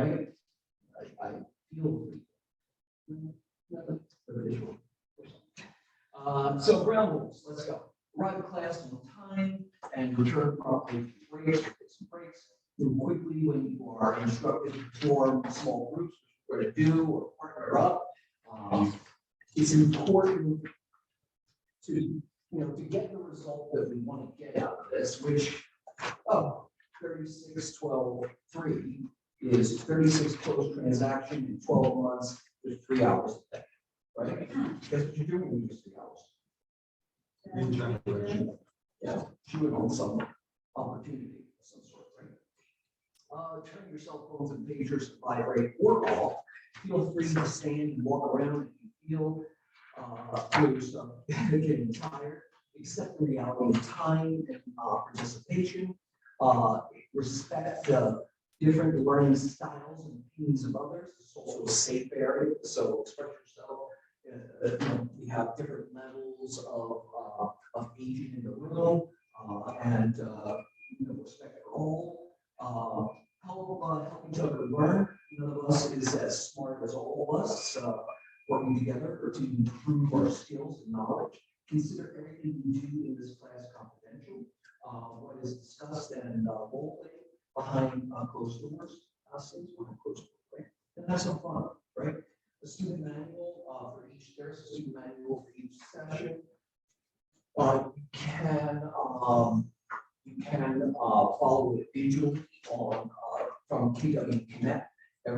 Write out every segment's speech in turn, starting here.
right? I feel the visual. So ground rules, let's go. Arrive at class on time and return properly to breaks, or take some breaks. Move quickly when you are instructed to form small groups, what to do or partner up. It's important to get the result that we want to get out of this, which 36, 12, 3 is 36 closed transaction in 12 months with 3 hours a day, right? That's what you're doing in just 3 hours. Yeah, you would want some opportunity of some sort, right? Turn your cell phones and pagers to vibrate or off. Feel free to stand and walk around if you feel yourself getting tired. Accept the reality of time and participation. Respect the different learning styles and opinions of others. It's also a safe area, so express yourself. We have different levels of aging in the room, and respect for all. Help each other learn. None of us is as smart as all of us. Working together to improve our skills and knowledge. Consider everything you do in this class confidential. What is discussed and role play behind closed doors. Behind closed doors, right? And have some fun, right? A student manual for each. There's a student manual for each session. You can follow it digitally on from KW Connect. You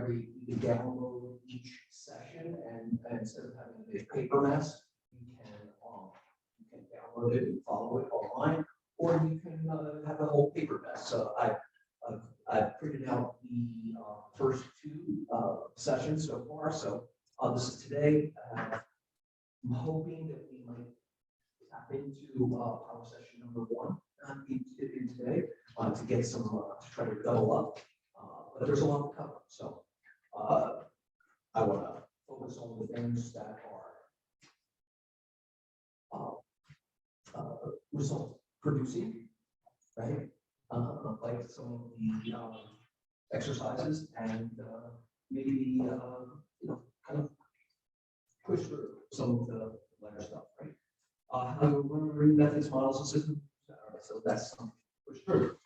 can download each session, and instead of having a big paper mess, you can download it and follow it online, or you can have a whole paper mess. So I printed out the first 2 sessions so far. So this is today. I'm hoping that we might tap into power session number 1 in today to get some to try to double up. But there's a lot to cover. So I want to focus on the things that are result producing, right? Like some of the exercises, and maybe kind of push through some of the lighter stuff, right? How to learn methods, models, and systems. So that's something to push through.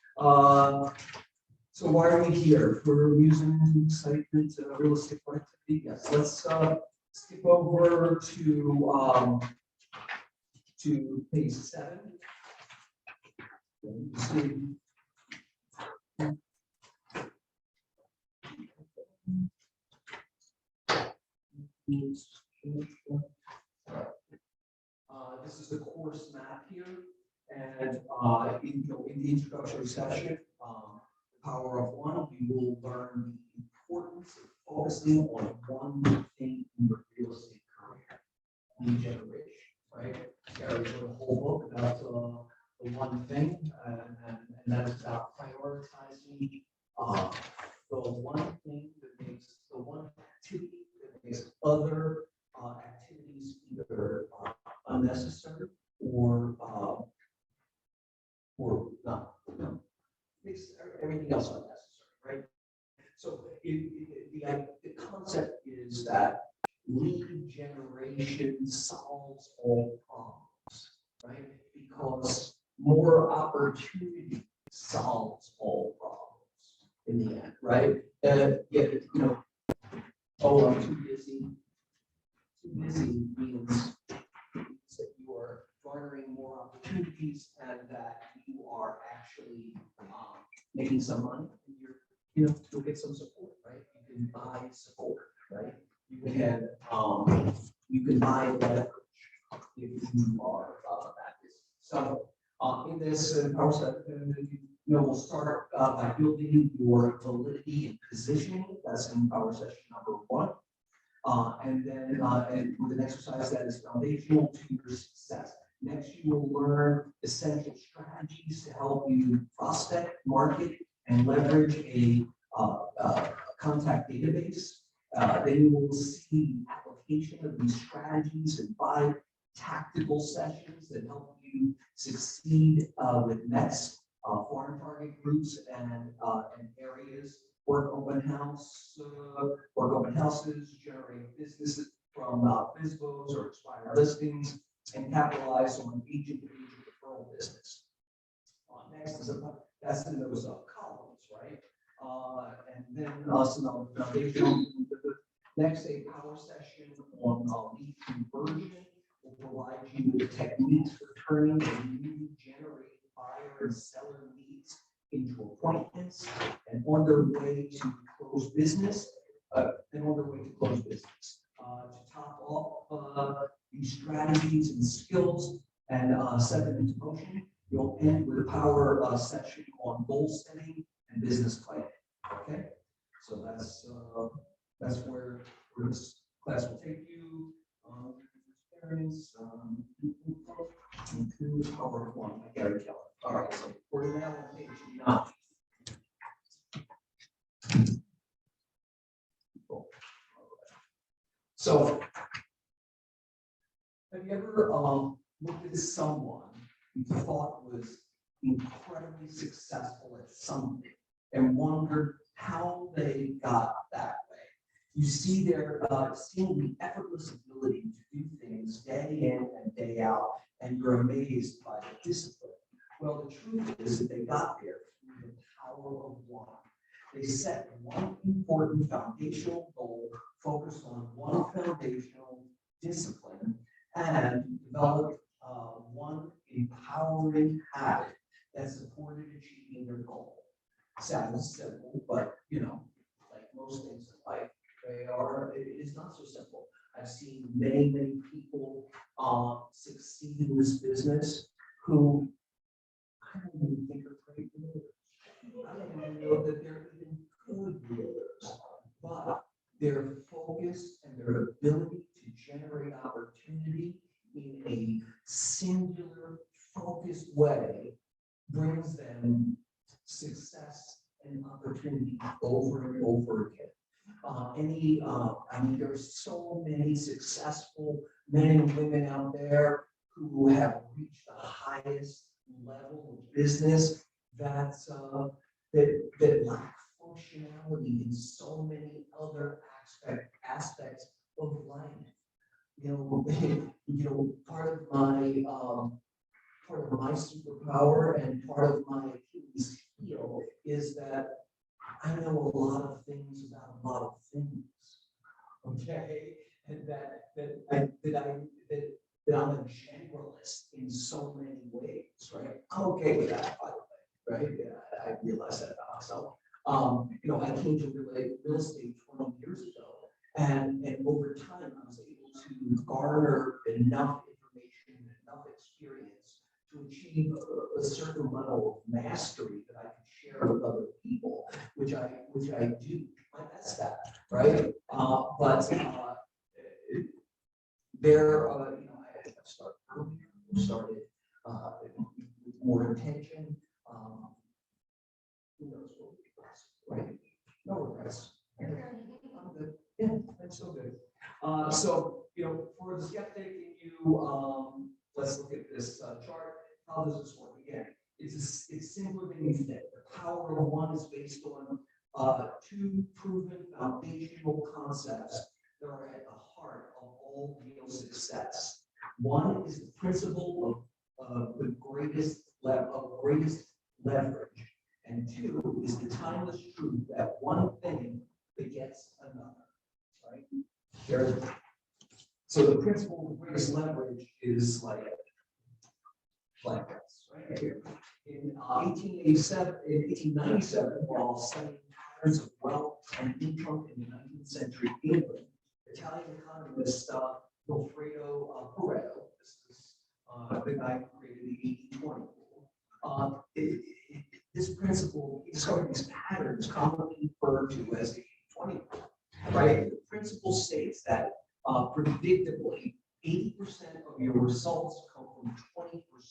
So why are we here? For amusement, excitement, realistic productivity? Yes. Let's skip over to page 7. This is the course map here, and in the introductory session, Power of One, we will learn the importance of focusing on one thing in your real estate career, lead generation, right? Gary wrote a whole book about the one thing, and that is about prioritizing the one thing that makes the one activity that makes other activities either unnecessary or not. Makes everything else unnecessary, right? So the concept is that lead generation solves all problems, right? Because more opportunity solves all problems in the end, right? Oh, I'm too busy. Too busy means that you are garnering more opportunities and that you are actually making some money, and you'll get some support, right? You can buy support, right? You can buy leverage if you are that busy. So in this power set, we'll start by building your validity and positioning. That's in power session number 1. And then with an exercise that is foundational to your success. Next, you will learn essential strategies to help you prospect, market, and leverage a contact database. Then you will see the application of these strategies in 5 tactical sessions that help you succeed with METs, foreign target groups, and areas work open houses, generate businesses from BizBos or expired listings, and capitalize on agent-to-agent referral business. Next is that's in those columns, right? And then some foundational. Next, a power session on lead conversion will provide you with techniques for turning a newly generated buyer and seller leads into appointments and on their way to close business. To top off these strategies and skills and set them into motion, you'll end with a power session on goal setting and business planning. Okay, so that's where this class will take you. Experience, includes power of one by Gary Keller. All right, so we're now on page 9. So, have you ever looked at someone you thought was incredibly successful at something and wondered how they got that way? You see their seemingly effortless ability to do things day in and day out, and you're amazed by the discipline. Well, the truth is that they got there through the power of one. They set one important foundational goal, focused on one foundational discipline, and developed one empowering habit that supported achieving their goal. Sounds simple, but like most things in life, it is not so simple. I've seen many people succeed in this business who I don't even think are great leaders. I don't even know that they're even good leaders, but their focus and their ability to generate opportunity in a singular, focused way brings them success and opportunity over and over again. There's so many successful men and women out there who have reached the highest level of business that lack functionality in so many other aspects of life. Part of my superpower and part of my Achilles heel is that I know a lot of things about a lot of things. Okay, and that I'm a generalist in so many ways, right? I'm okay with that, by the way, right? Yeah, I realize that about myself. I came to real estate 20 years ago, and over time, I was able to garner enough information and enough experience to achieve a certain level of mastery that I can share with other people, which I do my best at, right? I started with more intention. Who knows what will be best, right? No regrets. I'm good. Yeah, that's so good. For the skeptic in you, let's look at this chart. How does this work? Again, it's simpler than you think. The power of one is based on two proven foundational concepts that are at the heart of all real success. One is the principle of the greatest leverage, and two is the timeless truth that one thing begets another. Right? So the principle of the greatest leverage is like this, right here. In 1897, while studying patterns of wealth and income in the 19th century England, Italian economist Wilfredo Pareto, this is the guy who created the 80-20 rule. This principle, he discovered these patterns commonly referred to as the 80-20 rule. Right? The principle states that predictably, 80% of your results come from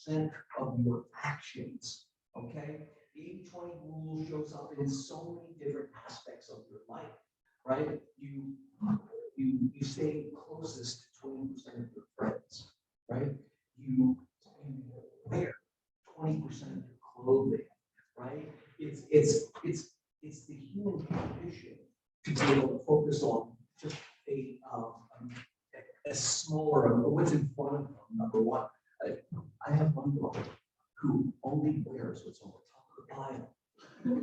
20% of your actions. Okay? The 80-20 rule shows up in so many different aspects of your life, right? You stay closest to 20% of your friends, right? You wear 20% of your clothing, right? It's the human to be able to focus on just a smaller, what's in front of them, number one. I have one daughter who only wears what's on the top of the pile.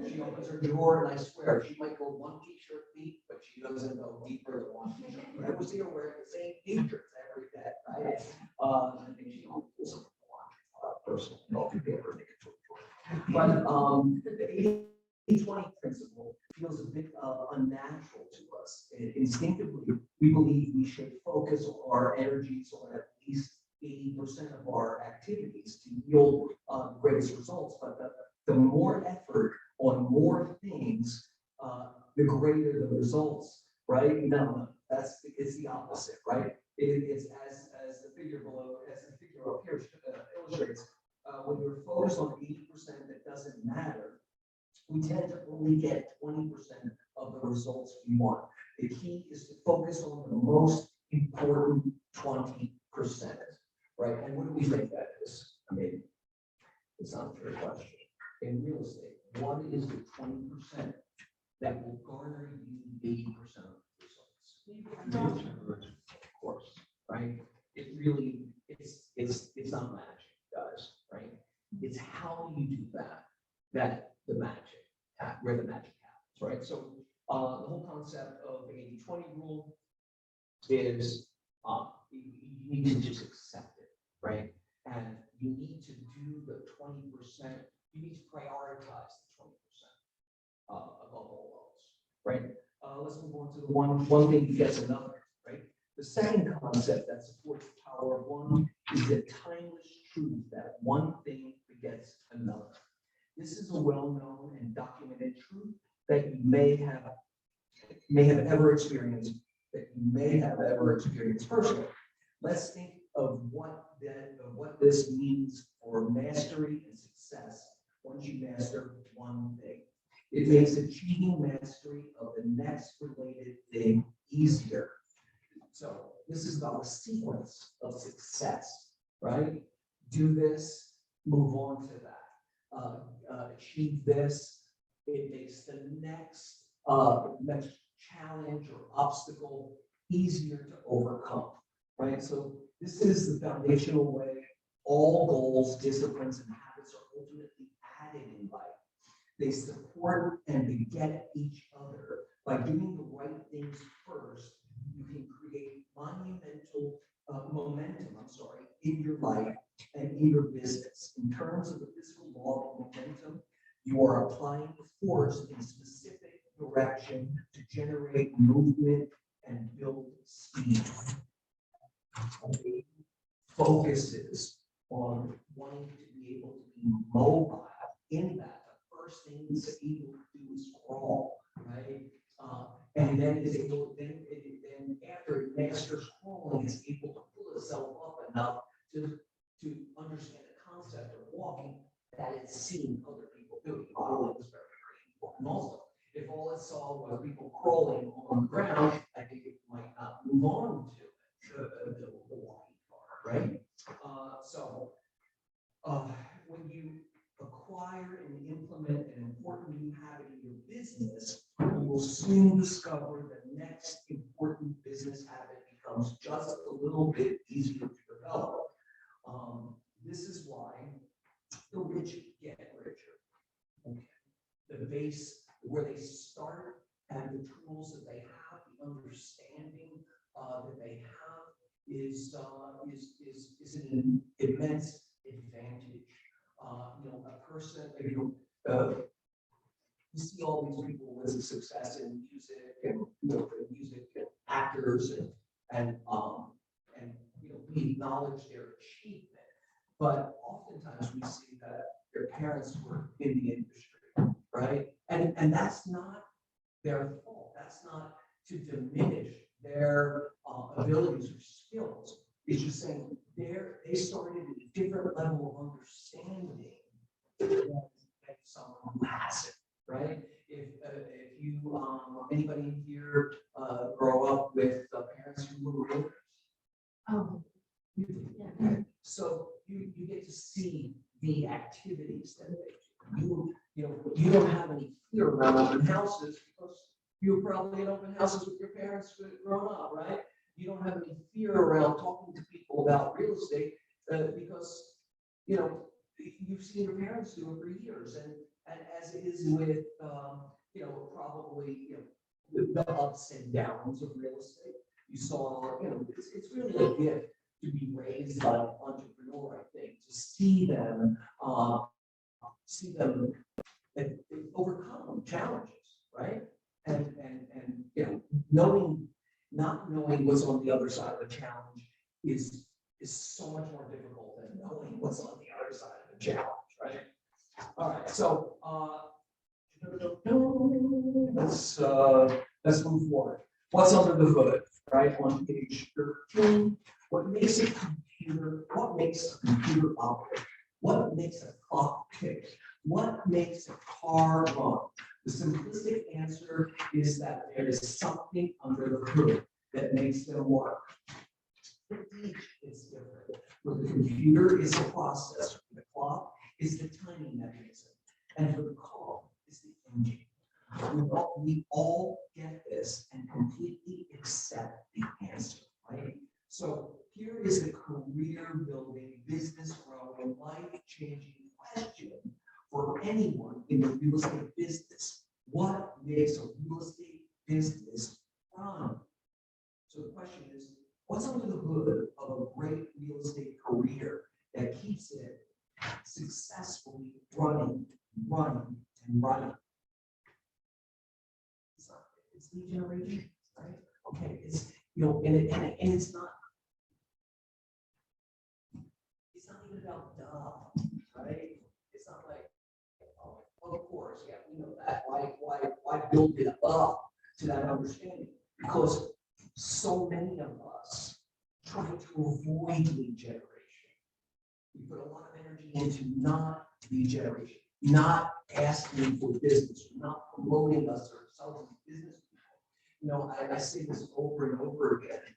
She opens her drawer, and I swear, she might go one t-shirt deep, but she doesn't go deeper than one t-shirt. I never see her wearing the same t-shirts every day, right? I think she only pulls them personally, I'll be able to take it to a But the 80-20 principle feels a bit unnatural to us. Instinctively, we believe we should focus our energies on at least 80% of our activities to yield greatest results. But the more effort on more things, the greater the results, right? No, it's the opposite, right? It's as the figure below, as the figure up here illustrates. When you're focused on 80% that doesn't matter, we tend to only get 20% of the results we want. The key is to focus on the most important 20%, right? And what do we think that is? I mean, it's not a fair question. In real estate, what is the 20% that will garner you 80% of the results? Of course, right? It really, it's not magic, guys, right? It's how you do that the magic, where the magic happens, right? So the whole concept of the 80-20 rule is you need to just accept it, right? And you need to do the 20%, you need to prioritize the 20% above all else, right? Let's move on to the one thing begets another, right? The second concept that supports the power of one is the timeless truth that one thing begets another. This is a well-known and documented truth that you may have ever experienced, personally. Let's think of what this means for mastery and success once you master one thing. It makes achieving mastery of the next related thing easier. So this is about a sequence of success, right? Do this, move on to that. Achieve this, it makes the next challenge or obstacle easier to overcome, right? So this is the foundational way all goals, disciplines, and habits are ultimately added in life. They support and beget each other. By doing the right things first, you can create monumental momentum, in your life and in your business. In terms of the physical law of momentum, you are applying the force in a specific direction to generate movement and build speed. Focuses on wanting to be able to be mobile in that. The first thing it's able to do is crawl, right? And then is able, then after it masters crawling, it's able to pull itself up enough to understand the concept of walking that it's seen other people doing. Modeling is very, very important also. If all it saw was people crawling on the ground, I think it might not move on to the walking part, right? When you acquire and implement an important new habit in your business, you will soon discover the next important business habit becomes just a little bit easier to develop. This is why the rich get richer. Okay. The base where they start and the tools that they have, the understanding that they have is an immense advantage. A person, you see all these people with success in music and actors and we acknowledge their achievement, but oftentimes we see that their parents were in the industry, right? And that's not their fault. That's not to diminish their abilities or skills. It's just saying they started at a different level of understanding than someone who hasn't, right? If you anybody here grow up with parents who were realtors? Oh, you did. Yeah. Okay. So you get to see the activities that they do. You don't have any fear around open houses because You were probably in open houses with your parents growing up, right? You don't have any fear around talking to people about real estate because, you know, you've seen your parents do it for years. And as it is with, you know, probably, you know, the ups and downs of real estate, you saw, you know, it's really a gift to be raised by an entrepreneur, I think, to see them overcome challenges, right? And you know, not knowing what's on the other side of a challenge is so much more difficult than knowing what's on the other side of the challenge, right? All right, so let's move forward. What's under the hood, right? On page 13, what makes a computer operate? What makes a clock tick? What makes a car run? The simplistic answer is that there is something under the hood that makes them work. For each, it's different. For the computer is the processor, the clock is the timing mechanism, and for the car is the engine. We all get this and completely accept the answer, right? So here is the career building, business growing, life-changing question for anyone in the real estate business. What makes a real estate business run? So the question is, what's under the hood of a great real estate career that keeps it successfully running, and running? It's lead generation, right? Okay, it's, you know, and it's not even about right? It's not like, oh, of course, yeah, we know that. Why build it up to that understanding? Because so many of us try to avoid lead generation. We put a lot of energy into not lead generation, not asking for business, not promoting us ourselves as business people. You know, I say this over and over again.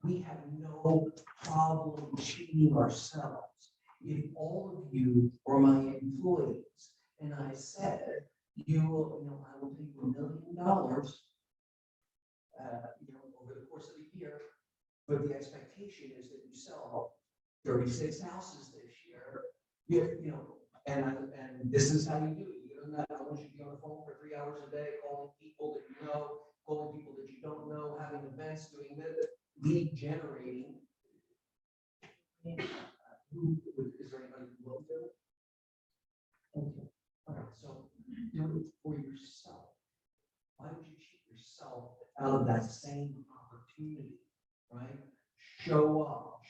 We have no problem cheating ourselves. If all of you are my employees, and I said, I will pay you $1 million, over the course of the year, but the expectation is that you sell 36 houses this year. And this is how you do it. You don't want you to be on the phone for 3 hours a day, calling people that you know, calling people that you don't know, having events, doing this, lead generating. Is there anybody who will do it? Okay. All right. So do it for yourself. Why would you cheat yourself out of that same opportunity, right? Show up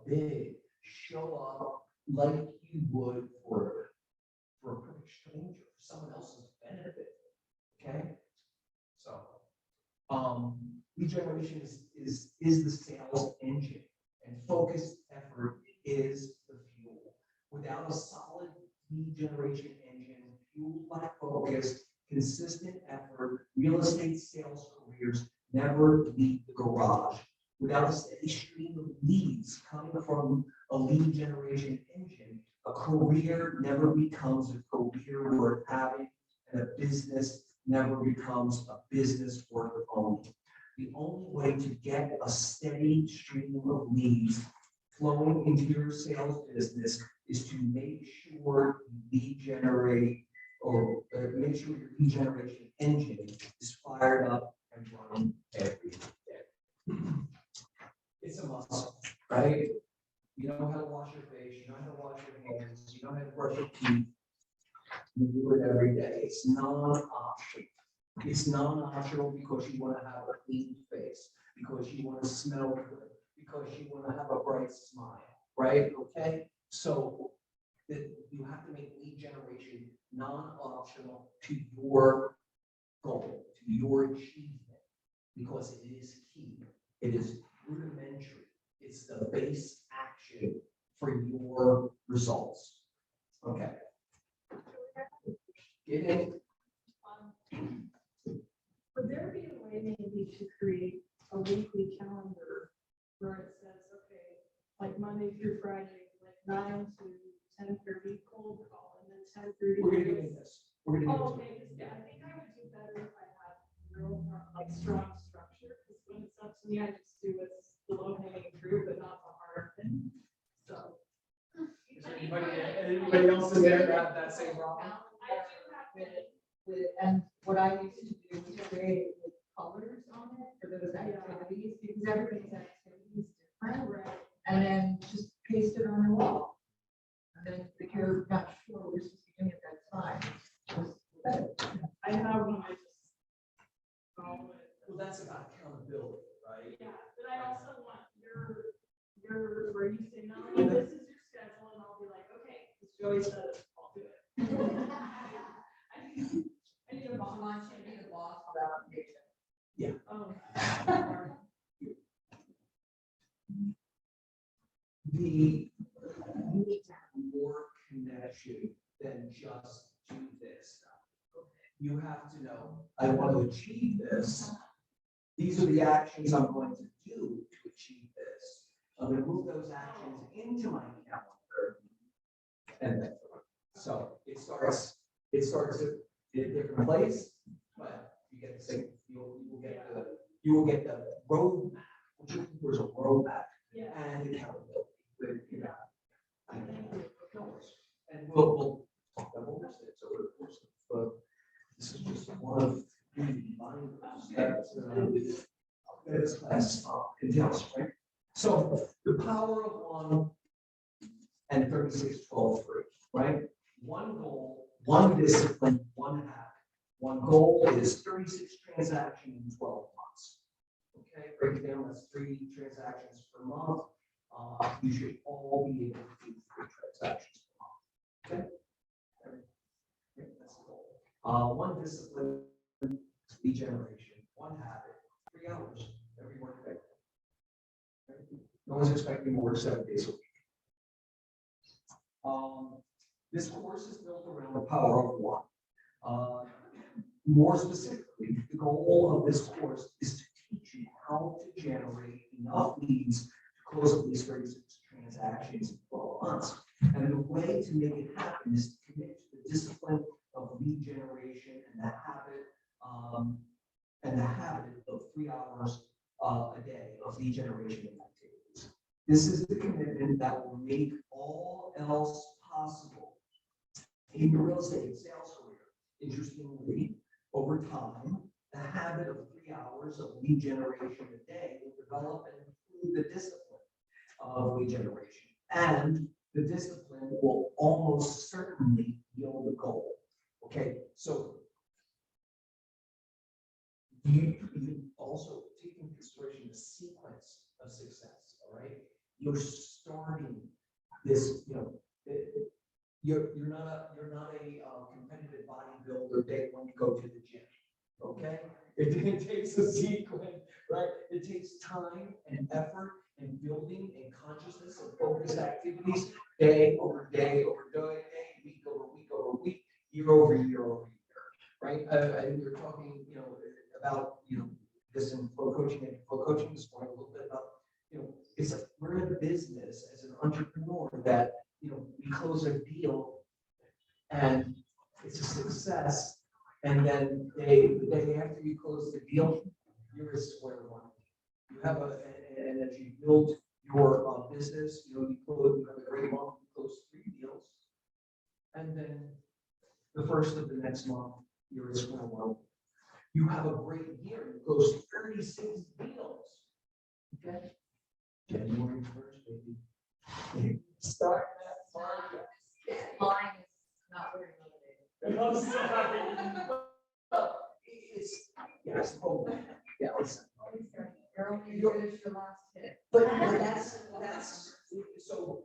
big, show up like you would for a perfect stranger, for someone else's benefit. Okay. So lead generation is the sales engine, and focused effort is the fuel. Without a solid lead generation engine fueled by focus, consistent effort, real estate sales careers never leave the garage. Without a steady stream of leads coming from a lead generation engine, a career never becomes a career worth having, and a business never becomes a business worth owning. The only way to get a steady stream of leads flowing into your sales business is to make sure you lead generate, or make sure your lead generation engine is fired up and running every day. It's a muscle, right? You know how to wash your face, you know how to wash your hands, you know how to brush your teeth. You do it every day. It's non-optional. It's non-optional because you want to have a clean face, because you want to smell good, because you want to have a bright smile, right? Okay? So you have to make lead generation non-optional to your goal, to your achievement, because it is key. It is rudimentary. It's the base action for your results. Okay. Get in. Would there be a way maybe to create a weekly calendar where it says, okay, like Monday through Friday, like 9 to 10:30 cold call, and then 10:30? We're gonna get into this. We're gonna Oh, get okay, yeah, I think I would do better if I had real, like, strong structure, because when it's up to me, I just do what's the low hanging fruit, but not the hard thing, so. Is there anybody else in there that have that same problem? I do have it. And what I used to do was create with colors on it for those activities, because everybody's activity is different. Right. And then just paste it on the wall. And then if you're not sure what you're supposed to be doing at that time, just set it. I have one, I just follow it. Well, that's about accountability, right? Yeah, but I also want where you say, no, this is your schedule, and I'll be like, okay, because Joey said it, I'll do it. I need a boss. Want you to be the boss without engagement. Oh. You need to have more connection than just do this. You have to know, I want to achieve this. These are the actions I'm going to do to achieve this. I'm going to move those actions into my calendar. And then, so it starts in a different place, but you get the same, you will get the roadmap, which was a roadmap Yeah. and accountability with, and we'll talk about all this things over the course of, this is just one of three reminders that this class entails, right? So the power of one and 36-12-3, right? One goal, one discipline, one habit. One goal is 36 transactions in 12 months. Okay, break it down, that's 3 transactions per month. You should all be able to do 3 transactions per month. Okay? Okay, that's the goal. One discipline, lead generation, one habit, 3 hours every workday. Okay? No one's expecting to work 7 days a week. This course is built around the power of one. More specifically, the goal of this course is to teach you how to generate enough leads to close at least 36 transactions in 12 months. And the way to make it happen is to commit to the discipline of lead generation and the habit of 3 hours a day of lead generation activities. This is the commitment that will make all else possible in your real estate sales career. Interestingly, over time, the habit of 3 hours of lead generation a day will develop and improve the discipline of lead generation. And the discipline will almost certainly yield the goal. Okay, so you also take into consideration the sequence of success, all right? You're starting this, you're not a competitive bodybuilder day when you go to the gym, okay? It takes a sequence, right? It takes time and effort and building and consciousness and focused activities day over day over day, week over week over week, year over year over year, right? And we're talking, about, this in flow coaching and flow coaching this morning a little bit about, we're in a business as an entrepreneur that, we close a deal and it's a success. And then the day after you close the deal, you're at square one. You have and as you build your business, you have a great month, you close 3 deals. And then the first of the next month, you're at square one. You have a great year, you close 36 deals. Okay? January 1st, baby. Start that far. Mine is not very motivated. I'm sorry. Yes, oh, yeah, listen. You're only as good as your last hit. But that's so.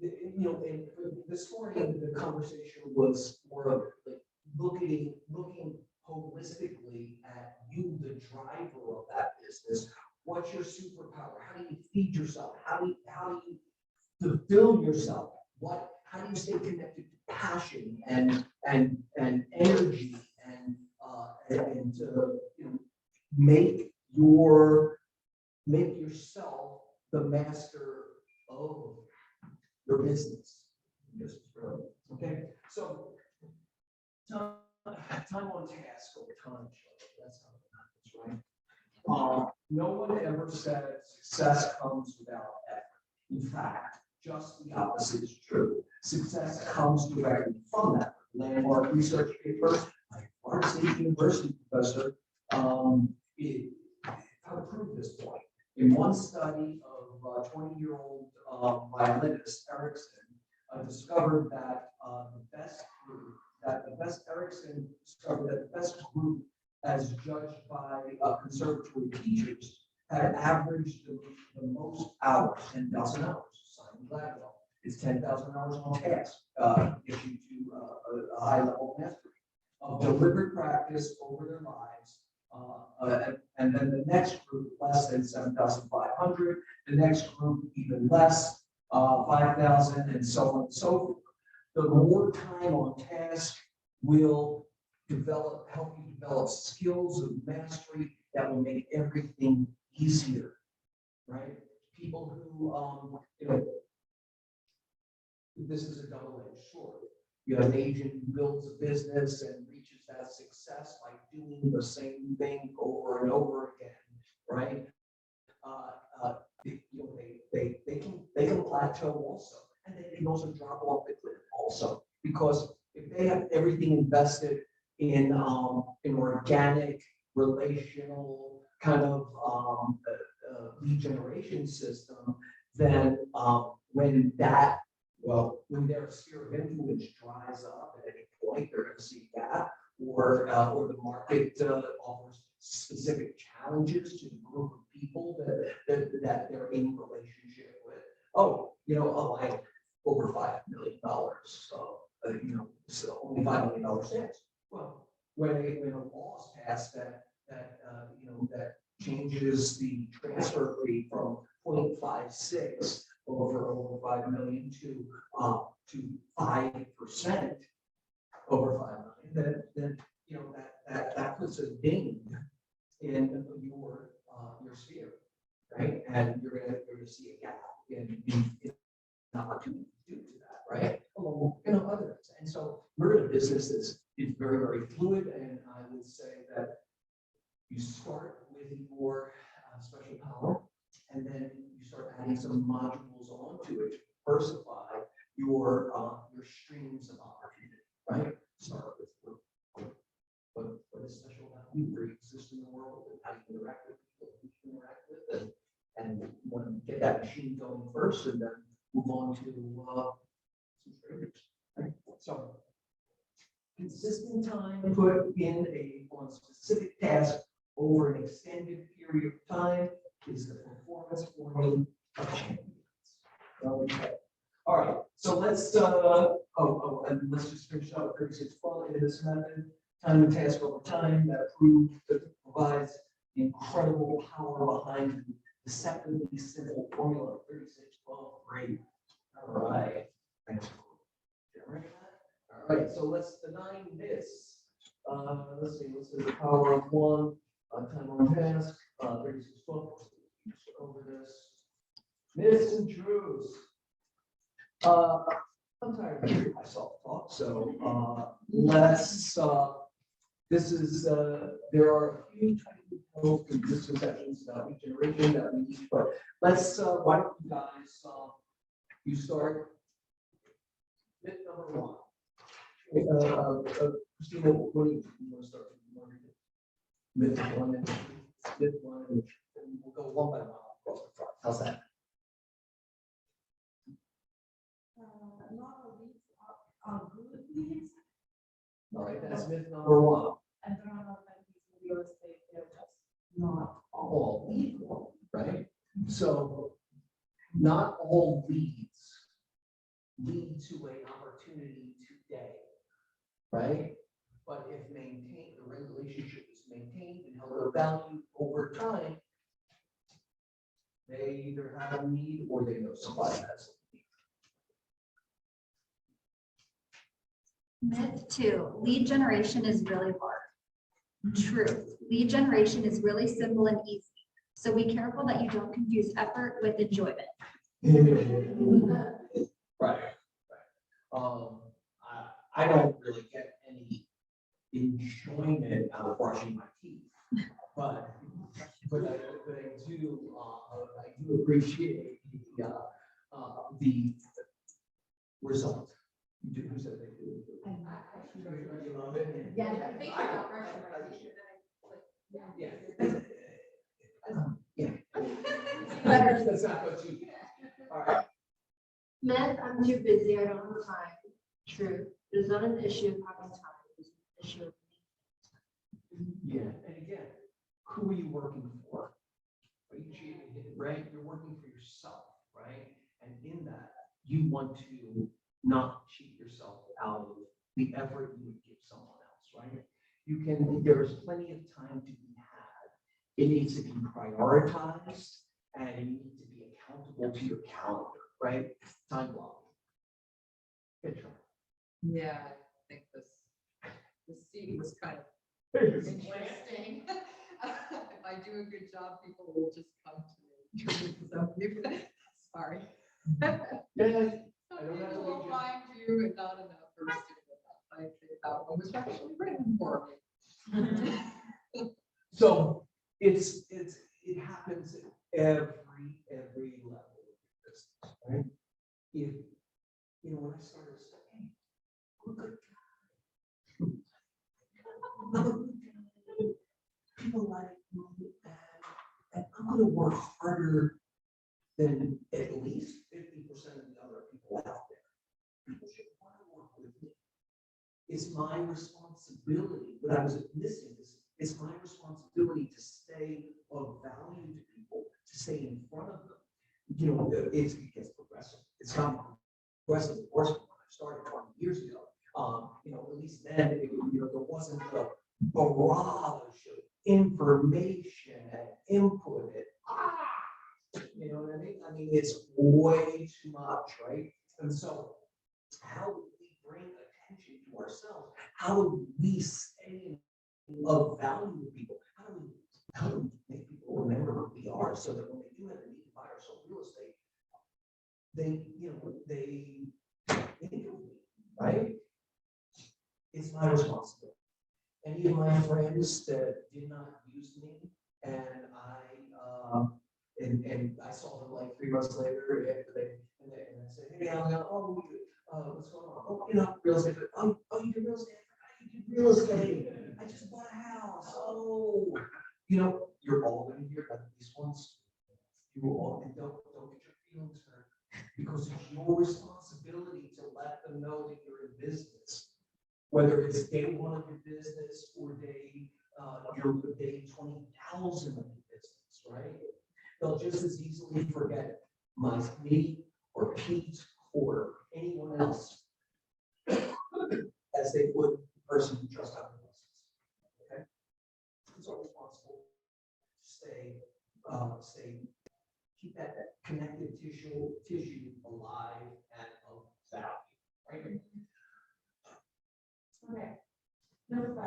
And this morning the conversation was more of like looking holistically at you, the driver of that business. What's your superpower? How do you feed yourself? How do you fulfill yourself? How do you stay connected to passion and energy and make yourself the master of your business. Okay, so time on task over time. That's how it happens, right? No one ever said success comes without effort. In fact, just the opposite is true. Success comes directly from that. Landmark research paper, my Florida State University professor, how to prove this point. In one study of 20-year-old violinist Erickson discovered that the best Erickson discovered that the best group, as judged by conservatory teachers, had averaged the most hours, 10,000 hours. Simon Gladwell is 10,000 hours on task if you do a high level mastery of deliberate practice over their lives. And then the next group, less than 7,500, the next group, even less, 5,000, and so on and so forth. The more time on task will help you develop skills of mastery that will make everything easier, right? People who, this is a double-edged sword. You have an agent who builds a business and reaches that success by doing the same thing over and over again, right? They can plateau also, and they can also drop off the cliff also, because if they have everything invested in an organic, relational kind of lead generation system, then when their sphere of influence dries up at any point, they're going to see a gap, or the market offers specific challenges to the group of people that they're in relationship with. I have over $5 million, so so only $5 million sales. Well, when a law is passed that changes the transfer rate from 0.56 over 5 million to 5% over 5 million, then that puts a ding in your sphere, right? And you're gonna see a gap in opportunity due to that, right? Along others. And so we're in a business that's very, very fluid, and I would say that you start with your special power, and then you start adding some modules onto it to diversify your streams of opportunity, right? Start with what is special about you, where you exist in the world, and how you interact with people who you interact with, and you want to get that machine going first, and then move on to some triggers. Right? So consistent time put in on specific task over an extended period of time is the performance formula of champions. Okay. All right. So let's and let's just finish up 36 in this method. Time and task over time that provides the incredible power behind the deceptively simple formula of 36-12. Great. All right. Thanks for generating that. All right. So let's deny this. Let's see. Let's do the power of 1. Time on task. 36-12. Over this. Myths and truths. I'm tired of hearing myself talk, so let's. This is there are a few technical misconceptions about lead generation that we need, but let's. Why don't you guys? You start. Myth number 1. Christina, what do you want to start with? Myth 1 and myth 1, and we'll go one by one across the front. How's that? Not all leads are good leads. All right, that's myth number 1. And there are not many people in real estate, they're just not. All equal, right? So not all leads lead to an opportunity today, right? But if maintained, the relationship is maintained and held of value over time, they either have a need or they know somebody has a need. Myth 2, lead generation is really hard. Truth, lead generation is really simple and easy. So be careful that you don't confuse effort with enjoyment. Right. I don't really get any enjoyment out of brushing my teeth. But I do appreciate the result. You do, who said they do? You love it? Yeah, I think about brushing my teeth. Yeah. Yeah. That's not what you. All right. Men, I'm too busy, I don't have time. True. It is not an issue of having time, it's an issue of Yeah, and again, who are you working for? Are you cheating, right? You're working for yourself, right? And in that, you want to not cheat yourself out of the effort you would give someone else, right? You can, there is plenty of time to be had. It needs to be prioritized and you need to be accountable to your calendar, right? Time block. Good try. Yeah, I think this seat was kind of interesting. If I do a good job, people will just come to me. So sorry. Yeah. Some people will find you and not enough for a student. I think that one was actually written for me. So it happens at every level of business, right? If, you know, when I started saying, I'm a good guy. I'm a good guy. People like me, and I'm gonna work harder than at least 50% of the other people out there. People should want to work with me. It's my responsibility, what I was missing is, it's my responsibility to stay of value to people, to stay in front of them. You know, it gets progressive. It's not progressive, of course, when I started 20 years ago. You know, at least then, you know, there wasn't the barrage of information and input. You know what I mean? I mean, it's way too much, right? And so, how do we bring attention to ourselves? How do we stay of value to people? How do we make people remember who we are so that when they do have a need to buy or sell real estate, they, you know, they think of me, right? It's my responsibility. Any of my friends that did not use me and I saw them like 3 months later after and I said, hey, what's going on? Oh, you know, real estate. Oh, you do real estate? You do real estate. I just bought a house. Oh, you know, you're all going to hear that at least once. You will all, and don't get your feelings hurt because it's your responsibility to let them know that you're in business. Whether it's day one of your business or day 20,000 of your business, right? They'll just as easily forget me or Pete or anyone else as they would the person who just got the license. Okay, it's our responsible to stay, keep that connective tissue alive and of value, right? Okay, number 5. I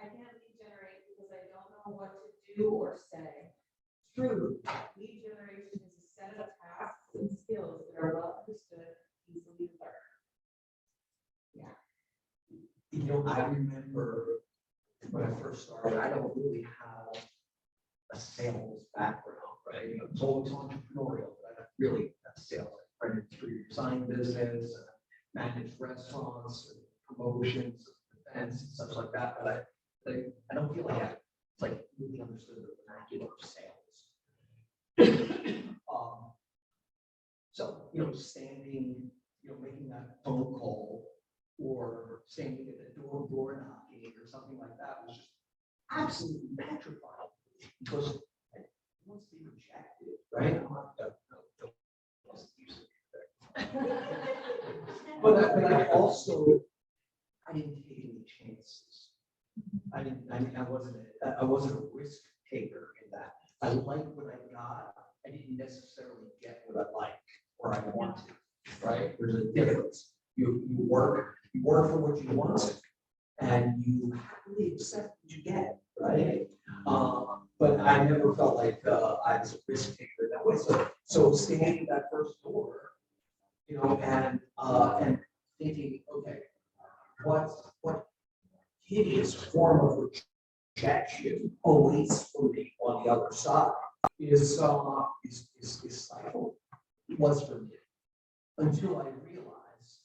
can't lead generate because I don't know what to do or say. True, lead generation is a set of tasks and skills that are well understood, easily learned. Yeah. You know, I remember when I first started, I don't really have a sales background, right? You know, it's always entrepreneurial, but I don't really have sales. I ran through your sign business, managed restaurants, promotions, events, and stuff like that. But I don't feel like I really understood the vernacular of sales. So, you know, standing, you know, making that phone call or standing at the door knocking or something like that was just absolutely petrified because I want to be rejected, right? But I also, I didn't take any chances. I wasn't a risk taker in that. I liked what I got. I didn't necessarily get what I liked or I wanted, right? There's a difference. You work for what you want and you happily accept what you get, right? But I never felt like I was a risk taker that way. So standing at that first door, you know, and thinking, okay, what hideous form of rejection awaits for me on the other side is stifled. Was for me until I realized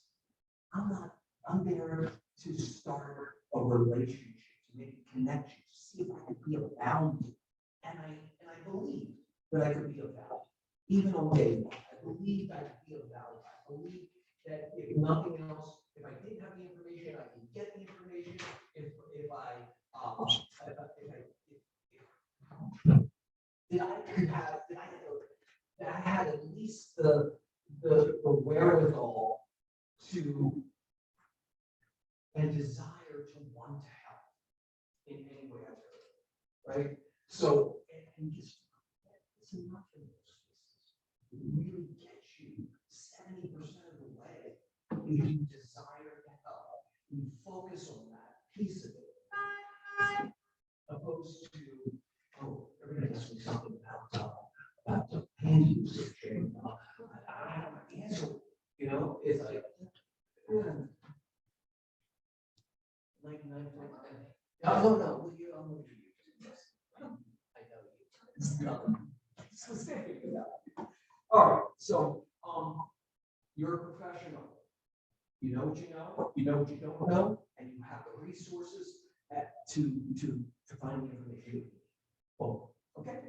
I'm there to start a relationship, to make a connection, to see if I could be of value. And I believe that I could be of value. Even on day one, I believed I could be of value. I believed that if nothing else, if I didn't have the information, I could get the information. If I had at least the wherewithal to and desire to want to help in any way I could, right? So, and just, it's enough in those cases. It really gets you 70% of the way. If you desire to help, you focus on that piece of it, opposed to, oh, everybody has to do something about the hand usage. I don't have an answer, you know, it's like, 99. No, well, you don't know you. I know you. It's nothing specific about it. All right, so, you're a professional. You know what you know, you know what you don't know, and you have the resources to find the information you need. Well, okay.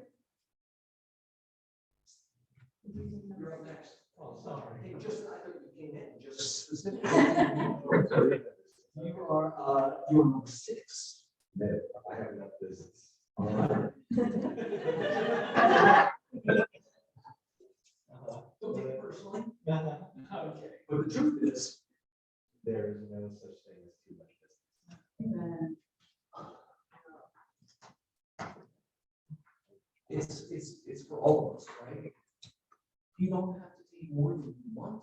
You're up next. Oh, sorry. Hey, just, I thought you came in, just specifically. You're number 6. No, I have enough business. All right. Don't take it personally. Okay, but the truth is, There is no such thing as too much business. it's for all of us, right? You don't have to take more than you want,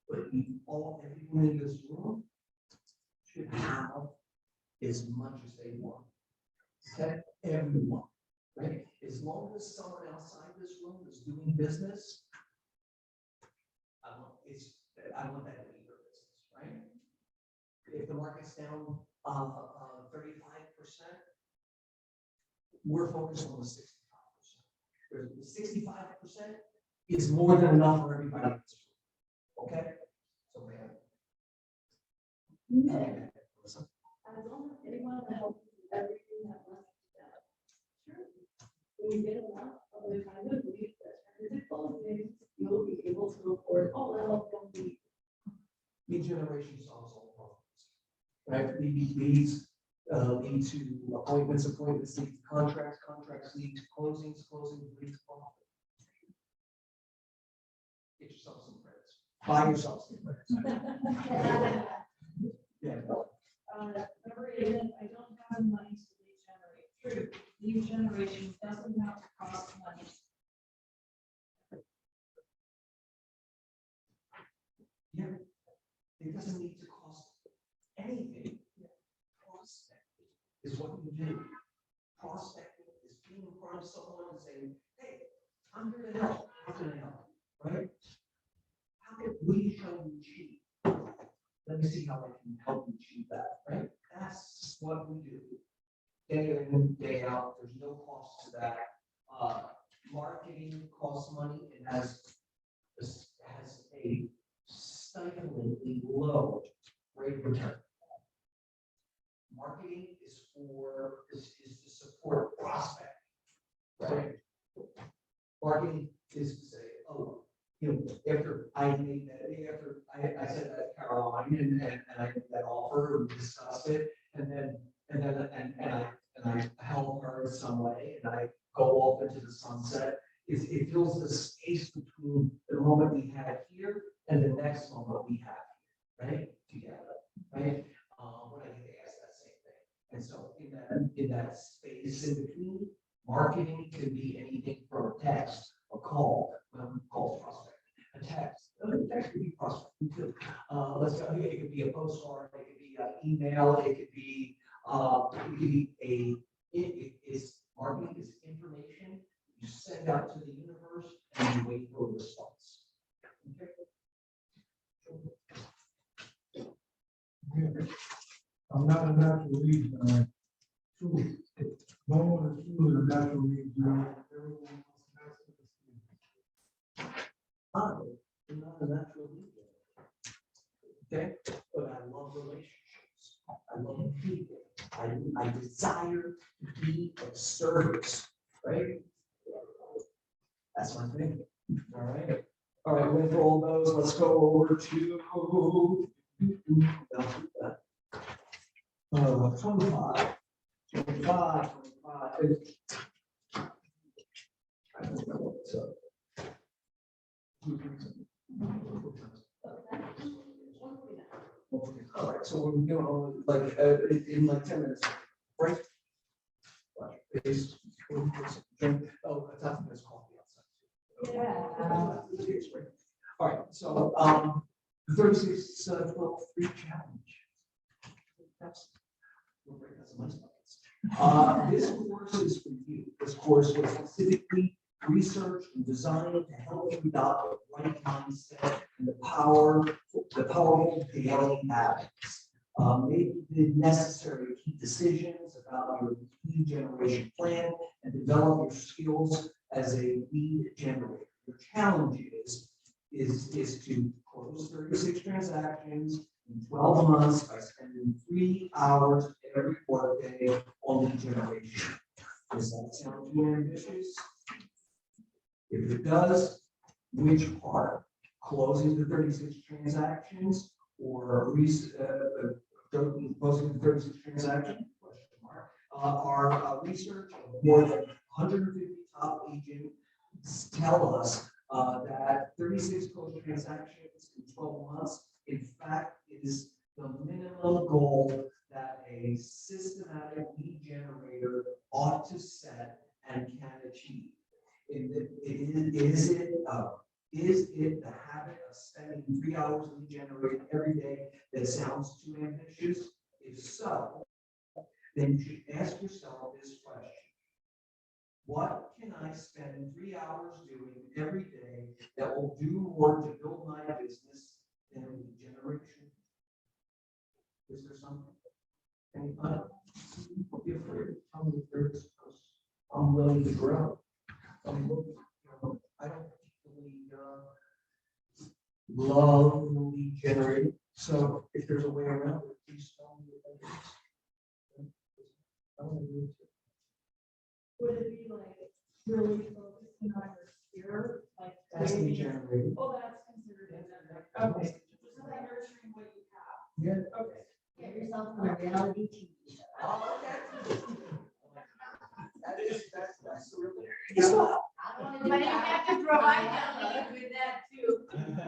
but everyone in this room should have as much as they want. Okay, everyone, right? As long as someone outside this room is doing business, I want that to be your business, right? If the market's down 35%, we're focused on the 65%. The 65% is more than enough for everybody in this room. Okay? So man. As long as anyone will help you with everything that must be done. Sure. When you get enough of the kind of lead that turns into closing, you'll be able to afford all the help from the. Lead generation solves all problems. Right? Leads lead to appointments lead to contracts lead to closings lead to profit. Get yourself some friends. Buy yourself some friends. Yeah. Number 8, I don't have the money to lead generate. True, lead generation doesn't have to cost money. Yeah. It doesn't need to cost anything. Prospecting is what you do. Prospecting is being in front of someone and saying, hey, I'm here to help. How can I help? Right? How can we show you cheap? Let me see how I can help you achieve that, right? That's what we do. Day in, day out, there's no cost to that. Marketing costs money. It has a stiflingly low rate of return. Marketing is to support prospect, right? Marketing is to say, oh, you know, after I said that to Caroline and I made that offer and we discussed it, and I help her in some way, and I go off into the sunset. It fills the space between the moment we had here and the next moment we have here, right? Together, right? When I get to ask that same thing. And so in that space in between, marketing can be anything from a text, a call, call prospect, a text. A text could be prospecting too. It could be a postcard, it could be an email, it could be marketing is information you send out to the universe and you wait for a response. Okay. I'm not a natural lead, true. No one is truly a natural lead, you know, everyone wants to have I'm not a natural leader. Okay, but I love relationships. I love people. I desire to be of service, right? That's my thing. All right. All right, with all those, let's go over to 25. 25. I don't know what's up. All right, so we're going like in like 10 minutes, right? Oh, that's after this coffee outside. Yeah. All right, so, 36, 12, 3 challenge. That's, we'll break out some ice buckets. This course is for you. This course was specifically researched and designed to help you adopt the right mindset and the powerful daily habits. Make the necessary key decisions about your lead generation plan and develop your skills as a lead generator. Your challenge is to close 36 transactions in 12 months by spending 3 hours every workday on lead generation. Does that sound too ambitious? If it does, which part? Closing the 36 transactions or closing the 36 transactions? Question mark. Our research of more than 150 top agents tell us that 36 closed transactions in 12 months, in fact, is the minimum goal that a systematic lead generator ought to set and can achieve. Is it the habit of spending 3 hours lead generating every day that sounds too ambitious? If so, then you should ask yourself this question. What can I spend 3 hours doing every day that will do more to build my business than lead generation? Is there something? Anybody? Don't be afraid. Tell me if there's, I'm willing to grow. I don't particularly love lead generating. So if there's a way around it, please tell me what that is. I want to do it. Would it be like really focusing on your spirit, like? That's lead generating. Oh, that's considered as that, okay, so like nurturing what you have. Yeah. Okay. Get yourself on a reality TV show. Oh, that's really. Guess what? I don't want to do But you that. have to provide with that too.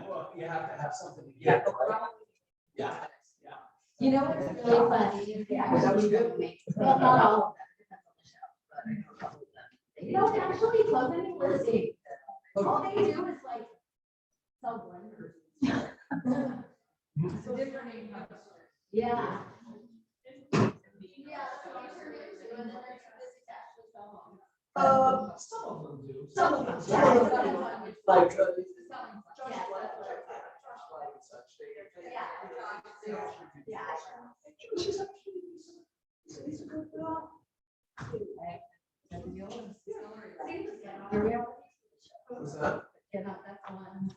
Well, you have to have something to get, right? Yeah. You know what's really funny? Yeah, that was good. Well, not all of them, it depends on the show, but I know a couple of them. They don't actually close any listings. All they do is like sell blenders. So different income source. Yeah. Some of them do. Some of them, Some yeah. of them do. Like, Josh Light and such, they actually do. Yeah. She's actually, it's a good job. What's that? Yeah, that's one.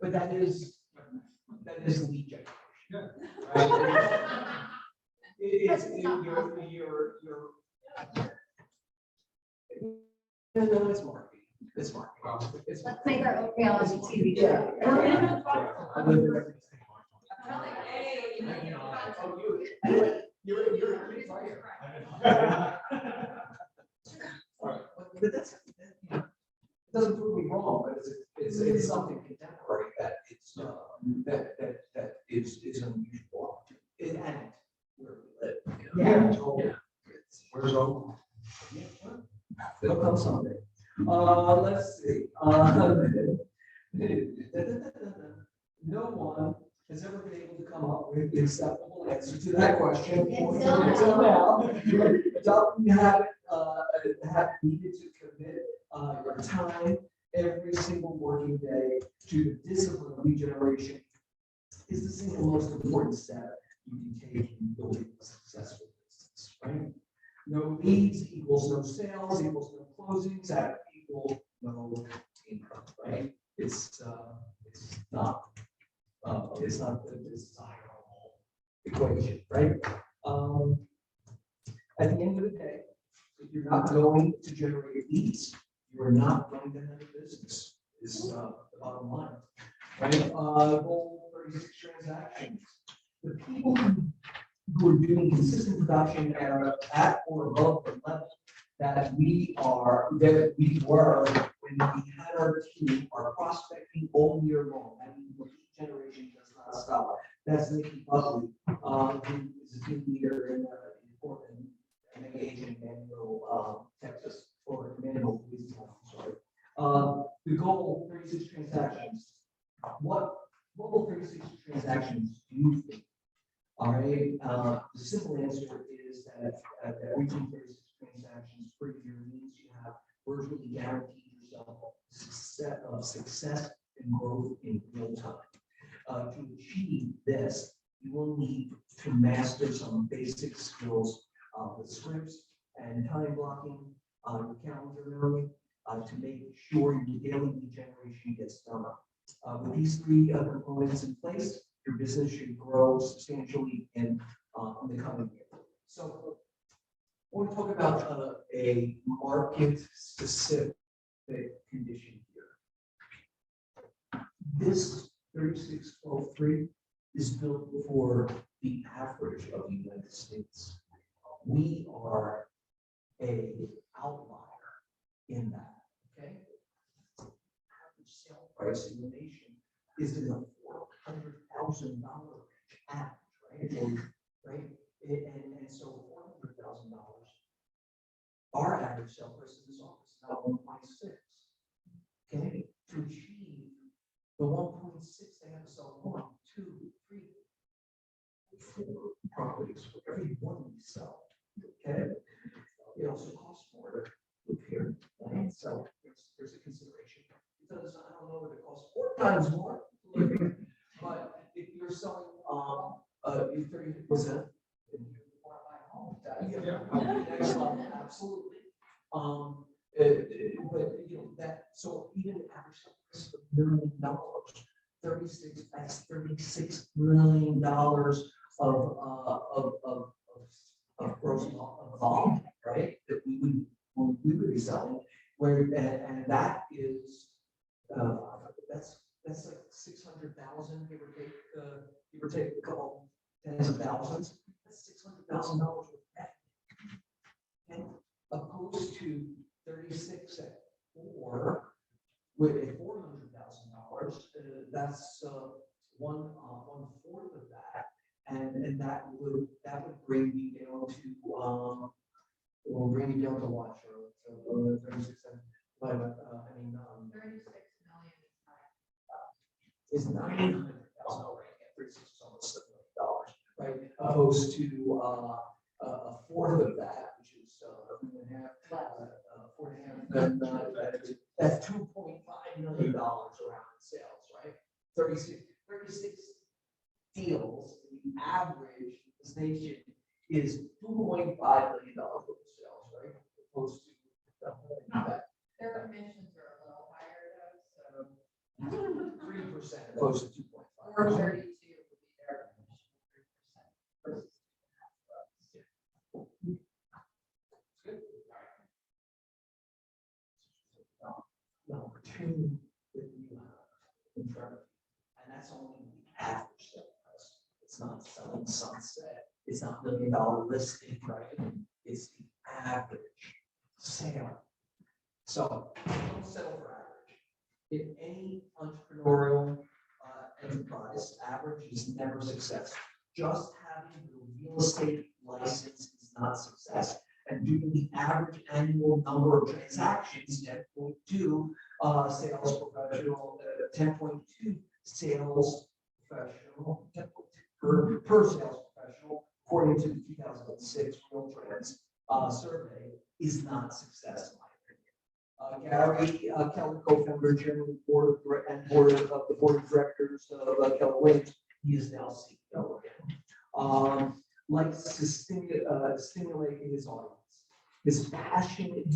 But that is lead generation. Right? It's, no, it's marketing. It's marketing. It's Let's make our own reality TV show. But that's, it doesn't prove me wrong, but it's something contemporary that it's that is unusual. And where we live. Yeah. Where's Oklahoma? It'll come someday. Let's see. No one has ever been able to come up with the acceptable answer to that question. Until now. Adopting the habit, have needed to commit your time every single working day to the discipline of lead generation is the single most important step you can take in building a successful business, right? No leads equals no sales equals no closings that equal no income, right? It's not the desirable equation, right? At the end of the day, if you're not going to generate leads, you are not going to have a business, is the bottom line, right? Goal 36 transactions. The people who are doing consistent production at or above the level that we were when we had our team, our prospecting all year long. I mean, the lead generation does not stop. That's Nikki Buckley, who is a team leader in Portland, an agent in Manuel, Texas, or Manuel, Louisiana, sorry. The goal, 36 transactions. What will 36 transactions do you think? All right, the simple answer is that reaching 36 transactions per year means you have virtually guaranteed yourself success and growth in real time. To achieve this, you will need to master some basic skills with scripts and time blocking, your calendar to make sure your daily lead generation gets done. With these three components in place, your business should grow substantially in the coming year. So I want to talk about a market-specific condition here. This 3603 is built for the average of the United States. We are a outlier in that, okay? Average sale price in the nation is in the $400,000 average, right? And so $400,000. Our average sale price in this office is now 1.6. Okay, to achieve the 1.6, they have to sell 1, 2, 3, 4 properties for every one we sell. Okay, it also costs more to live here, right? So there's a consideration. Because I don't know if it costs 4 times more to live here, but if you're selling 30%, then you want to buy a home. Next level, absolutely. But you know that, so even average price of $1 million, 36, that's $36 million of gross volume, right? That we would be selling, where and that is that's like 600,000, give or take a couple tens of thousands. That's $600,000 worth of debt. And opposed to 36 at 4 with a $400,000, that's one fourth of that, and that would bring me down to what, Charlotte? So 36 and but I mean 36 million is $900,000 right? 36 is almost $1 million, right? Opposed to a fourth of that, which is 4.5, that's $2.5 million around sales, right? 36 deals, the average in this nation is $2.5 million worth of sales, right? Opposed to Their commissions are a little higher though, so 3% opposed to 2.5. 432 would be their commission, 3%. Good. Number 2 that you have in front of you, and that's only the average sale price. It's not selling sunset. It's not $1 million listing, right? It's the average sale. So don't settle for average. In any entrepreneurial enterprise, average is never success. Just having the real estate license is not success. And due to the average annual number of transactions, 10.2 sales professional, 10.2 sales professional per sales professional, according to the 2006 Real Trends survey, is not success. Gary Keller, co-founder, chairman of the board of directors of Keller Williams, He is now CEO again. Likes to stimulate his audience. He's passionate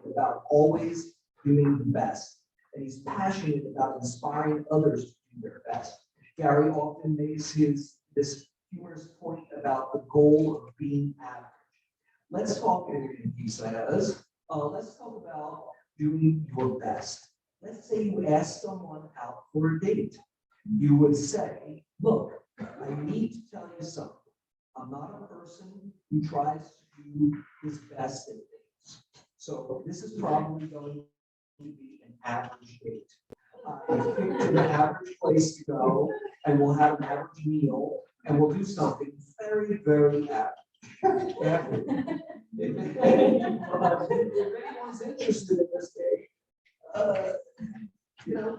about always doing the best. And he's passionate about inspiring others to do their best. Gary often makes this humorous point about the goal of being average. Let's talk, he says, let's talk about doing your best. Let's say you ask someone out for a date. You would say, look, I need to tell you something. I'm not a person who tries to do his best at things. So this is probably going to be an average date. I picked an average place to go, and we'll have an average meal, and we'll do something very, very average. If anyone's interested in this date, you know,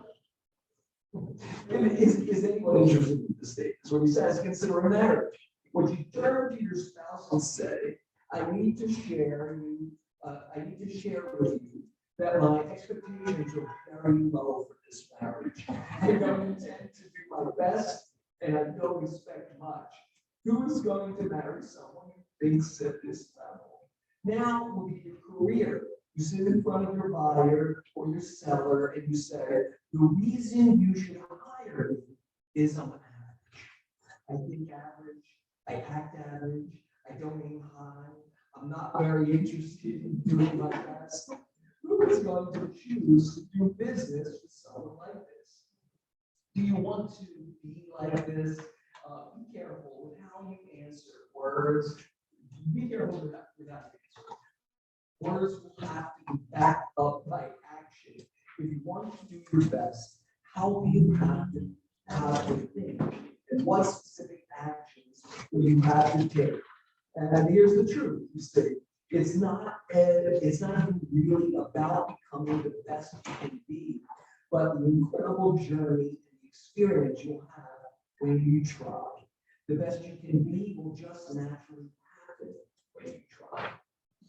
is anyone interested in this date? That's what he says, consider a marriage. Would you turn to your spouse and say, I need to share with you that my expectations are very low for this marriage. I don't intend to do my best, and I don't expect much. Who is going to marry someone who thinks at this level? Now look at your career. You sit in front of your buyer or your seller and you say, the reason you should hire me is I'm average. I think average, I act average, I don't aim high, I'm not very interested in doing my best. Who is going to choose to do business with someone like this? Do you want to be like this? Be careful with how you answer words. Be careful with that answer. Words will have to be backed up by action. If you want to do your best, how will you have to think? And what specific actions will you have to take? And here's the truth, you see, it's not even really about becoming the best you can be, but the incredible journey and the experience you'll have when you try. The best you can be will just naturally happen when you try.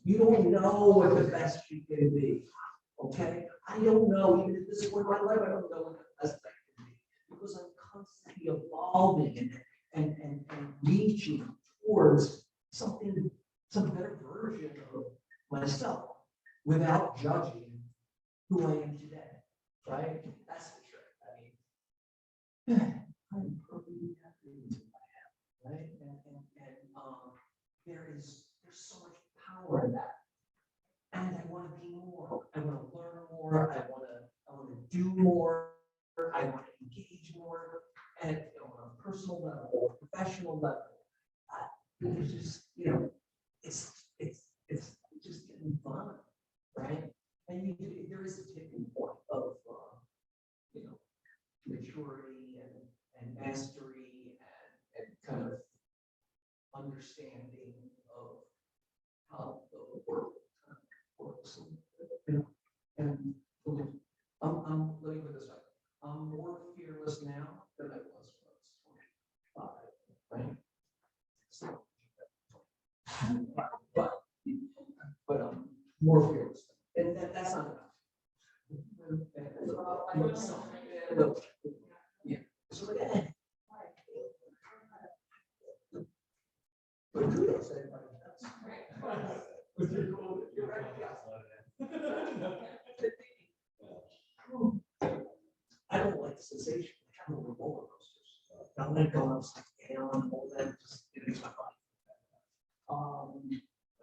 You don't know what the best you can be, okay? I don't know, even at this point in my life, I don't know what the best I can be, because I'm constantly evolving and reaching towards some better version of myself without judging who I am today, right? That's the trick. I mean, I'm perfectly happy with who I am, right? There's so much power in that. And I want to be more. I want to learn more. I want to do more. I want to engage more. And on a personal level, or professional level, it's just, it's just getting fun, right? And there is a tipping point of, maturity and mastery and kind of understanding of how the world kind of works. And let me put this way. I'm more fearless now than I was when I was 25, right? So, but I'm more fearless. And that's not enough. Yeah. So again, but kudos to everybody else. You're right, yeah. I don't like the sensation. I don't like roller coasters. I don't like going upside down and all that. Just it makes my body.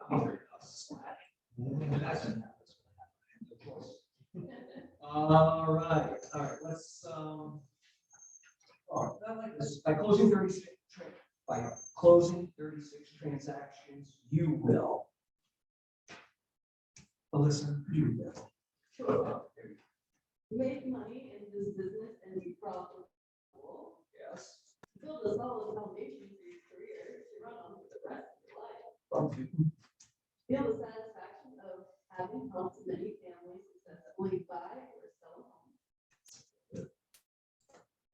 I'm very splat. That's what happens. No choice. All right. Let's. All right. I like this. By closing 36 transactions, you will. Alyssa, you will. Make money in this business and be profitable. Yes. Build a solid foundation for your career to run on for the rest of your life. Feel the satisfaction of having helped many families successfully buy or sell a home.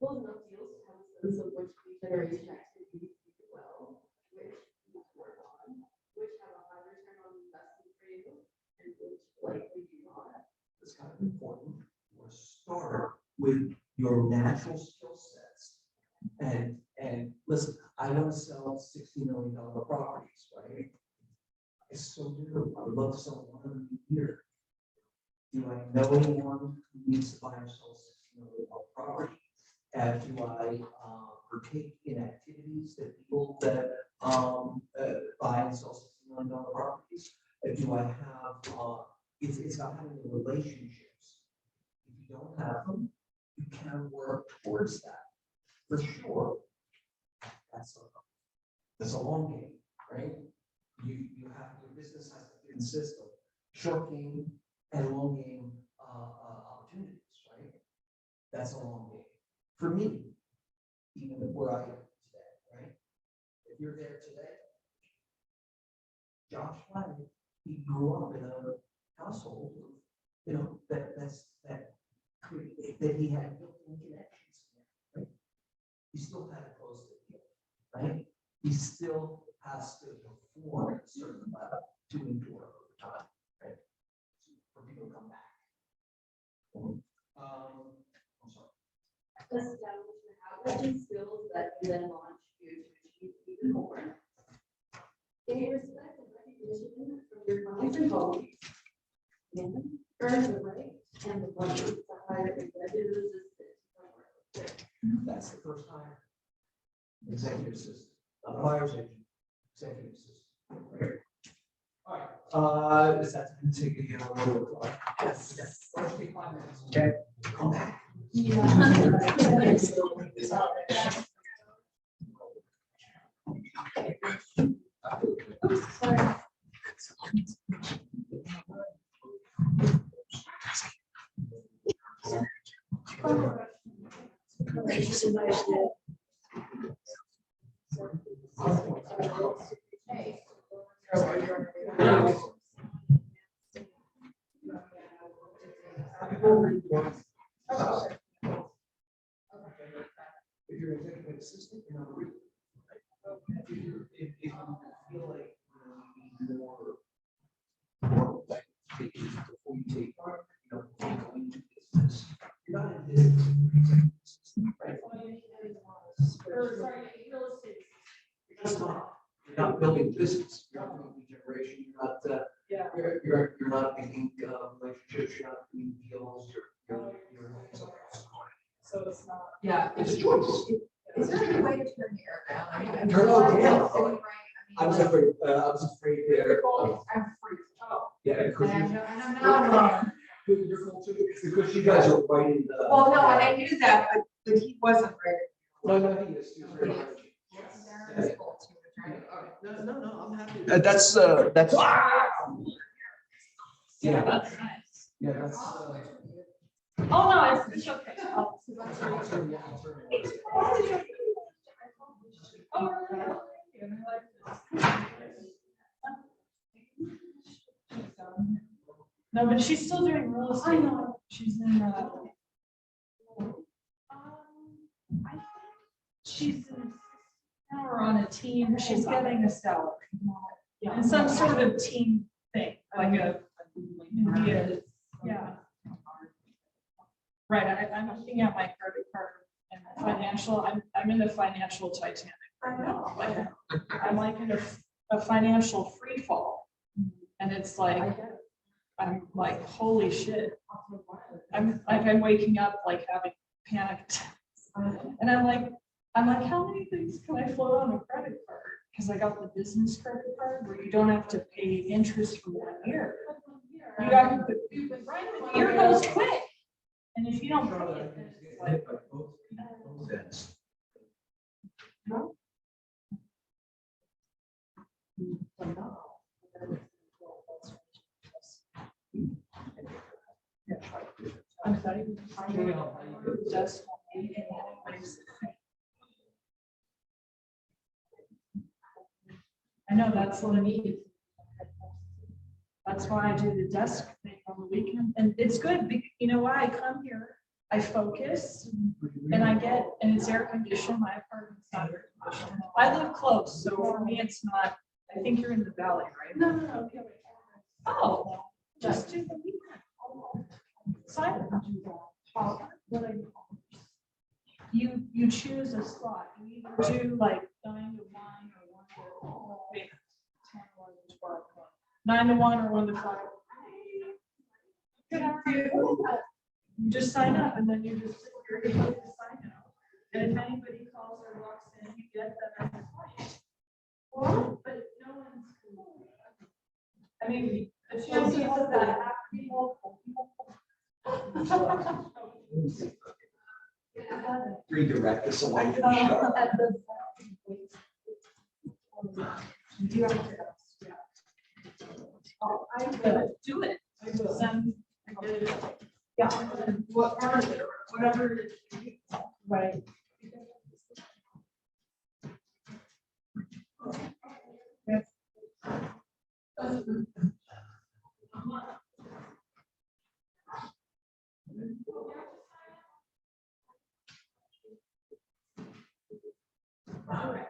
Close enough deals to have a sense of which lead generation activities you do well, which you need to work on, which have a high return on investment for you, and which likely do not. It's kind of important. Start with your natural skill sets and million properties, right? I still do. I would love to sell one of them a year. Do I know anyone who needs to buy or sell $60 million property? Do I partake in activities that people that buy and sell $60 million properties? Do I have, it's about having the relationships. If you don't have them, you can work towards that, for sure. That's a long game, right? You have, your business has to consist of short game and long game opportunities, right? That's a long game. For me, even where I am today, right? If you're there today, Josh Flagg, he grew up in a household, you know, that he had built-in connections, right? He still had to close the deal, right? He still has to perform at a certain level to endure over time, right? For people to come back. I'm sorry. Establish your habits and skills that you then launch you to achieve even more. Gain respect and recognition from your clients and colleagues. And earn the right and the money to hire executive assistants. That's the first hire. Executive assistant, buyer's agent, executive assistant. All right, is that to take a little? Yes. Yes. Let's take 5 minutes. Okay. Come back. If you're an executive assistant, you're not a real. If you feel like you need more before you take part, you know, go into business. You're not in business. Right? You're not building business. You're not building generation. You're not making relationships. You're not doing deals. You're So it's not. Yeah, it's a choice. is there any way to turn the air down? I mean, Turn it down. I was like, afraid there. I'm free. Yeah, And because I'm not. because you guys are right in the. Well, no, and I knew that, but he wasn't right. No, he is. He's very right. That's cool too, right? All right. No, I'm happy. That's. Yeah. That's nice. Yeah, that's. Oh, no, it's okay. No, but she's still doing real estate. She's in, I think she's in, or on a team, she's getting a salary. And some sort of team thing, like yeah. Right, I'm looking at my credit card and the financial, I'm in the financial Titanic right now. Like, I'm like in a financial free fall. And it's like, I'm like, holy shit. I'm waking up like having panic attacks. And I'm like, how many things can I float on a credit card? Because I got the business credit card where you don't have to pay interest for 1 year. You got to, right, the year goes quick. And if you don't pay it, then it's like, I'm sorry. Just. I know that's what I need. That's why I do the desk thing on the weekend, and it's good because you know why I come here, I focus, and I get, and it's air conditioned. My apartment's not air conditioned. I live close, so for me, it's not. I think you're in the valley, right? No. Oh, just do the weekend. Silent. You choose a slot. You either do like 9 to 1 or 1 payment. 10, 11, 12, 9 to 1 or 1 to 5. Good, how are you? You just sign up and then you just, you're able to sign out. And if anybody calls or walks in, you get them at the point. Well, but no one's. I mean, the chances of that happening. Redirect us away from the show. Do you have to? Oh, I will do it. I will send. I did it. Yeah, and what part of it, or whatever it is. Right. Yes. All right.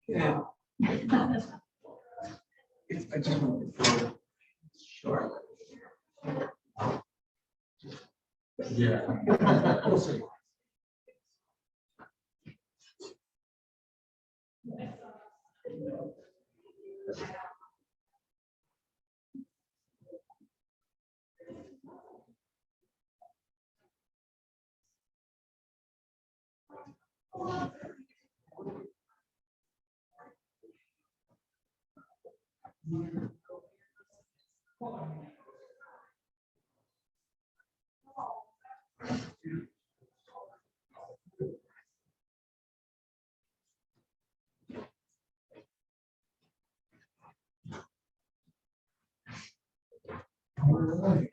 Yeah. It's, I just want to throw Charlotte. Yeah. We'll see. All right.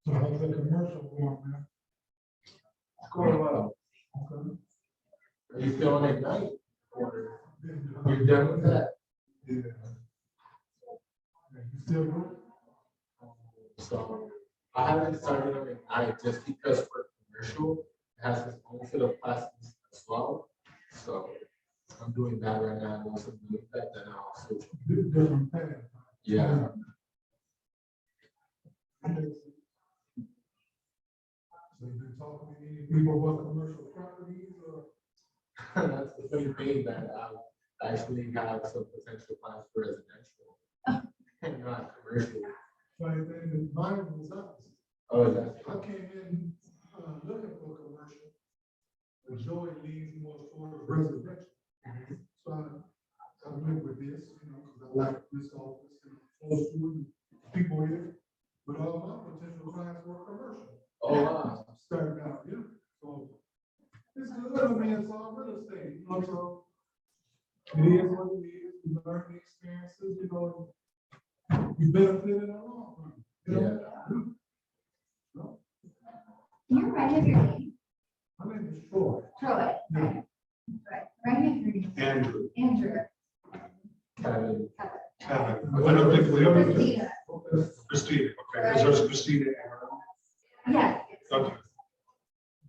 So how's the commercial going, man? It's going well. Okay. Are you feeling it night? Or you're done with that? Yeah. Yeah, you still good? So I haven't decided on it night just because for commercial, it has its own set of classes as well. So I'm doing that right now. I'm also doing that, then I'll also, Different path. yeah. So you've been talking to any people about commercial properties or? That's the funny thing that I actually have some potential plans for residential and not commercial. Funny thing, is mine was opposite. Oh, that's. I came in, looking for commercial. And Joey leans more towards residential. So I went with this, you know, because I like this office and close to it, people here. But all my potential clients were commercial. Oh, wow. Starting out, yeah. So it's good. I mean, it's all real estate, you know, so it is what it is. You learn the experiences, you know, you benefit in the long run. You know? No, Can you remind me of your name? my name is Troy. Troy. Yeah. Right. Remind me of your name. Andrew. Andrew. Kevin. I don't think we ever. Christina. Christina, okay, because there's Christina. Yes. Okay.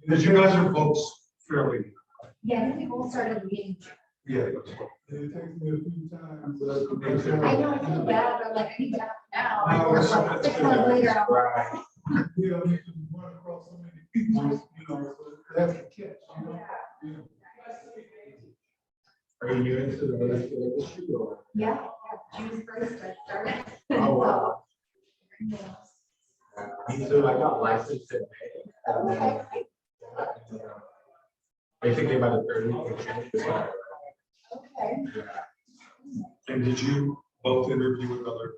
Because you guys are folks fairly. Yeah, I think we both started meeting. Yeah. It takes me a few times. I know, I feel bad, but like, I need to have it now. No, Like, it's- 6 months later, I'm like, Right. Yeah, you can run across so many people, you know, so that's a catch, you know? Yeah. Are you new into the real estate industry or? yeah, June 1st, I started. Oh, wow. Yeah. Me too, I got licensed in May. I think about the third week. So, Okay. yeah. And did you both interview with other?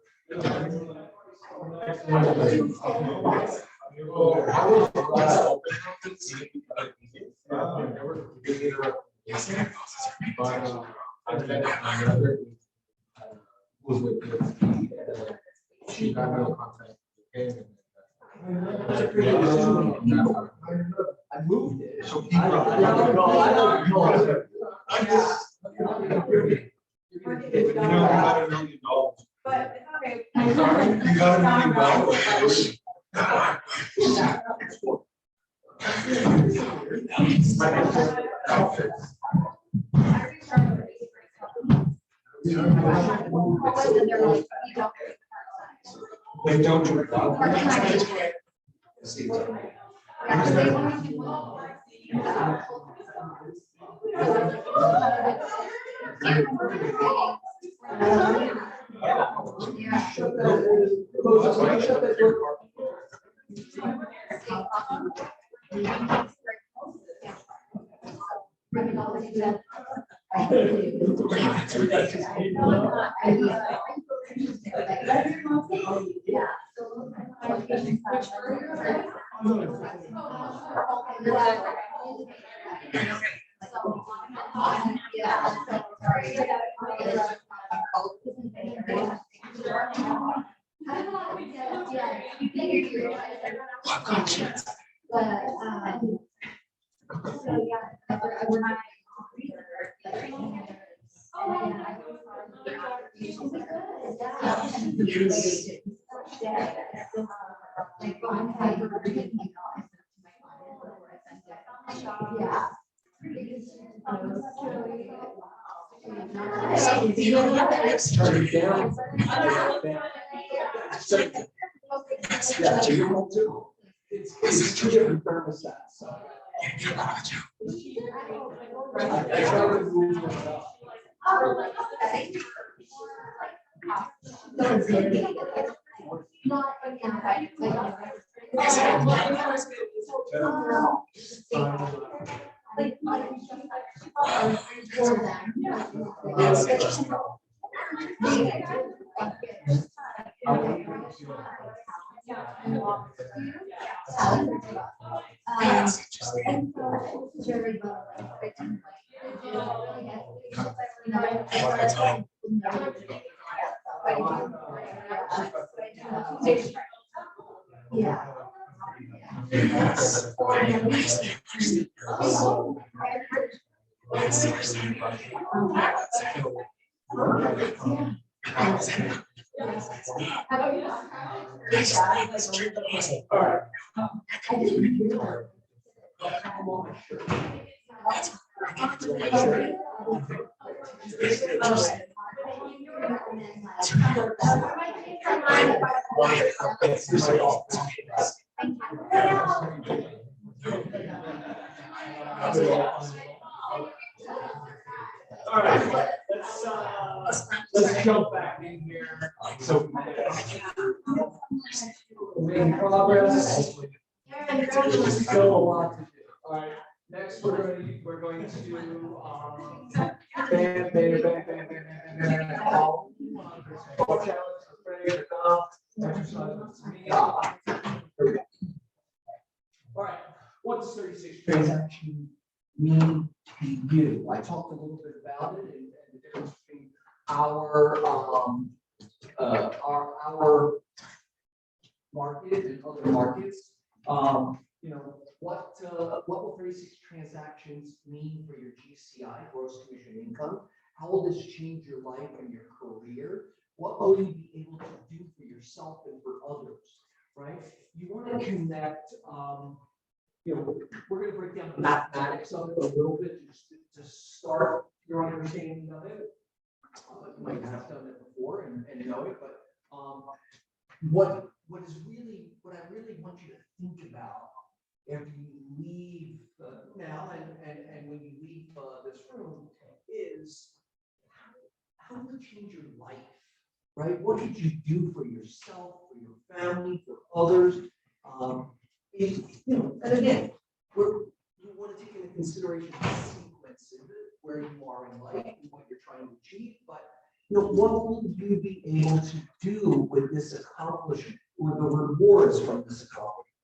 Who's with me? She got me in contact with him. I moved it. So I don't know. I just. You know, about $1 million. But it's okay. You got $1 million. They don't do it. It's two different thermostats, so. I try to move it up. Yeah. All right, let's jump back in here. So. We're in progress. Still a lot to do. All right, next we're going to, challenge for Freddie, exercise with me. All right, what does 36 transaction mean to you? I talked a little bit about it and the difference between our market and other markets. What will 36 transactions mean for your GCI, gross commission income? How will this change your life and your career? What will you be able to do for yourself and for others, right? You want to connect, we're going to break down the mathematics of it a little bit just to start your understanding of it. You might not have done it before and know it, but what I really want you to think about after you leave now and when you leave this room is how will it change your life, right? What did you do for yourself, for your family, for others? And again, you want to take into consideration the sequence of it, where you are in life and what you're trying to achieve, but what will you be able to do with this accomplishment or the rewards from this accomplishment?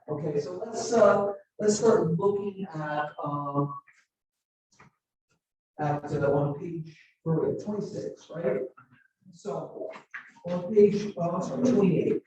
Okay, so let's start looking at on page 26, right? So on page 28,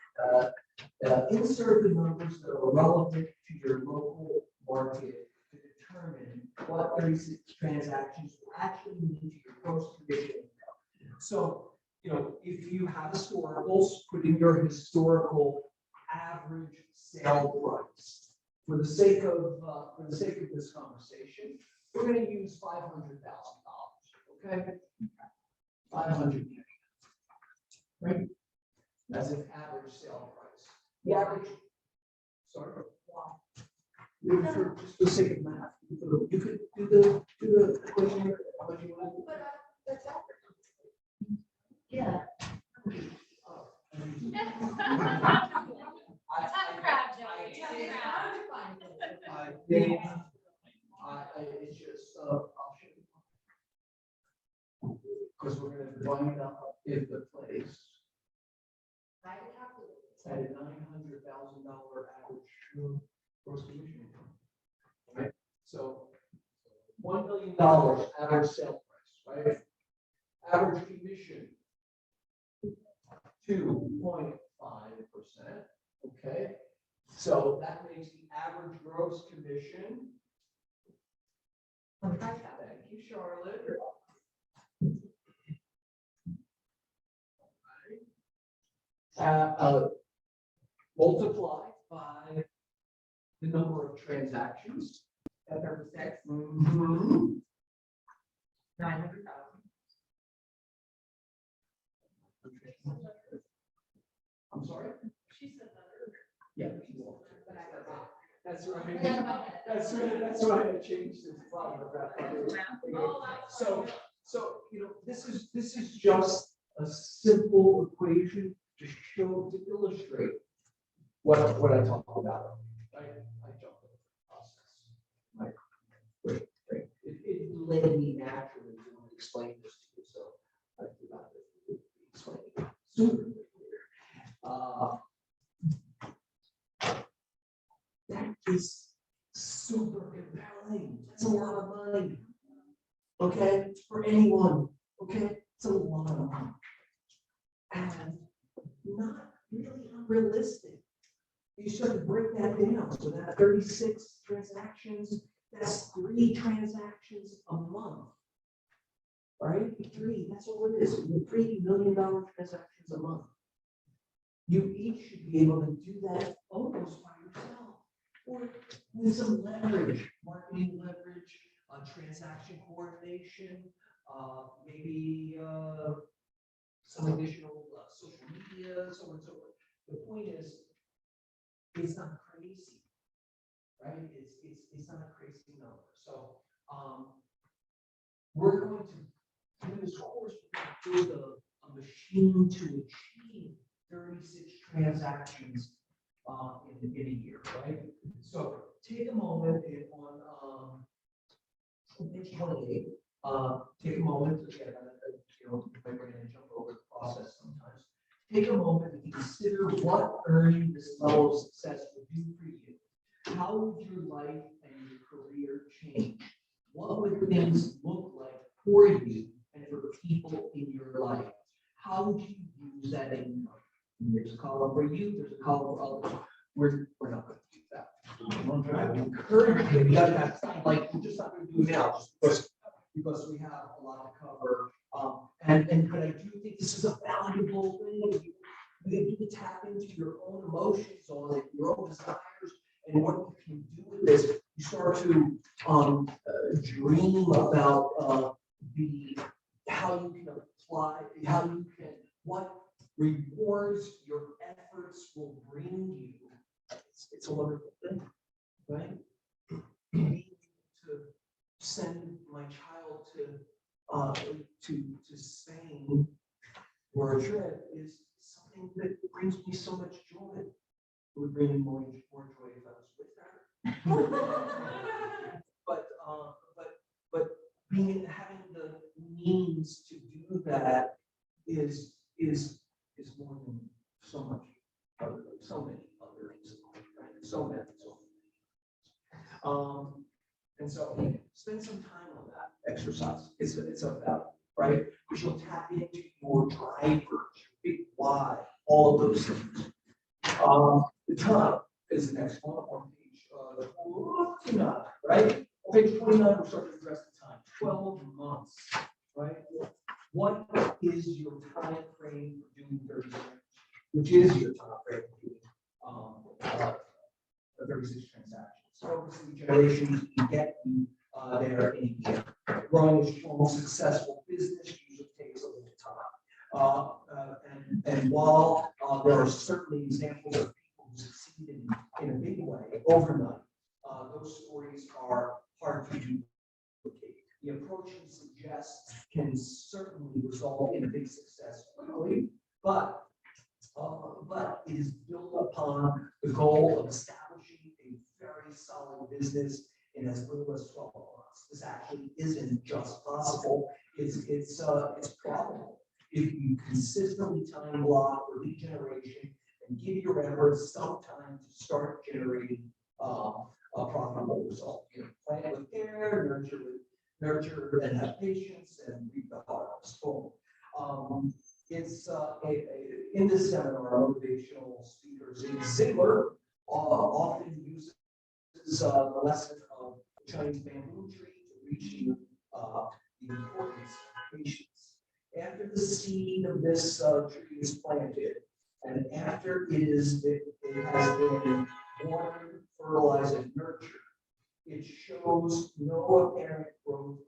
insert the numbers that are relevant to your local market to determine what 36 transactions will actually mean to your gross commission income. So, if you have historicals, put in your historical average sale price. For the sake of this conversation, we're going to use $500,000. Okay, 500. Right? As an average sale price. The average. Sorry. Just for the sake of math, you could do the equation here. How much you want? That's average. Yeah. It's just, I'll show you. Because we're gonna divide up if the place at a $900,000 average gross commission income. Right? So $1 million average sale price, right? Average commission 2.5%. Okay, so that makes the average gross commission. Thank you, Charlotte. Multiply by the number of transactions. At 36, Mhm. 900,000. I'm sorry? She said that earlier. Yeah. But I forgot. That's right. That's right. I changed this. So this is just a simple equation to show, to illustrate what I talked about. I jumped over the process. Right. Great. It led me naturally to explain this to you, so I forgot to explain it sooner. That is super compelling. That's a lot of money. Okay, for anyone. Okay, it's a lot of money. And not really unrealistic. You start to break that down. So that 36 transactions, that's 3 transactions a month. Right? 3, that's all it is. $3 million transactions a month. You each should be able to do that almost by yourself. Or with some leverage, marketing leverage, transaction coordination, maybe some additional social media, so on and so forth. The point is, it's not crazy, right? It's not a crazy number. So we're going to do this course, we're going to build a machine to achieve 36 transactions in a year, right? So take a moment on page 28. Take a moment to get my brain and jump over the process sometimes. Take a moment to consider what earning this level of success would do for you. How would your life and your career change? What would things look like for you and for people in your life? How would you use that income? There's a column for you, there's a column for others. We're not going to do that. I'm trying to encourage you. That's not like we're just not going to do it now, just because we have a lot to cover. But I do think this is a valuable thing. You need to tap into your own emotions on it, your own desires, and what you can do with this. You start to dream about how you can apply, what rewards your efforts will bring you. It's a wonderful thing, right? To send my child to Spain for a trip is something that brings me so much joy. It would bring me more joy if I was having the means to do that is more than so many other things, right? So many. And so spend some time on that exercise. It's about, right? Because you'll tap into your drivers, your big why, all of those things. The time is the next one on page 29, right? On page 29, we're starting to address the time. 12 months, right? What is your time frame for doing 36? Which is your time frame for doing 36 transactions? So obviously, generations can get you there in a year. Growing a strong, successful business usually takes a little time. And while there are certainly examples of people who succeed in a big way overnight, those stories are hard to duplicate. The approach he suggests can certainly result in a big success quickly, but it is built upon the goal of establishing a very solid business in as little as 12 months. This actually isn't just possible, it's probable. If you consistently time block or lead generation and give your efforts some time to start generating a profitable result. You know, plan with care, nurture and have patience and reap the harvest. In this seminar, motivational speaker Zig Ziglar often uses the lesson of the Chinese bamboo tree to reach the importance of patience. After the seed of this tree is planted, and after it has been watered, fertilized, and nurtured, it shows no apparent growth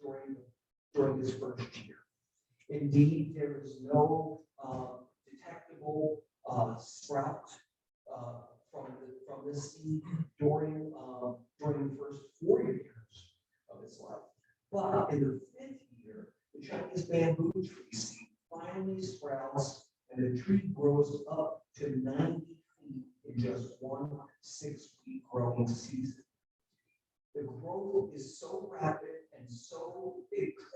during this first year. Indeed, there is no detectable sprout from this seed during the first 4 years of its life. But in the 5th year, the Chinese bamboo tree seed finally sprouts, and the tree grows up to 90 feet in just 1 6-week growing season. The growth is so rapid and so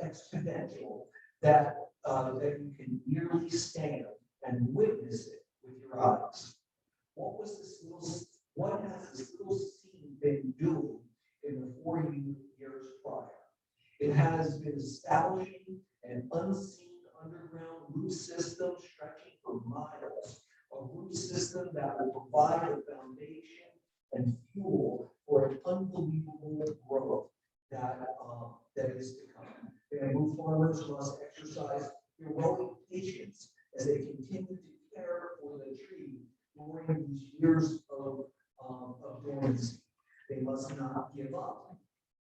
exponential that you can nearly stand and witness it with your eyes. What has this little seed been doing in the 4 years prior? It has been establishing an unseen underground root system stretching for miles, a root system that will provide the foundation and fuel for an unbelievable growth that is to come. Bamboo farmers must exercise heroic patience as they continue to care for the tree during these years of dormancy. They must not give up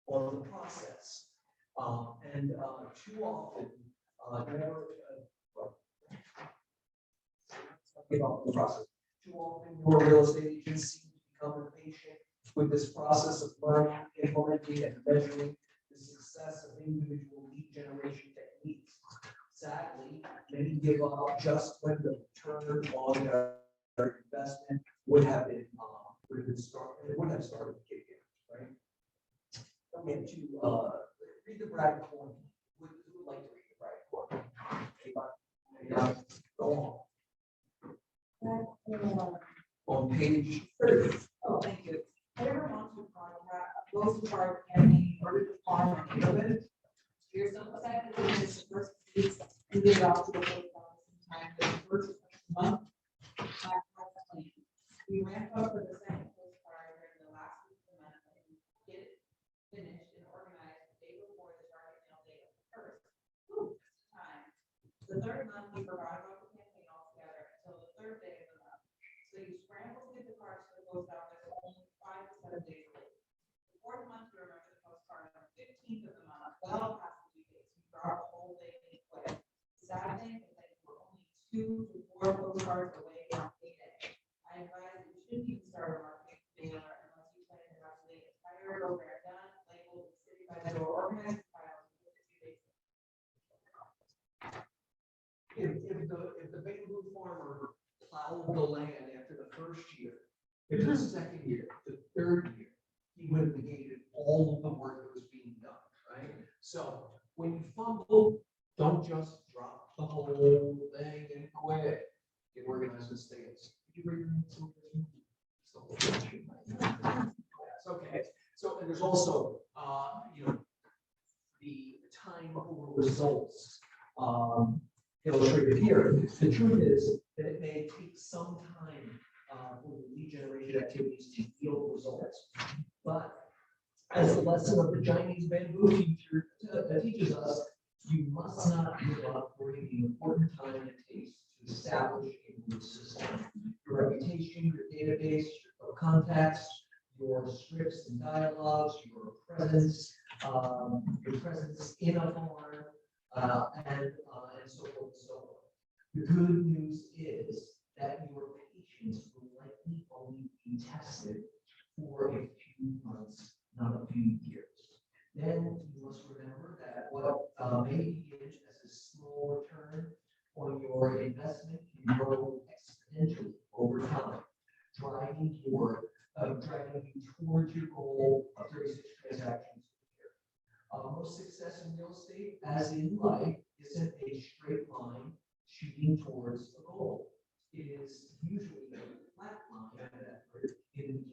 on the process. Too often, give up on the process. Too often, your real estate agents seem to become impatient with this process of learning, implementing, and measuring the success of individual lead generation techniques. Sadly, many give up just when the return on their investment would have started to kick in, right? I'm going to read the brag report. Who would like to read the brag report? Anybody? Go on page 30. Oh, thank you. I ever want to contact most part campaign or to farm or neighborhood. Here's some excited to do this first weeks and give it out to the post office in time for the first month. We ramp up for the second postcard during the last week of the month and get it finished and organized the day before the target mail date of the first. Time. The third month, we forgot about the campaign altogether until the third day of the month. So you scramble to get the cards to the post office only 5 to 7 days late. The fourth month, you remember the postcard on the 15th of the month, well past the due dates. You drop the whole thing in quick. The sad thing is that you were only 2 to 4 postcards away from payday. I advise that you shouldn't even start a marketing mailer unless you plan to have the entire program done, labeled, city by the door, organized, filed within 2 days. If the bamboo farmer plowed the land after the first year, if the second year, the third year, he would have negated all of the work that was being done, right? So when there's also, the time over results, illustrated here. The truth is that it may take some time, for the lead generation activities to yield results. But as the lesson of the Chinese bamboo teacher teaches us, you must not give up during the important time it takes to establish a new system. Your reputation, your database, your contacts, your scripts and dialogues, your presence in a farm, and so forth and so on. The good news is that your patience will likely only be tested for a few months, not a few years. Then you must remember that what may begin as a small return on your investment can grow exponentially over time, driving you towards your goal of 36 transactions a year. Most success in real estate, as in life, isn't a straight line shooting towards a goal. It is usually a flat line in the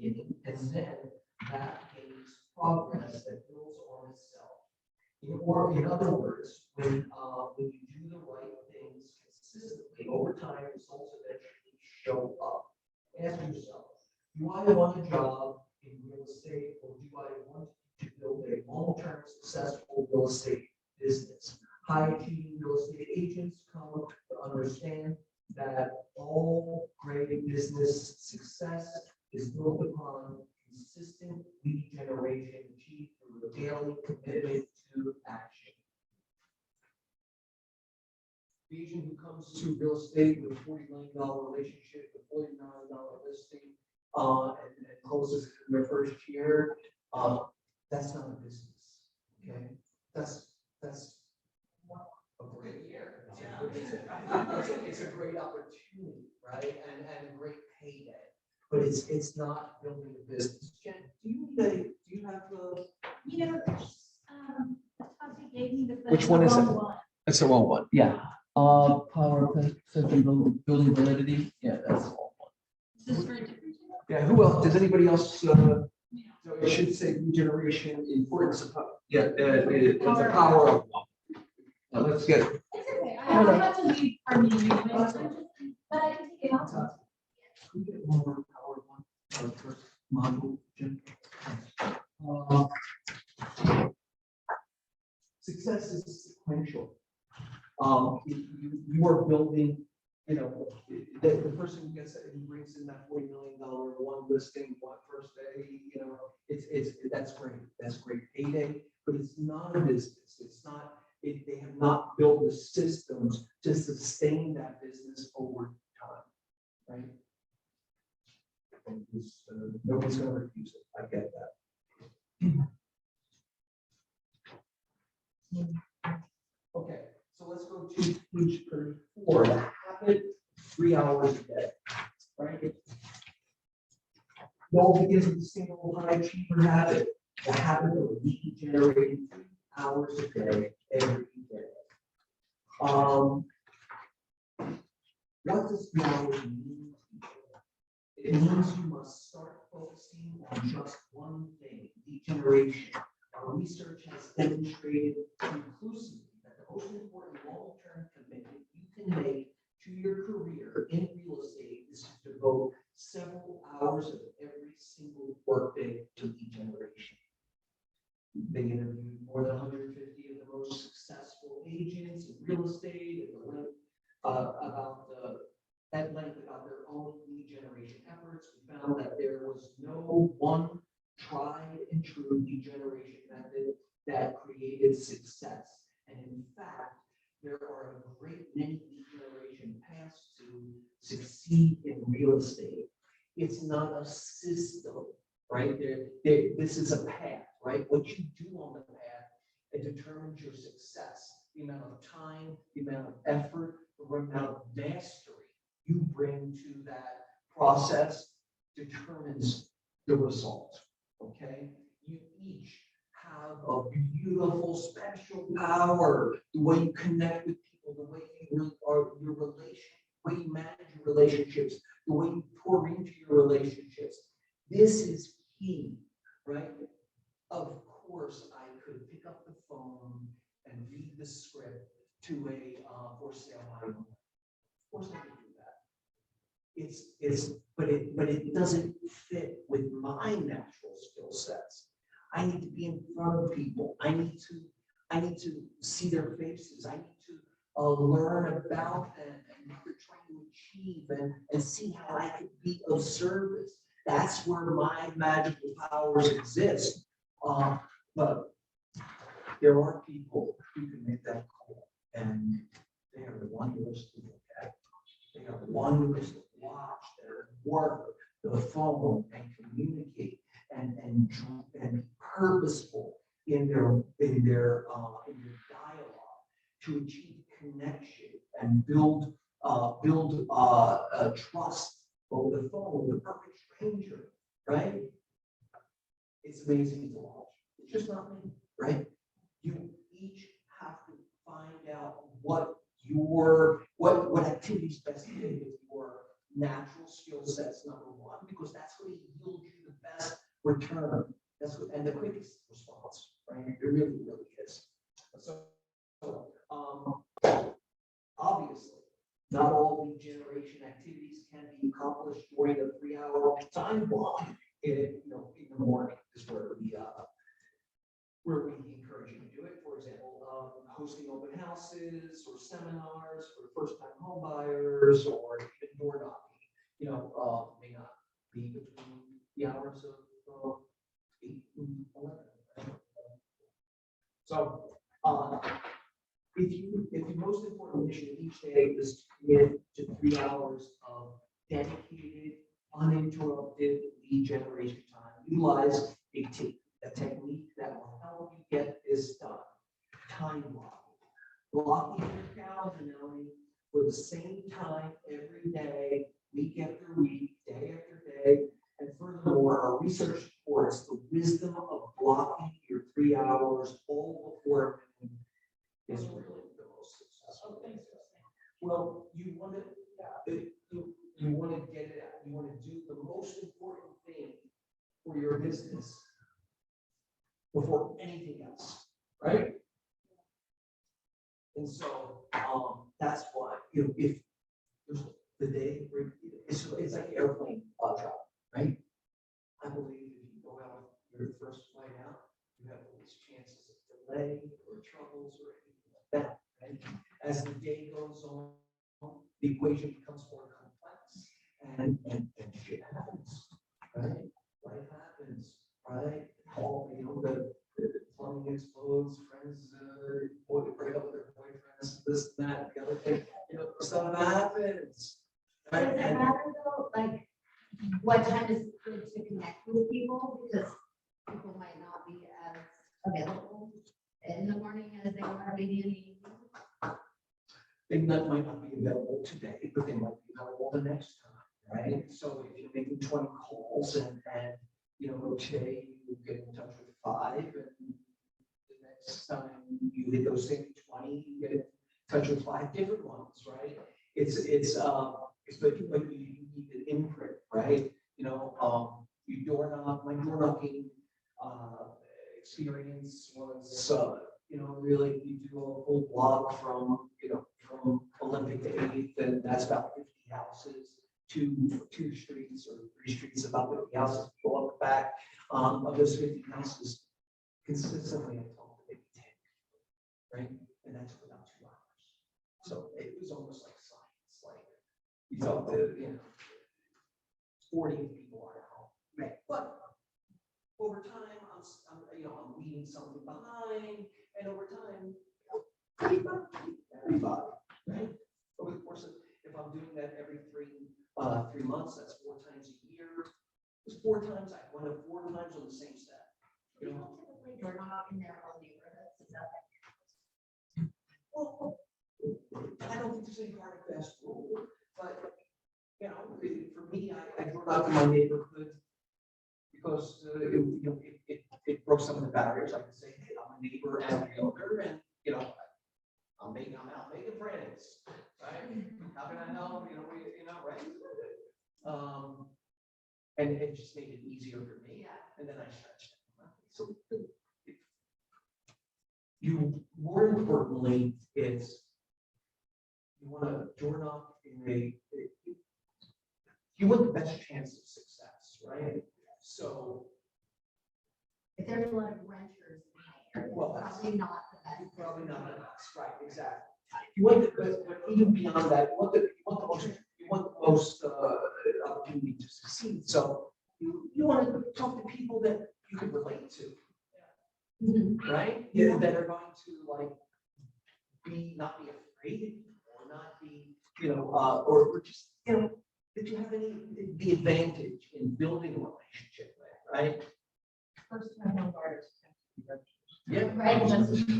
beginning, and then that gains progress that builds on itself. In other words, when you do the right things consistently over time, results eventually show up. Ask yourself, do I want a job in real estate, or do I want to build a long-term successful real estate business? High-achieving real estate agents come to understand that all great business success is built upon consistent lead generation achieved through a daily commitment to action. The agent who comes to real estate with a $40 million relationship, a $40 million listing, and closes in their first year, that's not a business. Okay, that's a great year. It's a great opportunity, right? And a great payday. But it's not building a business. Jen, do you have the? You know, Tati gave me the. Which one is it? wrong one. That's the wrong one. Yeah. Power building validity. Yeah, that's the wrong one. Is this for a different? Yeah. Who else? Does anybody else? It should say regeneration, importance of. Yeah. The power of. Let's get it. It's okay, I don't have to leave our meeting, but I can take it off. Can we get one more power one, first module, Jim? Success is sequential. You are building, the person who brings in that $40 million one listing, one first day, that's great. That's great payday, but it's not a business. It's not. They have not built the systems to sustain that business over time, right? Nobody's going to refuse it. I get that. Okay, so let's go to page 34. The habit, 3 hours a day, right? It all begins with the single high achiever habit, the habit of lead generating 3 hours a day, every day. What does 3 hours mean? It means you must start focusing on just one thing, lead generation. Our research has demonstrated conclusively that the most important long-term commitment you can make to your career in real estate is to devote several hours of every single workday to lead generation. They interviewed more than 150 of the most successful agents in real estate at length about their own lead generation efforts. We found that there was no one tried and true lead generation method that created success. And in fact, there are a great many lead generation paths to succeed in real estate. It's not a system, right? This is a path, right? What you do on the path, it determines your success. The amount of time, the amount of effort, the amount of mastery you bring to that process determines the result, okay? You each have a beautiful special power, the way you connect with people, the way the way you manage your relationships, the way you pour into your relationships. This is key, right? A the script to a for sale by owner. Of course I can do that. But it doesn't fit with my natural skill sets. I need to be in front of people. I need to see their faces. I need to learn about them and what they're trying to achieve and see how I could be of service. That's where my magical powers exist. But there are people who can make that call, and they are wondrous to look at. They are wondrous to watch their work, the phone, and communicate and be purposeful in their dialogue to achieve connection and build trust over the phone with a perfect stranger, right? It's amazing to watch. It's just not me, right? You each have to find out what activities best fit with your natural skill sets, number one, because that's going to yield you the best return. And the quickest response, right? It really, really is. So, obviously, not all lead generation activities can be accomplished during a 3-hour time block. In the morning is where we encourage you to do it. For example, hosting open houses or seminars for first-time home buyers, or even door knocking. May not be between the hours of 8 and 11. Right? So, if the most important mission of each day is to commit to 3 hours of dedicated, uninterrupted lead generation time, utilize a technique that will help you get this done. Time blocking. Blocking your calendar, Melanie, for the same time every day, week after week, day after day. And furthermore, our research supports the wisdom of blocking your 3 hours all before noon is really the most successful. Well, you want to get it out. You want to do the most important thing for your business before anything else, right? And so that's why if there's the day where it's like airplane travel, right? I believe if you go out your first flight out, you have the least chances of delay or troubles or anything like that, right? As the day goes on, the equation becomes more complex, and shit happens, right? Life happens, right? The plumbing explodes, friends break up with their boyfriends, this, that, the other thing, stuff happens. Does Right? it matter though, like, what time is good to connect with people, because people might not be as available in the morning as they are maybe in the evening? They might not be available today, but they might be available the next time, right? So if you're making 20 calls and today you get in touch with 5, and the next time you hit those same 20, you get in touch with 5 different ones, right? But you need an imprint, right? My door knocking experience was, really, you do a whole block from Olympic to 8th, and that's about 50 houses, two streets or 3 streets, about 50 houses, go up the back of those 50 houses consistently until maybe 10, right? And that took about 2 hours. So it was almost like science, like you felt that, 40 people are at home, right? But over time, I'm leaving something behind, and over time, everybody, right? Over the course of, if I'm doing that every 3 months, that's 4 times a year. It's 4 times, I went up 4 times on the same set. People typically door knock in their own neighborhoods, is that Well, I don't think there's any hard and fast rule, but, for me, I grew up in my neighborhood because it broke some of the barriers. I could say, hey, I'm a neighbor and a realtor, and, I'm out making friends, right? How can I help? Right? And it just made it easier for me. Yeah. And then I stretched it. So more importantly, it's you want to join up you want the best chance of success, right? So, If there's a lot of renters in my area, well, it's probably not the best. probably not enough, right, exactly. You want but even beyond that, you want the most opportunity to succeed. So you want to talk to people that you can relate to, right? Yeah, that are going to like not be afraid of you, or not be, or just, that you have the advantage in building a relationship with, right? First time home buyers. Yeah, Right.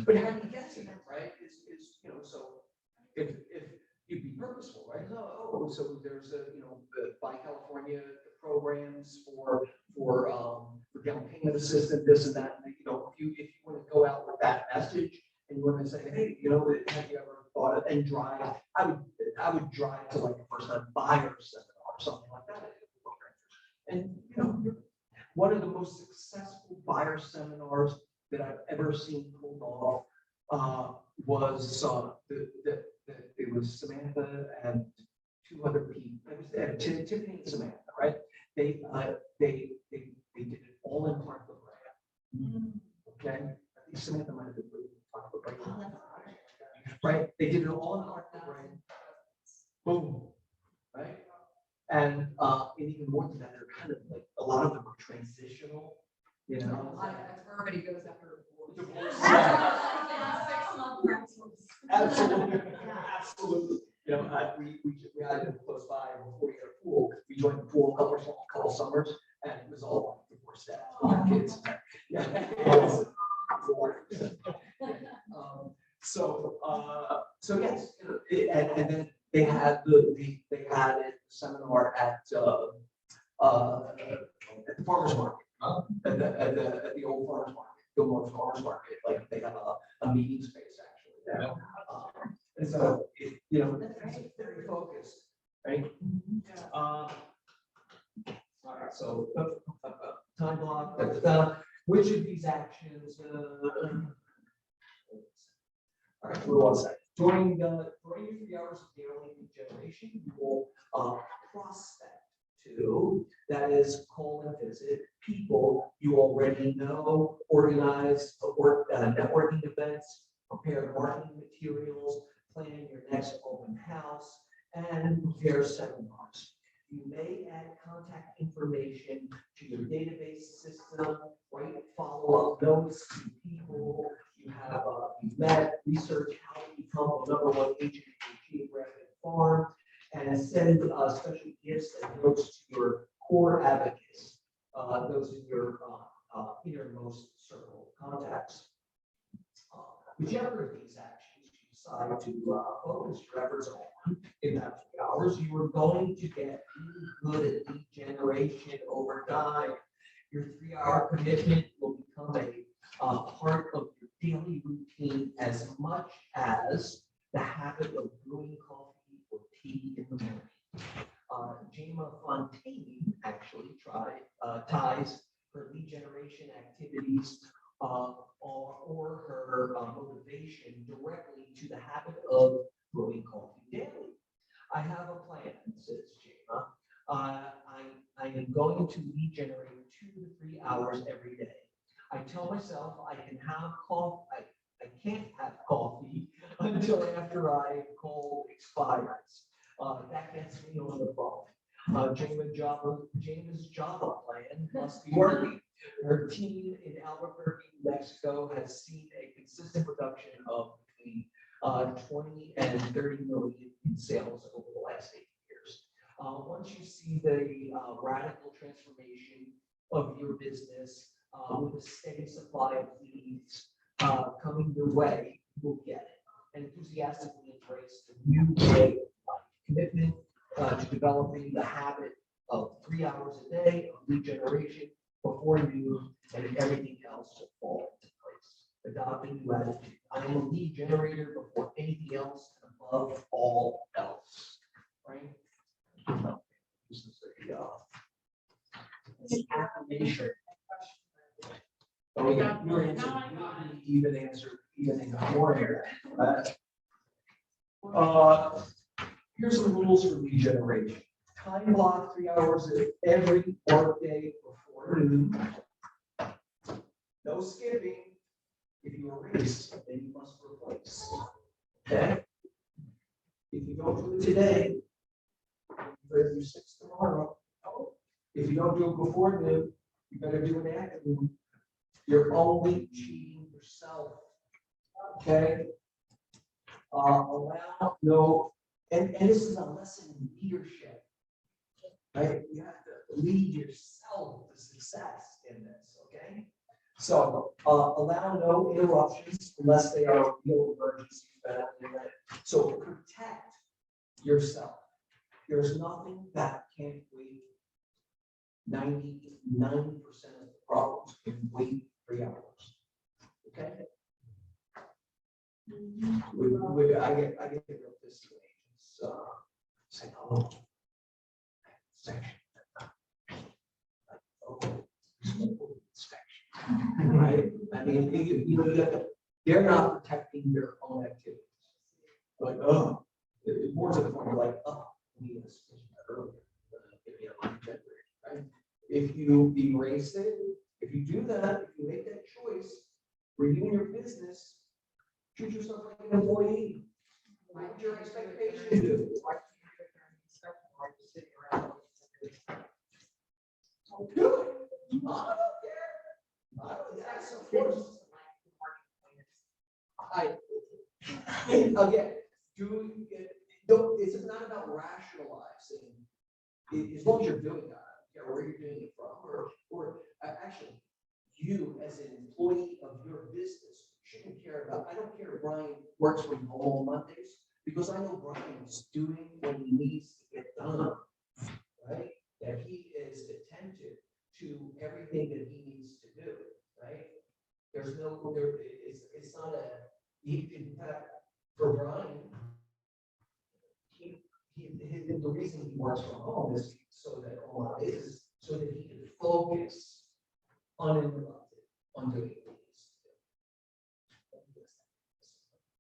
But how do you get to them, right? So if you'd be purposeful, right? So there's by California, the programs for down payment assistance, this and that. And, if you want to go out with that message and you want to say, hey, have you ever thought of, and drive? I would drive to like a first time buyer seminar or something like that. And one of the most successful buyer seminars that I've ever seen pulled off was it was Samantha and two other people. It was Tiffany and Samantha, right? They did it all in Clark LaBrea. Okay, I think Samantha might have been Clark LaBrea. Right? They did it all in Clark LaBrea. Boom. Right? And even more than that, they're kind of like a lot of them are transitional. That's where everybody goes after a divorce. Absolutely, absolutely. We had them close by before we had a pool. We joined the pool a couple summers, and it was all divorced out, kids. Yeah. So yes, and then they had a seminar at the farmers market, at the old farmers market, Gilmore Farmers Market. Like they have a meeting space actually there. And so it's very focused, right? All right, so time block. Which of these actions? All right, hold on a second. During your 3 hours of daily regeneration, you will prospect to, that is, call and visit people you already know, organize networking events, prepare marketing materials, plan your next open house, and prepare seminars. You may add contact information to your database system, write follow-up notes to people you've met, research how to become the #1 agent in your geographic farm, and send special gifts and notes to your core advocates, those in your innermost circle of contacts. Whichever of these actions you decide to focus your efforts on in that 3 hours, you are going to get really good at lead generation over time. Your 3-hour commitment will become a part of your daily routine as much as the habit of brewing coffee or tea in the morning. Jema Fontaine actually ties her lead generation activities or her motivation directly to the habit of brewing coffee daily. I have a plan, says Jema. I am going to lead generate 2 to 3 hours every day. I tell myself I can have coffee. I can't have coffee until after I call expires. That gets me on the phone. Jema's Java plan must be working. Her team in Albuquerque, New Mexico, has seen a consistent production of between 20 and 30 million in sales over the last 8 years. Once you see the radical transformation of your business with a steady supply of leads coming your way, you will get it. And enthusiastically embrace the new way of life. Commitment to developing the habit of 3 hours a day of lead generation before noon, and everything else will fall into place. Adopt a new attitude. I am a lead generator before anything else and above all else. Right? This is the affirmation. Oh, yeah, your answer, you even answered even more. Here's some rules for lead generation. Time block 3 hours every workday before noon. No skipping. If you erase, then you must replace. Okay? If you don't do it today, you better do 6 tomorrow. If you don't do it before noon, you better do it after noon. You're only cheating yourself. Okay? Allow no, and this is a lesson in leadership. Right? You have to lead yourself to success in this, okay? So allow no interruptions unless they are real emergencies. So protect yourself. There's nothing that can't wait. 99% of the problems can wait 3 hours. Okay? I get real pissed away. Say, oh, section. Right? I mean, they're not protecting their own activities. Like, oh, more to the point, you're like, oh, we need this earlier. Right? If you erase it, if you do that, if you make that choice, for you and your business, treat yourself like an employee. What would your expectation do? Do it. I don't care. I don't, yes, of course. Again, it's not about rationalizing. As long as you're doing that, I don't care where you're doing it from, or actually, you as an employee of your business shouldn't care about. I don't care if Brian works from home on Mondays because I know Brian's doing what he needs to get done, right? That he is attentive to everything that he needs to do, right? There's no, it's not in fact, for Brian, the reason he works from home is so that so that he can focus uninterrupted on doing what he needs to do.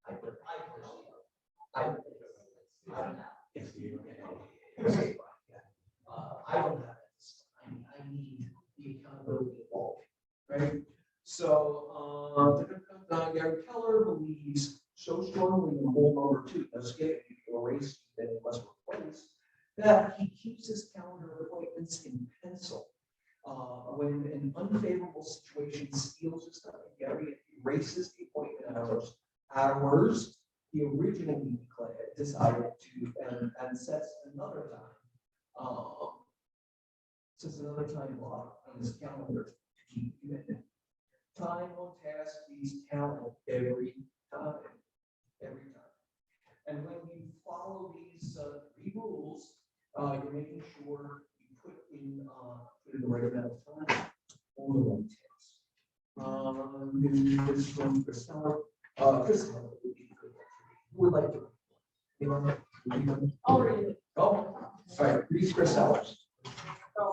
I don't have it. I need the accountability involved, right? So, Gary Keller believes so strongly in rule number 2, let's get erased, then it must replace, that he keeps his calendar appointments in pencil. When an unfavorable situation steals his time, Gary erases the appointment hours he originally decided to, and sets another time. Sets another time block on his calendar to keep commitment. Time on task beats talent every time. Every time. And when you follow these 3 rules, you're making sure you put in the right amount of time on the right task. This from Christella. Christella would be good. Who would like to? Anyone? I'll read it. Oh, all right. Read Christella. So,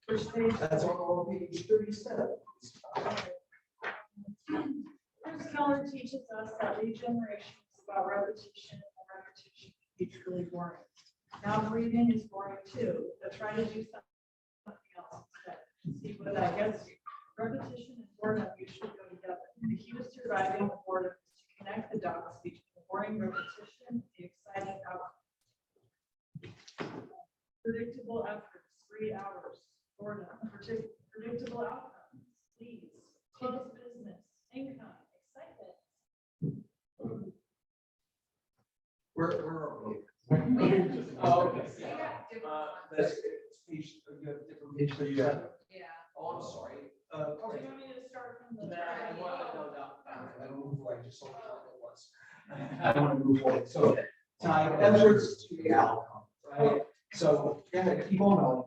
first page. That's on page 37. Bruce Keller teaches us that lead generation is about repetition, and repetition can be truly boring. Now breathing is boring too, but try to do something else instead. See what that gets you. Repetition and boredom usually go together. The key to surviving the boredom is to connect the dots between the boring repetition and the exciting outcome. Predictable efforts, 3 hours, boredom, predictable outcomes, leads, close business, income, excitement. Where are we? Oh, okay. That's page, you have different page. Yeah. Oh, I'm sorry. Do you want me to start from the? I don't move forward, I just saw what it was. I don't want to move forward, so time efforts to the outcome, right? So, yeah, keep on going.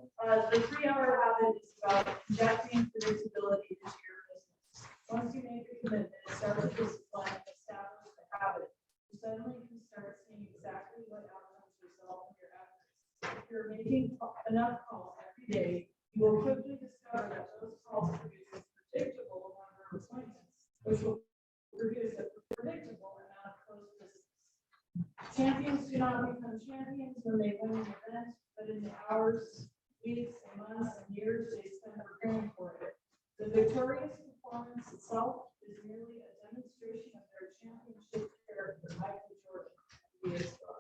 The 3-hour habit is about injecting predictability into your business. Once you make a commitment, start with discipline, and establish the habit. You suddenly can start seeing exactly what outcomes result from your efforts. If you're making enough calls every day, you will quickly discover that those calls produce a predictable number of appointments, which will produce a Champions do not become champions when they win an event, but in the hours, weeks, and months, and years they spend preparing for it. The victorious performance itself is merely a demonstration of their championship character. Michael Jordan, NBA star.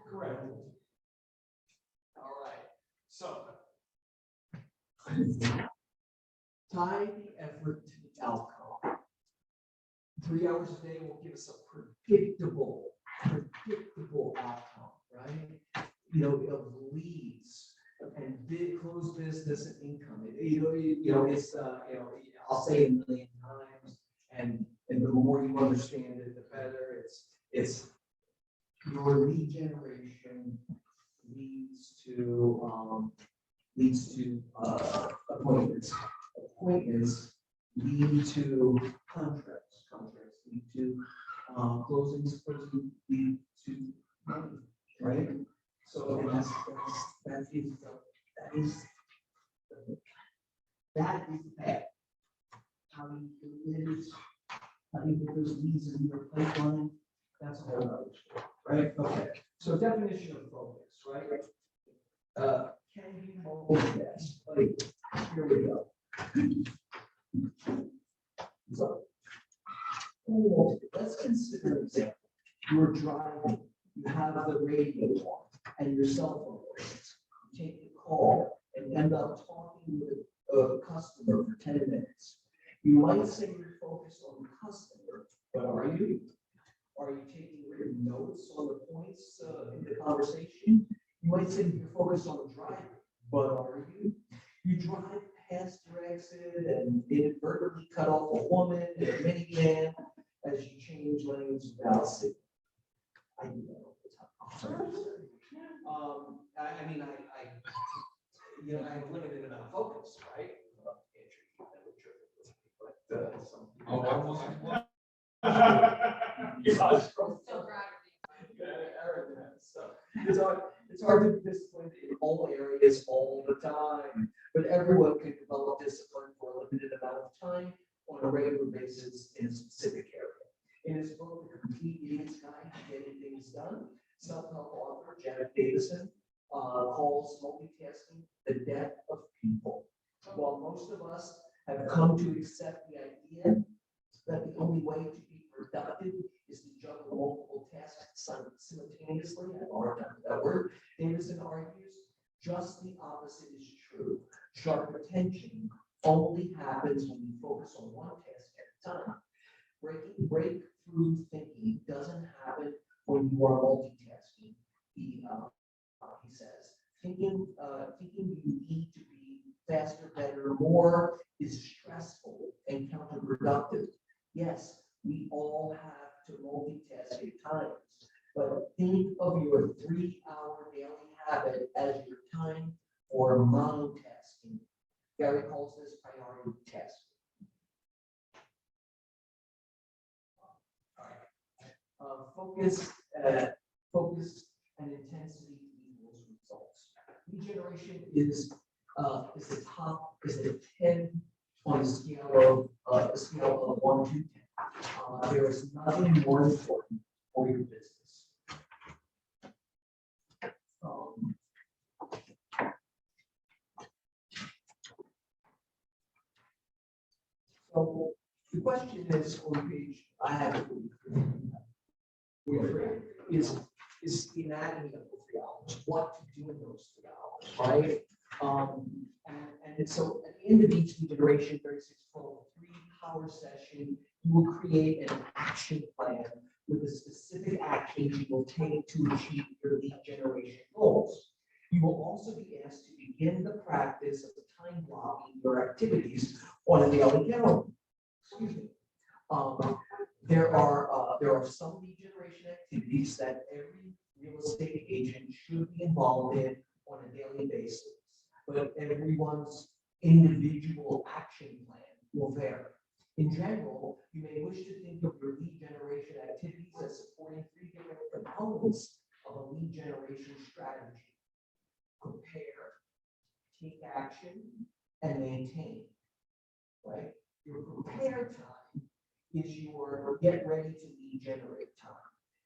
Correct. All right, so. Tie the effort to the outcome. 3 hours a day will give us a predictable outcome, right? You know, of leads and big closed business and income. It's, I'll say it a million times, and the more you understand it, the better. It's your lead generation leads to appointments. Appointments lead to contracts. Contracts lead to closings. Closing lead to money, right? So that is the path. How you do it, how you get those leads in your pipeline, that's a whole other story, right? Okay, so definition of focus, right? Can you multitask? Like, here we go. So, let's consider an example. You're driving, you have the radio on, and your cell phone rings. You take the call and end up talking with a customer for 10 minutes. You might say you're focused on the customer, but are you? Are you taking written notes on the points in the conversation? You might say you're focused on the driver, but are you? You drive past your exit and inadvertently cut off a woman in a minivan as you change lanes without signal. I do that all the time. I mean, I have limited amount of focus, right? But some people. So proud of you. It's hard to be disciplined in all areas all the time, but everyone can develop discipline for a limited amount of time on a regular basis in a specific area. In his book, The Complete Idiot's Guide to Getting Things Done, self-help author Janet Davison calls multitasking the death of people. While most of us have come to accept the idea that the only way to be productive is to juggle multiple tasks simultaneously, I have a hard time with that word, Davison argues just the opposite is true. Sharp attention only happens when you focus on one task at a time. Breakthrough thinking doesn't happen when you are multitasking. He says, thinking you need to be faster, better, more is stressful and counterproductive. Yes, we all have to multitask at times, but think of your 3-hour daily habit as your time for monotasking. Gary calls this priority tasking. Focus and intensity equals results. Lead generation is the 10 on a scale of 1 to 10. There is nothing more important for your business. So the question is on page, I have it is the anatomy of the 3 hours, what to do in those 3 hours, right? And so at the end of each lead generation 3612 3-hour session, you will create an action plan with the specific actions you will take to achieve your lead generation goals. You will also be asked to begin the practice of time blocking your activities on a daily calendar. Excuse me. There are some lead generation activities that every real estate agent should be involved in on a daily basis, but everyone's individual action plan will vary. In general, you may wish to think of your lead generation activities as supporting 3 different components of a lead generation strategy: prepare, take action, and maintain. Right? Your prepare time is your get ready to lead generate time.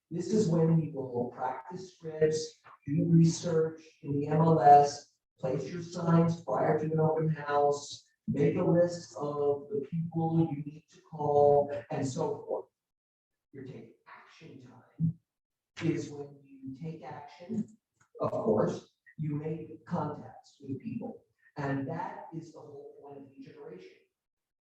This is when you will practice scripts, do research in the MLS, place your signs prior to an open house, make a list of the people you need to call, and so forth. Your take action time is when you take action, of course, you make contacts with people. And that is the whole point of lead generation.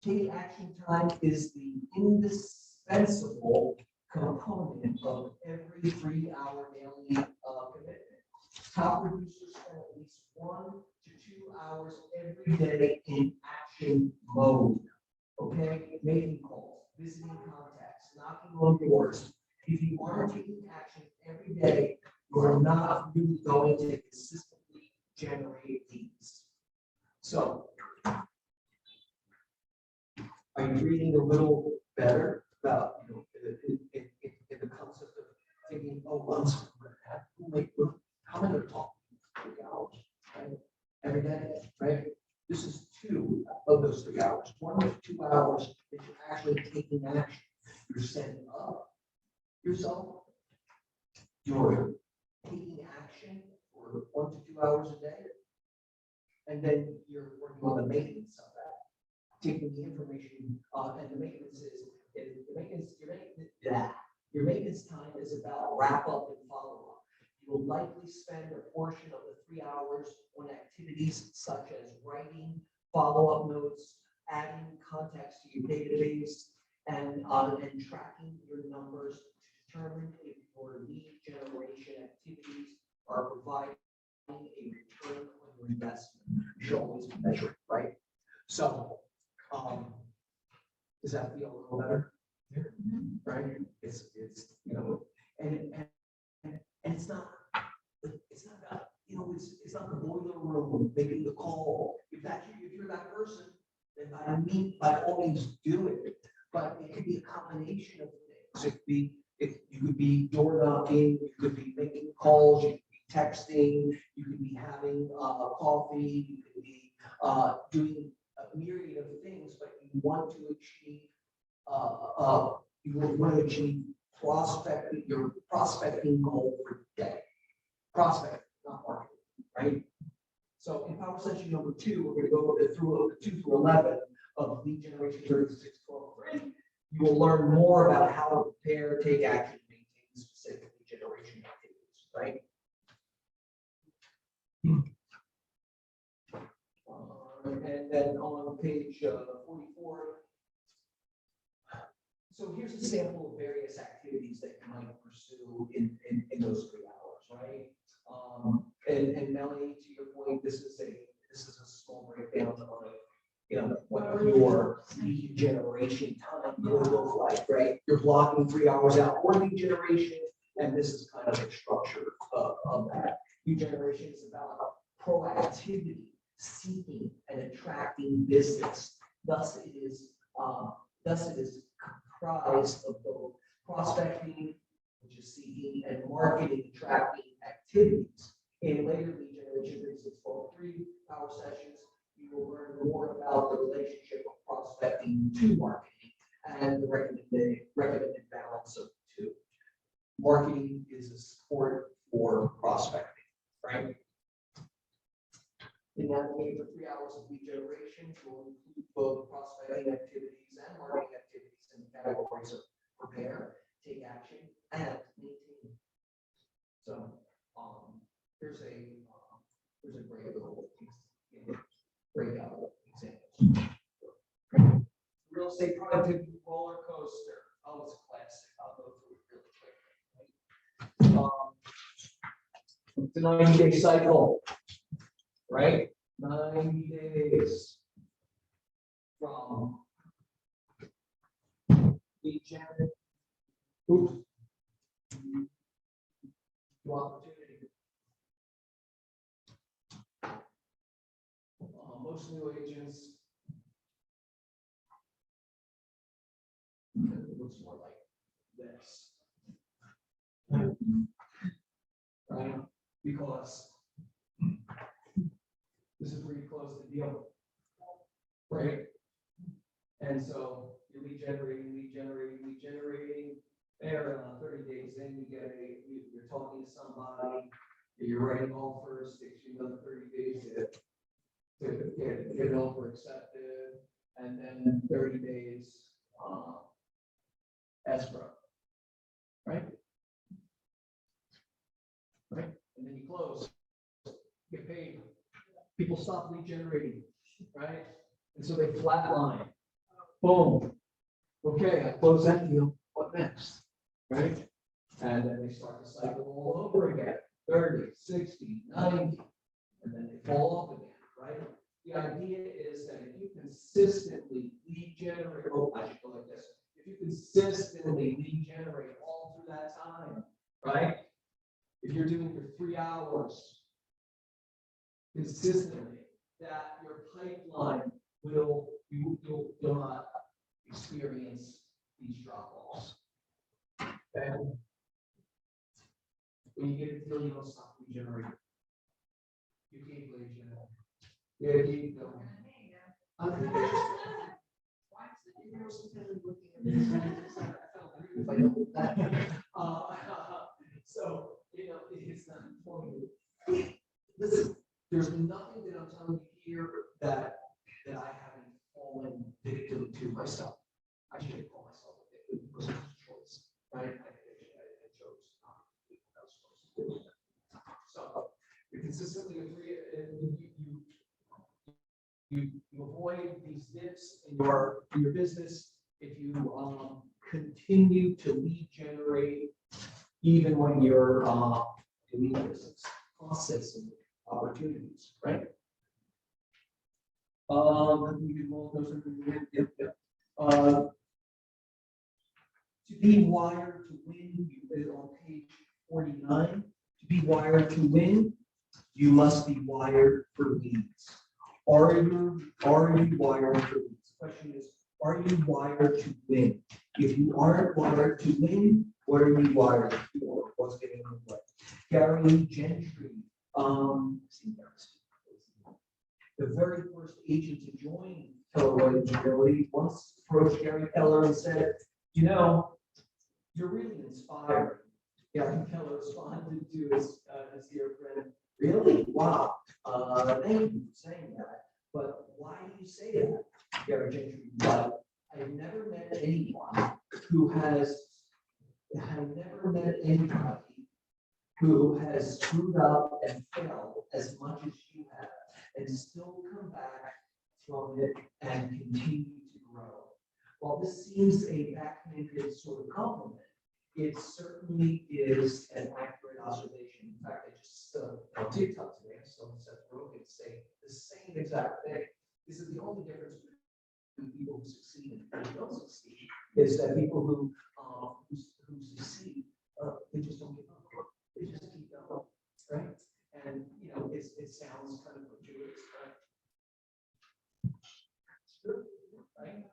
Take action time is the indispensable component of every 3-hour daily commitment. Top producers spend at least 1 to 2 hours every day in action mode. Okay, making calls, visiting contacts, knocking on doors. If you aren't taking action every day, you're not really going to consistently generate leads. So, are you reading a little better about, in the concept of thinking, oh, once, how am I going to talk? 3 hours, right? Every day, right? This is 2 of those 3 hours. 1 of 2 hours that you're actually taking action. You're setting up yourself. You're taking action for 1 to 2 hours a day. And then you're working on the maintenance of that. Taking the information, and the maintenance is your maintenance time is about wrap up and follow up. You will likely spend a portion of the 3 hours on activities such as writing follow-up notes, adding context to your database, and tracking your numbers to determine if your lead generation activities are providing a return on your investment. You should always be measuring, right? So, does that feel a little better? Right? It's and it's not about, it's not the boiler room making the call. If you're that person, then by all means do it. But it could be a combination of things. You could be door knocking, you could be making calls, you could be texting, you could be having coffee, you could be doing a myriad of things, but you want to achieve your prospecting goal for the day. Prospect, not marketing, right? So in power session number 2, we're going to go through 2 through 11 of lead generation 36, 12, 3. You will learn more about how to prepare, take action, maintain specific lead generation activities, right? And then on page 44, so here's a sample of various activities that you might pursue in those 3 hours, right? And Melanie, to your point, this is a small breakdown of what your lead generation time will look like, right? You're blocking 3 hours out for lead generation, and this is kind of the structure of that. Lead generation is about proactivity, seeking and attracting business. Thus it is comprised of both prospecting, which is seeking, and marketing, attracting activities. In later lead generation, this is 3-hour sessions. You will learn more about the relationship of prospecting to marketing and the recommended balance of the 2. Marketing is a support for prospecting, right? In navigating for 3 hours of lead generation, will include both prospecting activities and marketing activities in the categories of prepare, take action, and maintain. So, here's a great little breakout examples. Real estate productivity roller coaster. Oh, it's a classic. I'll go through it really quick. It's a 90-day cycle, right? 90 days from lead generation to opportunity. Most new agents, it looks more like this, right? Because this is where you close the deal, right? And so you're regenerating. There, 30 days in, you're talking to somebody, you're writing offers, takes you another 30 days to get an offer accepted, and then 30 days, escrow. Right? Right? And then you close, get paid. People stop lead generating, right? And so they flatline. Boom. Okay, I close that deal. What next? Right? And then they start the cycle all over again. 30, 60, 90, and then they fall off again, right? The idea is that if you consistently lead generate, I should go like this. If you consistently lead generate all through that time, right? If you're doing your 3 hours consistently, that your pipeline will, you'll not experience these drop-offs. Okay? When you get a deal, you don't stop regenerating. You keep lead generating. Yeah, keep going. If I don't look back. So, it's not important. Listen, there's nothing that I'm telling you here that I haven't fallen victim to myself. I shouldn't call myself a victim because it was a choice, right? I chose not to do what I was supposed to do. So, you consistently agree, and you avoid these dips in your business if you continue to lead generate even when you're doing business processing opportunities, right? You can roll those in. To be wired to win, you did on page 49. To be wired to win, you must be wired for leads. Are you wired for leads? The question is, are you wired to win? If you aren't wired to win, what are you wired for? What's getting in the way? Gary Gentry, the very first agent to join Keller Agility, once approached Gary Keller and said, you're really inspiring. Gary Keller responded to his dear friend, really? Wow. Thank you for saying that. But why do you say that, Gary Gentry? But I've never met anyone who has screwed up and failed as much as you have and still come back from it and continue to grow. While this seems a backhanded sort of compliment, it certainly is an accurate observation. In fact, I just on TikTok today, I saw Seth Rogen say the same exact thing. This is the only difference between people who succeed and people who don't succeed, is that people who succeed, they just don't give up. They just keep going, right? And it sounds kind of gratuitous, right?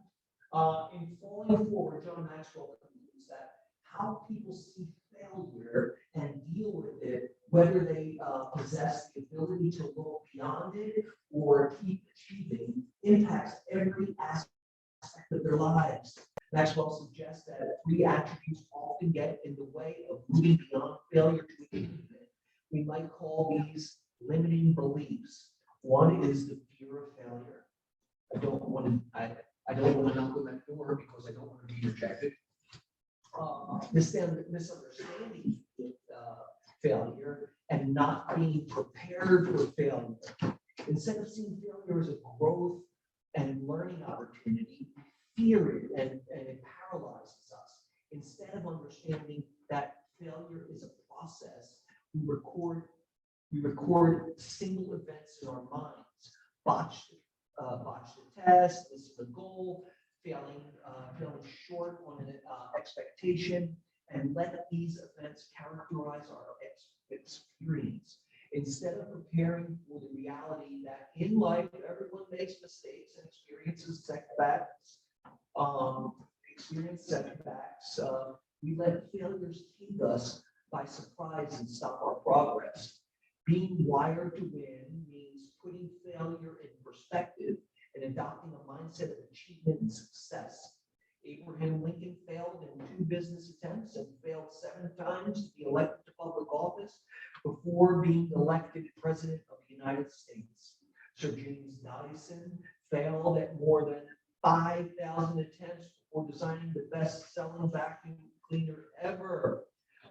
In Falling Forward, John Maxwell concludes that how people see failure and deal with it, whether they possess the ability to look beyond it or keep achieving, impacts every aspect of their lives. Maxwell suggests that 3 attributes often get in the way of moving beyond failure to achievement. We might call these limiting beliefs. One is the fear of failure. I don't want to knock on that door because I don't want to be rejected. Misunderstanding failure and not being prepared for failure. Instead of seeing failure as a growth and learning opportunity, fear it and it paralyzes us. Instead of understanding that failure is a process, we record single events in our minds, botch the test, miss the goal, failing short on an expectation, and let these events characterize our experience. Instead of preparing for the reality that in life everyone makes mistakes and experiences setbacks, we let failures keep us by surprise and stop our progress. Being wired to win means putting failure in perspective and adopting a mindset of achievement and success. Abraham Lincoln failed in 2 business attempts and failed 7 times to be elected to public office before being elected president of the United States. Sir James Dyson failed at more than 5,000 attempts before designing the best-selling vacuum cleaner ever.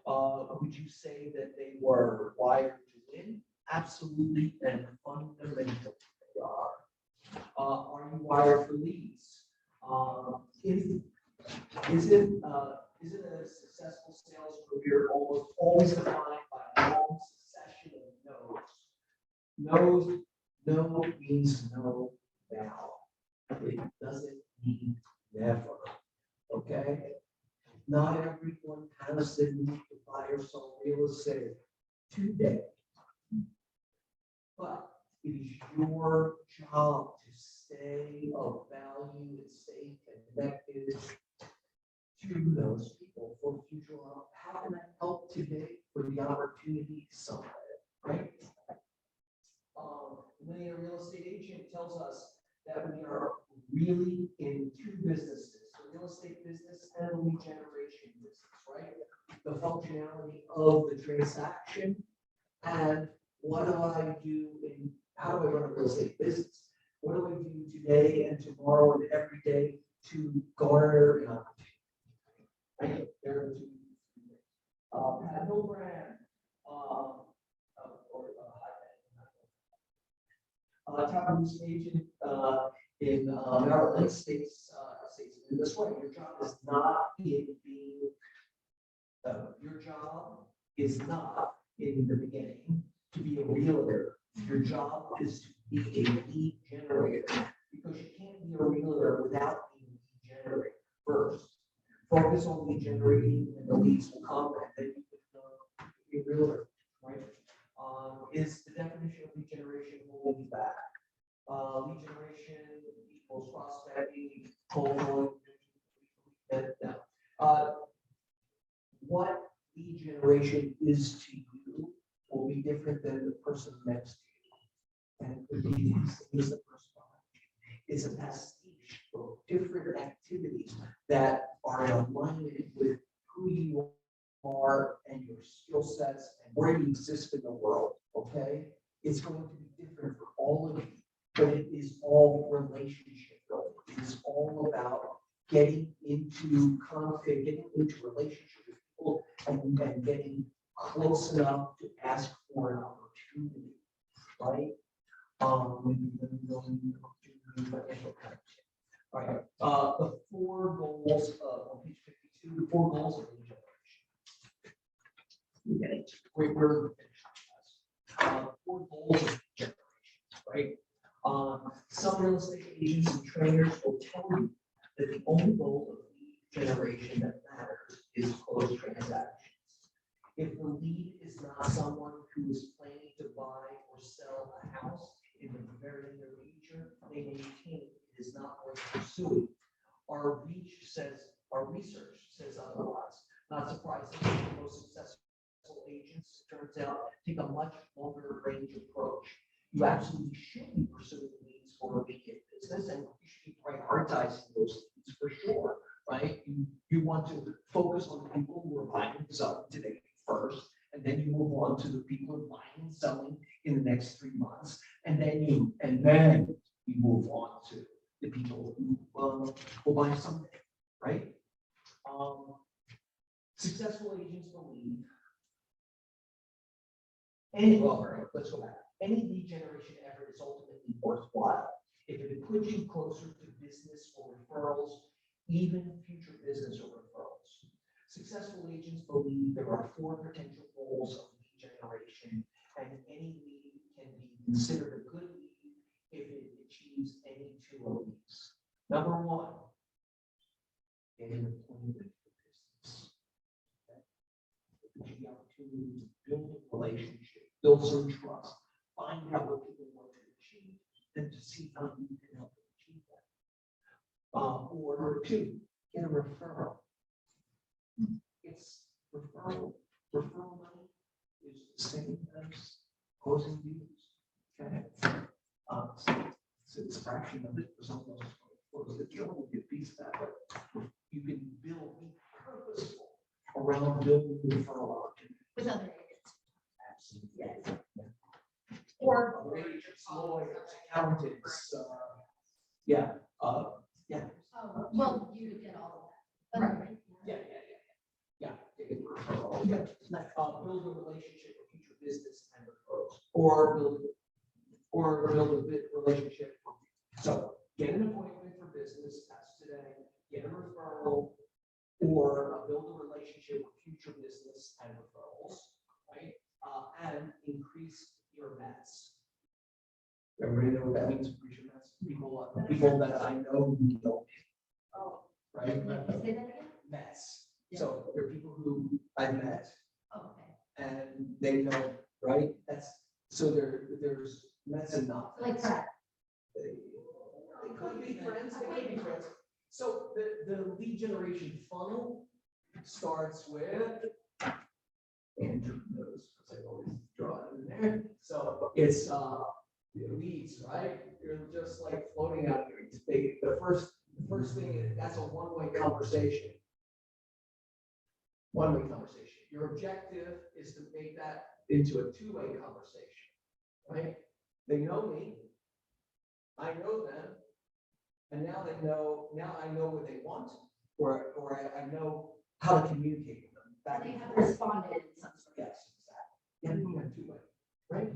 Would you say that they were wired to win? Absolutely and fundamentally they are. Are you wired for leads? Is it a successful sales career almost always defined by a long succession of no's? No means no now. It doesn't mean never. Okay? Not everyone has the need to buy or sell real estate today. But it is your job to stay of value and stay connected to those people for future. How can I help today for the opportunity someday, right? Many a real estate agent tells us that we are really in 2 businesses, the real estate business and the lead generation business, right? The functionality of the transaction and what do I do in, how do I run a real estate business? What do I do today and tomorrow and every day to garner an opportunity? Right? There are 2 things. Pat Milbrand, top news agent in Maryland states in this way: your job is not in being. Your job is not in the beginning to be a realtor. Your job is to be a lead generator, because you can't be a realtor without being a lead generator first. Focus on lead generating, and the leads will come, and then you can be a realtor, right? Is the definition of lead generation holding you back? Lead generation equals prospecting, cold calling. What lead generation is to you will be different than the person next to you. And it could be is the person behind you. It's a pastiche of different activities that are in alignment with who you are and your skill sets and where you exist in the world. Okay? It's going to be different for all of you, but it is all relationship building. It is all about getting into conflict, getting into relationship with people, and getting close enough to ask for an opportunity, right? All right. The 4 goals on page 52, the 4 goals of lead generation. We're 4 goals of lead generation, right? Some real estate agents and trainers will tell you that the only goal of lead generation that matters is close transactions. If the lead is not someone who is planning to buy or sell a house in the very near future, they maintain it is not worth pursuing. Our research says otherwise. Not surprisingly, the most successful agents, it turns out, take a much longer range approach. You absolutely should be pursuing leads for a immediate business, and you should be prioritizing those leads for sure, right? You want to focus on the people who are buying and selling today first, and then you move on to the people who are buying and selling in the next 3 months, and then you move on to the people who will buy someday, right? Successful agents believe let's go back. Any lead generation effort is ultimately worthwhile if it puts you closer to business or referrals, even future business or referrals. Successful agents believe there are 4 potential goals of lead generation, and any lead can be considered a good lead if it achieves any 2 of these. Number 1, get an appointment for business. Okay. The opportunity to build a relationship, build some trust, find out what people want to achieve, and to see how you can help them achieve that. Or 2, get a referral. It's referral money is the same as closing deals. Okay. So it's a fraction of it for some of those close the deal, we'll get piece of that, but you can build, be purposeful around building referral opportunities. With other agents. Absolutely. Yes. Or other agents, lawyers, accountants, yeah, yeah. Oh, well, you would get all of that. Right. Yeah. Get referral, yeah. Build a relationship with future business and referrals, or build a relationship. So get an appointment for business, that's today, get a referral, or build a relationship with future business and referrals, right? And increase your Mets. Everybody know what that means, increase your Mets? People that I know who don't. Oh. Right? Say that again? Mets. So there are people who I've met Oh, okay. and they know, right? So there's Mets and not. Like Mets. that. They could be friends, they could be friends. So the lead generation funnel starts with. Andrew knows, because I always draw it in there. So it's leads, right? You're just like floating out there. The first thing is that's a one-way conversation. One-way conversation. Your objective is to make that into a two-way conversation, right? They know me. I know them. And now I know what they want, or I know how to communicate with them. Back They and have forth. responded in some sort. Yes, exactly. Yeah, you have two-way, right?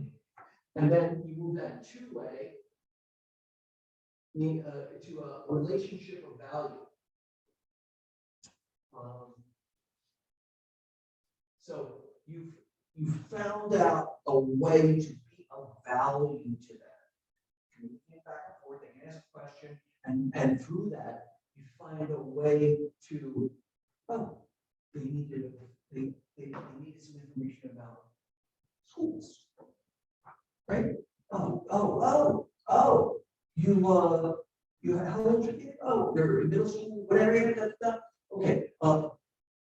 And then you move that two-way to a relationship of value. So you've found out a way to be of value to them. Communicate back and forth, they can ask a question, and through that, you find a way to, they needed some information about schools. Right? You have, how old are you? Oh, they're in middle school, whatever, okay,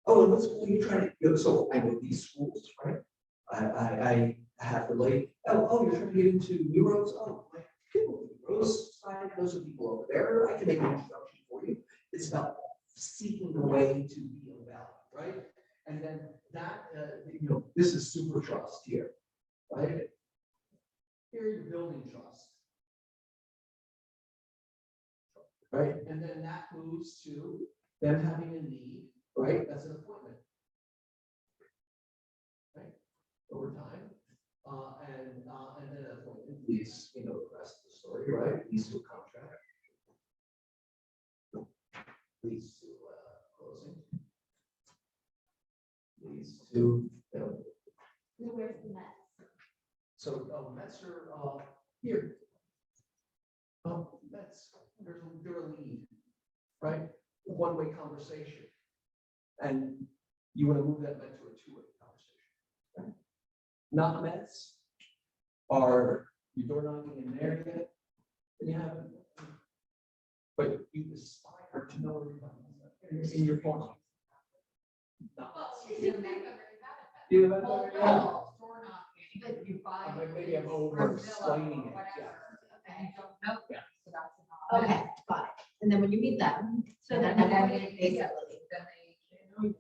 and what school are you trying to go? So I know these schools, right? I have relate. You're trying to get into New Roads? Oh, my people, New Roads, I know some people over there. I can make an introduction for you. It's about seeking a way to be of value, right? And then that, this is super trust here, right? Here you're building trust. Right? And then that moves to them having a need, right? That's an appointment. Right? Over time. And then an appointment leads, the rest of the story, right? Leads to a contract. Leads to closing. Leads to, Where's the Mets? So Mets are here. Mets, they're a lead, right? One-way conversation. And you want to move that Met to a two-way conversation. Right? Not Mets are your door knocking in there yet, and you haven't. But you aspire to know everybody in your phone. You have Well, yeah. no, door knocking, but you buy. Maybe I'm or over Zillow explaining or it, whatever, And you don't know them, so that's an option. Okay, got it. And then when you meet them, so then And then everybody they, basically.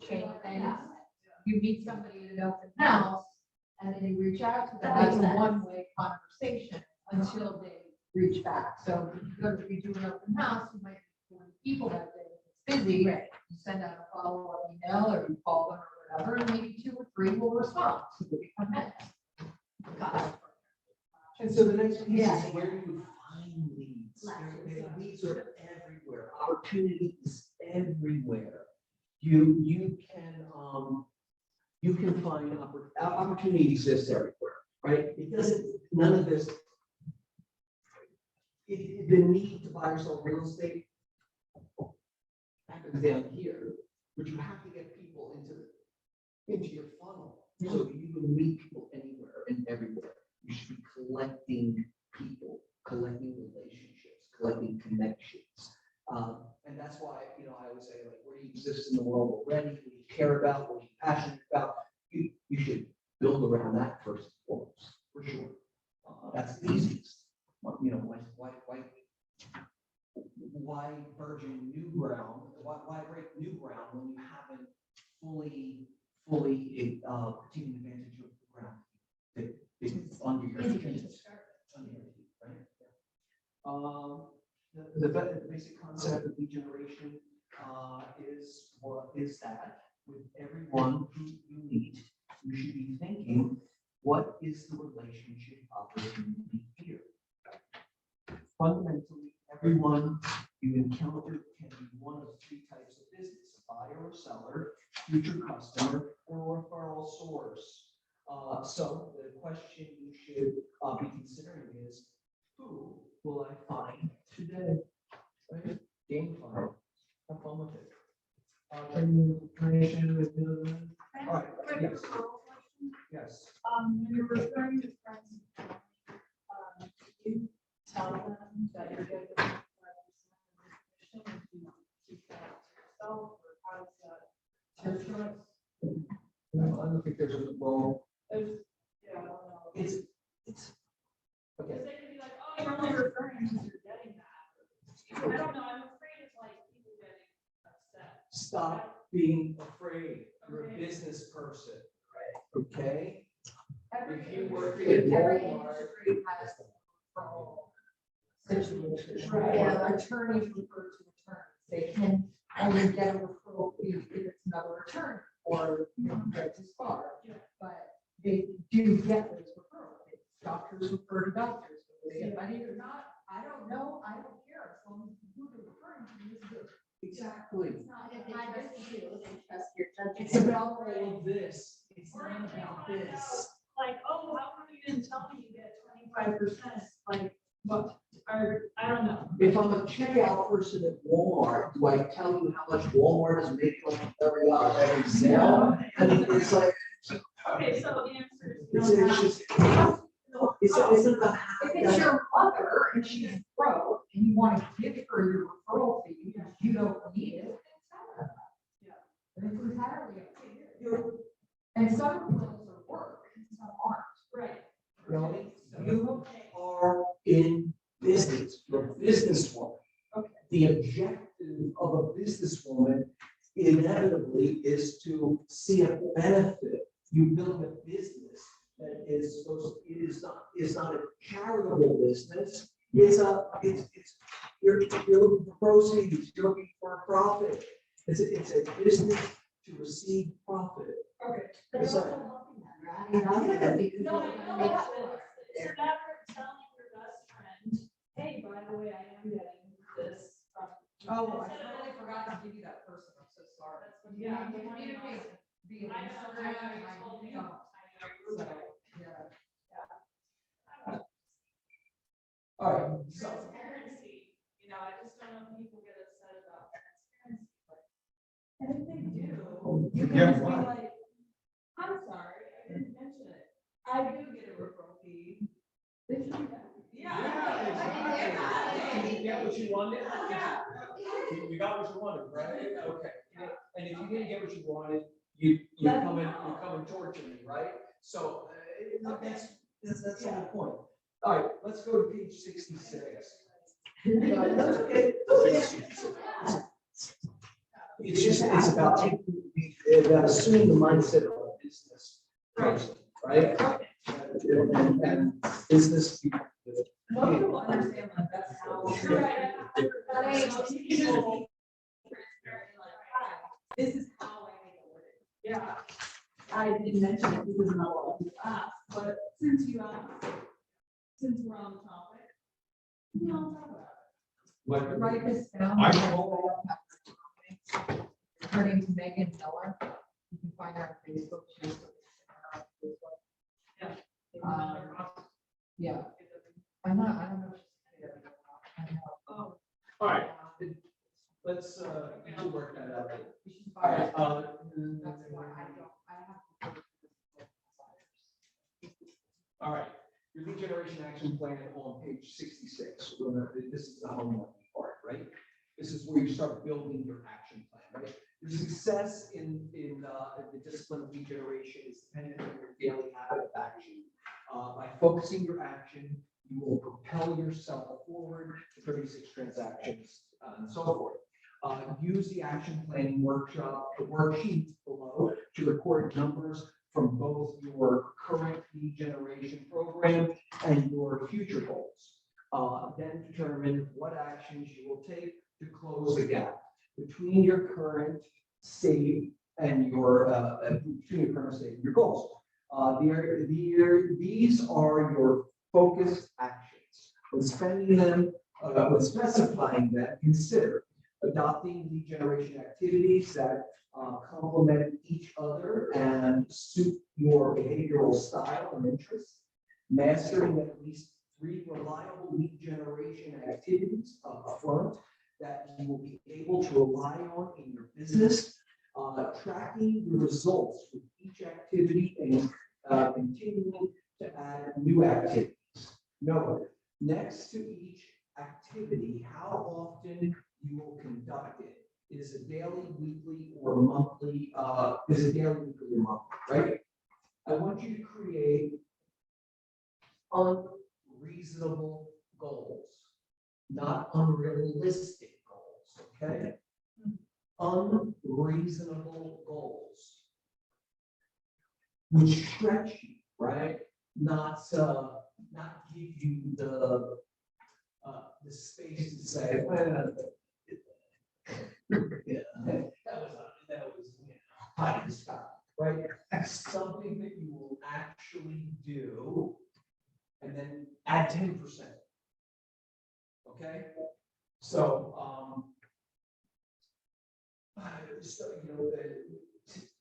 change things. You meet somebody at an open house, and then you reach out to them, That that's makes a sense. one-way conversation until they reach back. So if you do an open house, you might be 40 people that day, it's busy, Right. you send out a follow-up email, or you call them or whatever, and maybe 2 or 3 will respond, so they become minutes. Got it. And so the next piece Yeah. is where do you find leads? Leads. Leads are everywhere. Opportunity is everywhere. You can find opportunity exists everywhere, right? Because none of this. The need to buy yourself real estate happens down here, but you have to get people into your funnel so that you can meet people anywhere and everywhere. You should be collecting people, collecting relationships, collecting connections. And that's why, I always say, like, where do you exist in the world already? What do you care about? What are you passionate about? You should build around that first and foremost, for sure. That's the easiest. why virgin new ground, why break new ground when you haven't fully taken advantage of the ground that's under your feet? Under your feet, right? The basic concept of lead generation is that with everyone who you meet, you should be thinking, what is the relationship opportunity here? Fundamentally, everyone you encounter can be one of three types of business: a buyer or seller, future customer, or referral source. So the question you should be considering is, who will I find today? Right? Game fun. Have fun with it. Information with the. All right. Yes. Yes. When you're referring to friends, you tell them that you're getting 5% commission, if you keep that to yourself, or how does that? It's your choice. No, I don't think there's a role. There's, yeah, I don't know. It's. Okay. Because they could be like, oh, you're only referring because you're getting that. I don't know, I'm afraid of like people getting upset. Stop being afraid. You're a business person, okay? If you work at Every Walmart. industry has a referral situation. Right. Yeah, attorneys refer to attorneys. They can only get a referral fee if it's another attorney or, Judge's bar. Yeah. But they do get those referrals. Doctors refer to doctors, whether they get money or not, I don't know, I don't care, as long as who they're referring to is good. Exactly. It's not if they trust you, they trust your judgment. It's about all of this. It's not about this. Like, oh, how come you didn't tell me you get 25%? Like, what, or, I don't know. If I'm a checkout person at Walmart, do I tell you how much Walmart is making on every sale? I mean, it's like, Okay, so the answer is. it's just, it's about how. If it's your mother and she's broke and you want to give her your referral fee because you don't need it, then tell her that. Yeah. And it's entirely up to you. And some referrals are work and some aren't. Right. Really? You are in business, you're a businesswoman. Okay. The objective of a businesswoman inevitably is to see a benefit. You build a business that is supposed, it is not a charitable business. It's you're looking for proceeds, you're looking for a profit. It's a business to receive profit. Okay. But it's also helping them, right? Because No, you I wanna know make that, sure but it's they're- never telling your best friend, hey, by the way, I am getting this from. Oh, I Instead of totally like, forgot to give you that person, I'm so sorry. That's what- yeah. We communicate via I know, Instagram, I know, and you I told me. don't. I know. So, yeah. All right, so. Transparency, you know, I just don't know if people get upset about transparency. And if they do, you can Yeah, just be why? like, I'm sorry, I didn't mention it. I do get a referral fee. They should do that. Yeah, exactly. Did you get what you wanted? Yeah. You got what you wanted, right? Okay. And if you didn't get what you wanted, you come and torture me, right? So that's the whole point. All right, let's go to page 66. That's okay. It's just, it's about about assuming the mindset of a business person, right? And business. Most people understand that that's how. You're right. But I- You can just be transparent, like, hi, this is how I make a living. Yeah. I didn't mention it because I'm not allowed to ask, but since you asked, since we're on the topic, we don't talk about it. Like, Write this down. I- According to Megan Miller, you can find her on Facebook. She's- Yeah. Yeah, I don't know. If she's I know. Oh, all right, let's, you can work that out. She's All right, That's why I don't, I have. All right, your lead generation action plan on page 66. This is the homework part, right? This is where you start building your action plan, right? Your success in the discipline of lead generation is dependent on your daily habit of action. By focusing your action, you will propel yourself forward to 36 transactions and so forth. Use the action planning workshop, the worksheet below to record numbers from both your current lead generation program and your future goals. Then determine what actions you will take to close the gap between your current state and your your goals. These are your focused actions. When spending them, when specifying them, consider adopting lead generation activities that complement each other and suit your behavioral style and interests. Mastering at least 3 reliable lead generation activities up front that you will be able to rely on in your business. Tracking the results with each activity and continuing to add new activities. Note, next to each activity, how often you will conduct it. Is it daily, weekly, or monthly? Is it daily, weekly, or monthly, right? I want you to create unreasonable goals, not unrealistic goals, okay? Unreasonable goals, which stretch you, right? Not give you the space to say, well, yeah, that was high in the sky, right? Something that you will actually do, and then add 10%. Okay, so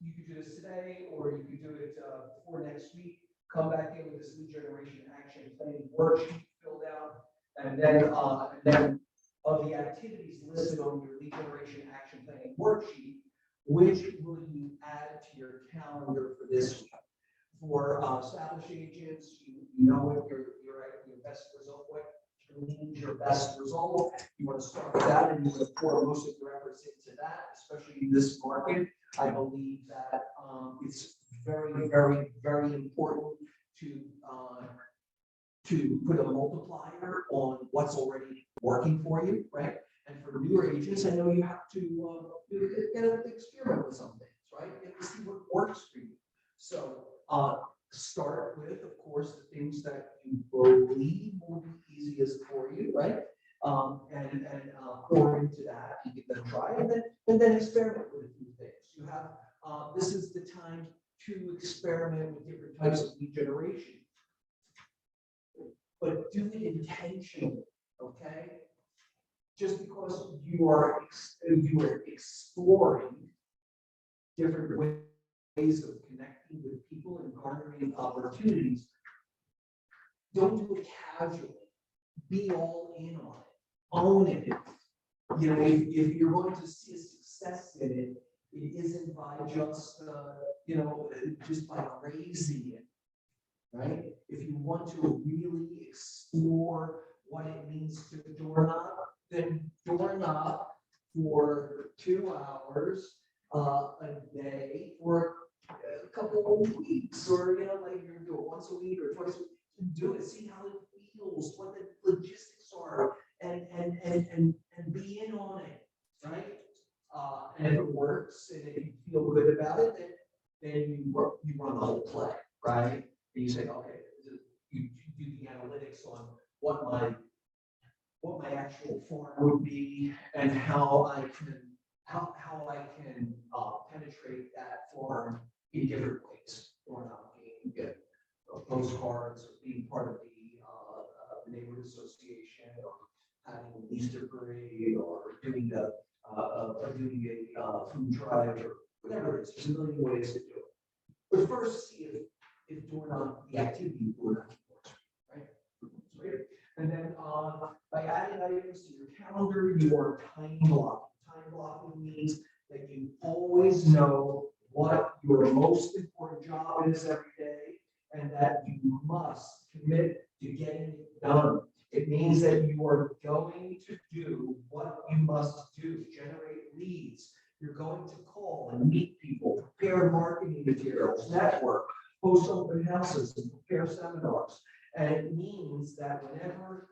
you could do this today, or you could do it for next week. Come back in with this lead generation action planning worksheet filled out, and then of the activities listed on your lead generation action planning worksheet, which will you add to your calendar for this week? For established agents, you know what your best result, what means your best result. You want to start with that, and you want to pour most of your efforts into that, especially in this market. I believe that it's very, very, very important to put a multiplier on what's already working for you, right? And for newer agents, I know you have to get an experiment with some things, right? Get to see what works for you. So start with, of course, the things that you believe will be easiest for you, right? And pour into that, you give them a try, and then experiment with a few things. You have this is the time to experiment with different types of lead generation, but do it intentionally, okay? Just because you are exploring different ways of connecting with people and garnering opportunities, don't do it casually. Be all in on it. Own it. You know, if you're going to see a success in it, it isn't by just just by crazy it, right? If you want to really explore what it means to door knock, then door knock for 2 hours a day for a couple of weeks, or like you're doing once a week or twice a week. Do it, see how it feels, what the logistics are, and be in on it, right? And if it works and if you feel good about it, then you run the whole play, right? And you say, okay, you do the analytics on what my actual farm would be and how I can penetrate that farm in different ways, or not being postcards, or being part of the neighborhood association, or having an Easter parade, or doing a food drive, or whatever it is. There's a million ways to do it. But first, see if door knock, the activity door knocking works, right? Right? And then by adding items to your calendar, you are time blocking. Time blocking means that you always know what your most important job is every day, and that you must commit to getting it done. It means that you are going to do what you must do, generate leads. You're going to call and meet people, prepare marketing materials, network, host open houses, and prepare seminars. And it means that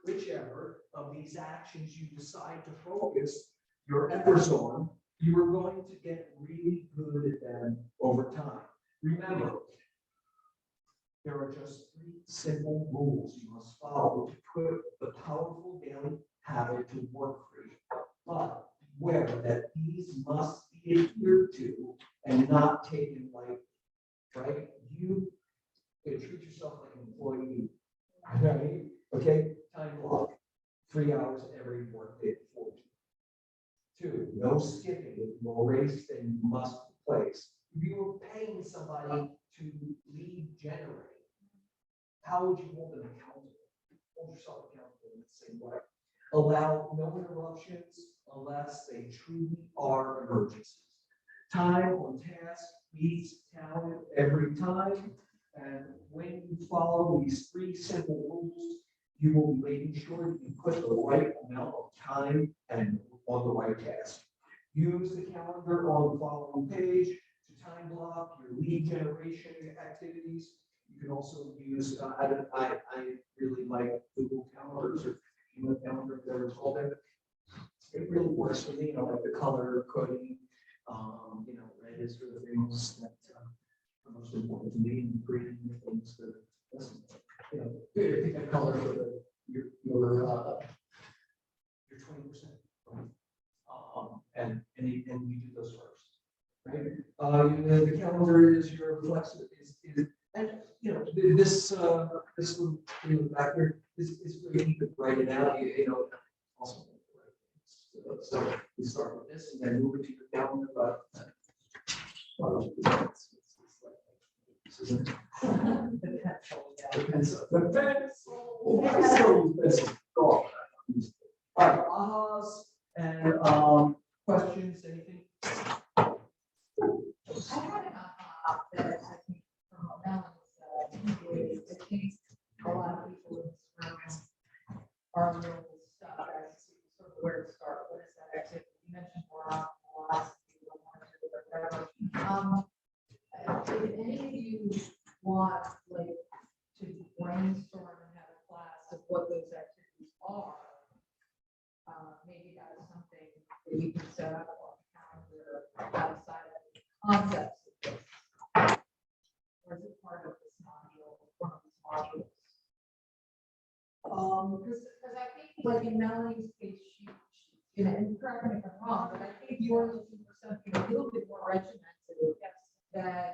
whichever of these actions you decide to focus your efforts on, you are going to get really good at them over time. Remember, there are just 3 simple rules you must follow to put the powerful daily habit to work for you. But beware that these must be adhered to and not taken lightly, right? You treat yourself like an employee, right? Okay, time block, 3 hours every workday before you. 2, no skipping. If you already then you must replace. If you were paying somebody to lead generate, how would you hold them accountable? Hold yourself accountable in the same way. Allow no interruptions unless they truly are emergencies. Time on task beats talent every time. And when you follow these 3 simple rules, you will be making sure that you put the right amount of time and on the right task. Use the calendar on the following page to time block your lead generation activities. You can also use, I really like Google calendars or calendar, whatever it's called. It really works for me, like the color coding, red is for the things that are most important to me, and green things that, pick a color for your 20%. And you do those first, right? The calendar is your flexible, and this little back here is where you can write it out, also. So we start with this and then move it to your calendar, but. All right, ahas and questions, anything? I had an aha that I think from what Melanie said, is I think a lot of people in this room are a little stuck as to sort of where to start. What is that activity? You mentioned philosophy, whatever. If any of you want to brainstorm and have a class of what those activities are, maybe that is something that you can set up on the calendar outside of the concepts of this. Or is it part of this module, one of these modules? Because I think in Melanie's case, and correct me if I'm wrong, but I think you're looking for something a little bit more regimented. That,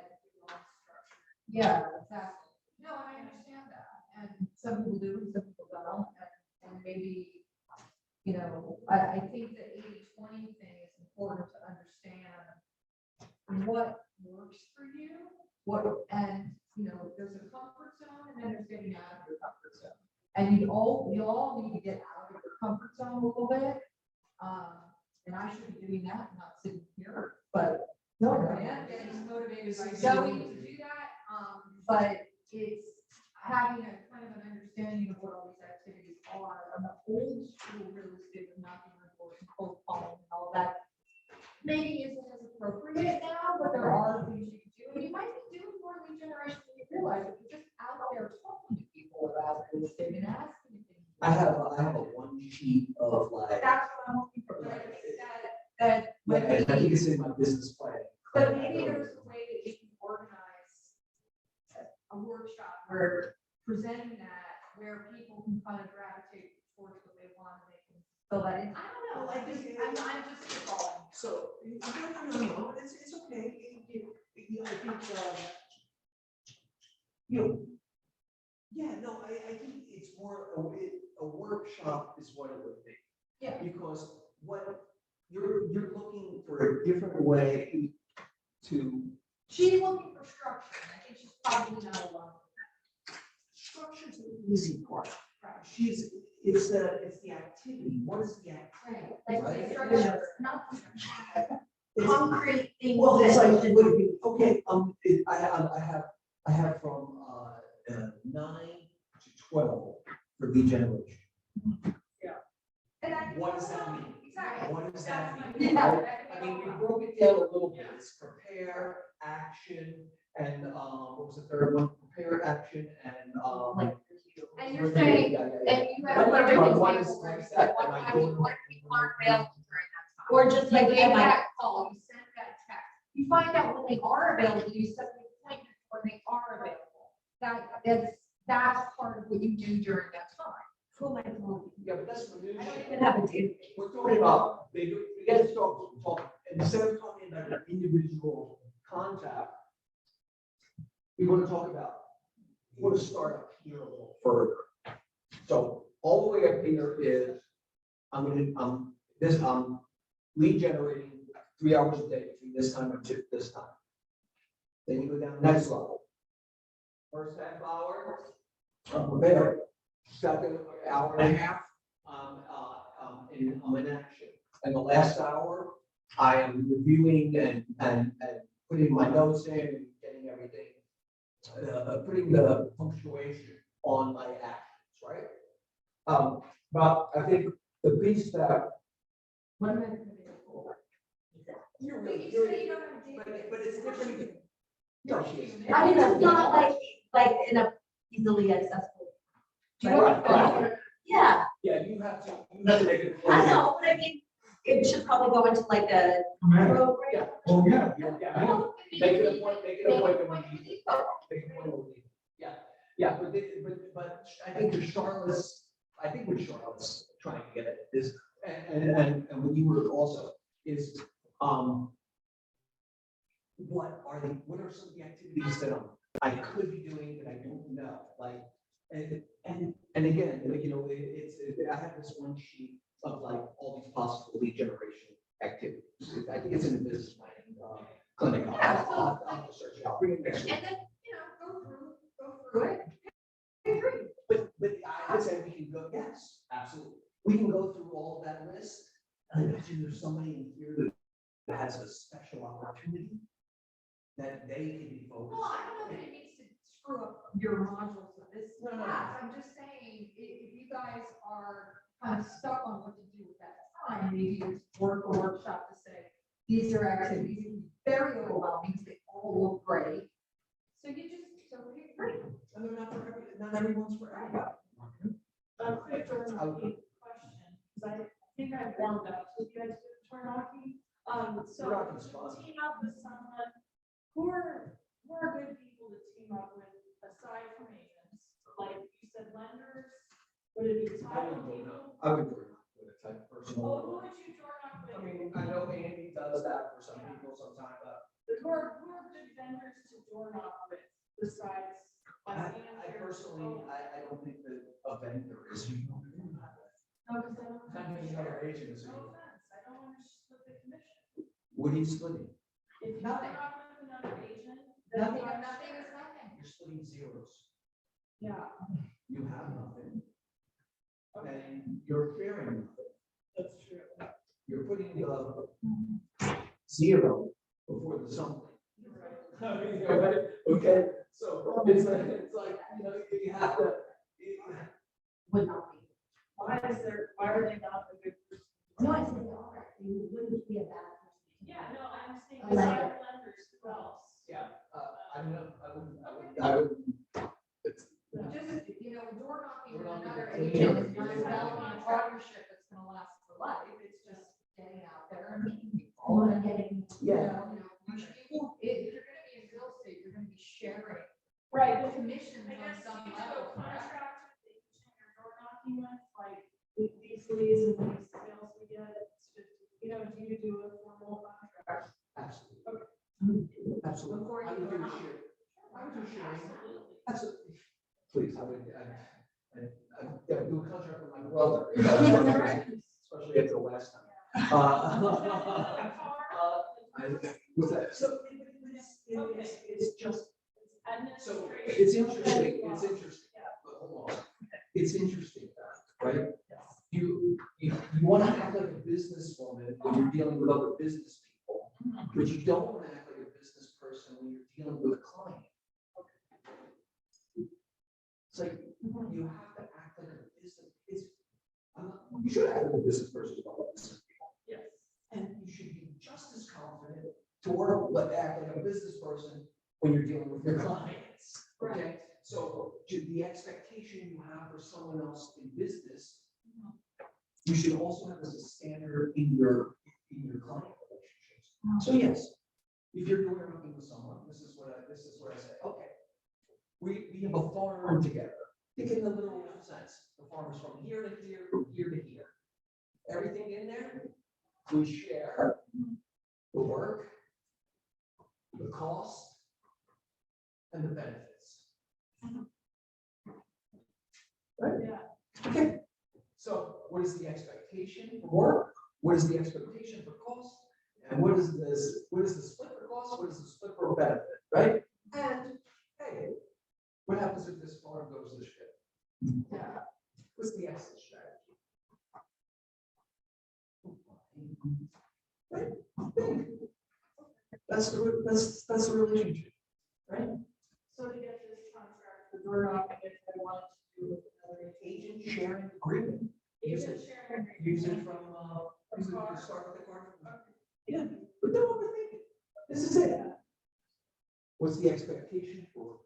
yeah, exactly. No, I understand that. And some people do, and some people don't. And maybe, I think the 80-20 thing is important to understand what works for you, there's a comfort zone and then there's getting out of your comfort zone. And you all need to get out of your comfort zone a little bit. And I should be doing that, not sitting here, but no, I am getting motivated by Joey to do that. But it's having a kind of an understanding of what all these activities are. And the old school real estate of knocking on doors and cold calling and all that maybe isn't as appropriate now, but there are things you can do. And you might be doing more lead generation than you realize if you're just out there talking to people about real estate and asking things. I have a one sheet of That's what I'm looking for. But I think that might I be. think it's in my business plan. But maybe there's a way that you can organize a workshop where presenting that, where people can kind of gravitate towards what they want and they can fill that in. I don't know, I'm just following. So, no, it's okay. I think, I think it's more, a workshop is what it would be. Yeah. Because what you're looking for a different way to. She's looking for structure, and I think she's probably not alone. Structure's the easy part. Right. It's the activity. What is the activity? Like Right? the structure, not concrete things. Well, it's like, that- okay, I have from 9 to 12 for lead generation. And I- What does that mean? Exactly. What does that That's mean? my- Right? I mean, we broke it down a little bit. It's prepare, action, and what was the third one? Prepare, action, and And you're saying, Yeah. and you have. What is that? Am I doing- What if people aren't available during that Or just You like, gave am I- that call, you sent that text. You find out when they are available, you set the appointment when they are available. That's part of what you do during that time. who am I calling? Yeah, but that's what I don't even have a date. we're talking about, we gotta talk, instead of talking about an individual contact, we want to talk about, we want to start up here a little further. So all the way up here is, I'm lead generating 3 hours a day between this time and this time. Then you go down next level. First half hour, I'm there. Second hour and a half, I'm in action. And the last hour, I am reviewing and putting my notes in and getting everything, putting the punctuation on my actions, right? But I think the piece that. What am I putting it for? You're You say you don't have a date. But it's different. No, she is. I mean, it's not like in a easily accessible. Do you know what Right, I'm saying? Yeah, Yeah, you have to make it. I know, but I mean, it should probably go into like a Man, program. Yeah. oh, yeah. Yeah, make it a point, make it a point when you. Make a point when you- Yeah, but I think with Charlotte's, trying to get at is, and when you were also, is, what are some of the activities that I could be doing that I don't know, like, and again, you know, I have this one sheet of like all these possible lead generation activities. I think it's in the business planning, clinic. I'll search it out. Bring it next week. And then, go through it. But I would say we can go, yes, absolutely. We can go through all of that list. And I bet you there's somebody in here that has a special opportunity that they can be focused. Well, I don't know that it needs to screw up your modules of this No, no, no. class. I'm just saying, if you guys are kind of stuck on what to do with that time, maybe it's work a workshop to say, these are activities, it can be very overwhelming, because they all look great. So you just, so pick three. And they're not everyone's for everybody. Quick question, because I think I warmed up to you guys with door knocking. So We're not gonna sponsor. to team up with someone, who are good people to team up with aside from agents? Like you said, lenders, would it be title people? I would do it with a type of person. Oh, who would you door knock with? I mean, I know Andy does that for some people sometimes, but Who are good vendors to door knock with besides? I personally, I don't think that a vendor is. No, because I don't. I think another agent is. No offense, I don't want to split the commission. What are you splitting? If you Nothing. door knock with another agent. then Nothing, I'm nothing sure- is nothing. You're splitting zeros. Yeah, You have nothing. okay, And you're clearing nothing. that's true. You're putting the zero before the something. You're right. Okay, so it's like, you know, you have to. Would not be. Why are they not a good person? No, I said, all right, you wouldn't be a bad person. Yeah, no, I understand. A lender. Besides lenders, who else? Yeah, I don't know, I would. Just, door knocking with Door knocking another with agent team. is not developing a partnership that's gonna last for life. It's just getting out there and meeting people and getting. Yeah. You should be, if you're gonna be in real estate, you're gonna be sharing Right, but commissions I on guess some you do a level, correct? contract with the agent you're door knocking with, like, with these leads and these sales we get, it's just, do you do a formal contract? Absolutely. Absolutely. Before I you would do go out. share. I would do sharing. Absolutely. Absolutely. Please, I would do a contract with my brother. Especially after the last time. With that, so it's just, so it's interesting, but hold on. It's interesting, right? You want to act like a businesswoman when you're dealing with other business people, but you don't want to act like a business person when you're dealing with a client. It's like, you have to act like a business, you should act like a business person as well. Yes. And you should be just as confident to work, but act like a business person when you're dealing with your clients, okay? So the expectation you have for someone else in business, you should also have as a standard in your in your client relationships. So yes, if you're doing everything with someone, this is what I say, okay. We have a farm together. Think in the literal sense. The farm is from here to here, from here to here. Everything in there, we share the work, the cost, and the benefits. Right? Yeah. Okay. So what is the expectation for work? What is the expectation for cost? And what is the split for cost? What is the split for benefit? Right? And hey, what happens if this farm goes to shit? Yeah. What's the exit strategy? Right? That's the relationship, right? So to get this contract, the door off, if I wanted to do another Agent sharing agreement. Use agent it, sharing. use it to start with the car. Yeah, but don't overthink it. This is it. What's the expectation for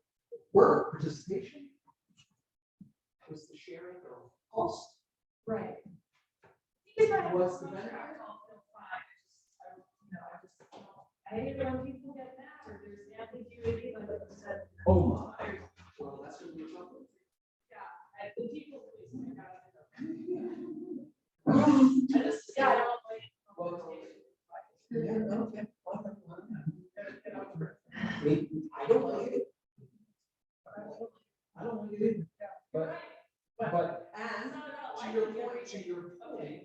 work participation? What's the sharing or cost? Right. Because I have a What's the contract, I'll feel fine. I hate it when people get mad or there's ambiguity, like I said. Oh my, well, that's what we're talking about. Yeah, the people please. I just, yeah, I don't like. Yeah, okay. I don't like it. I don't like it either. But, and to your point,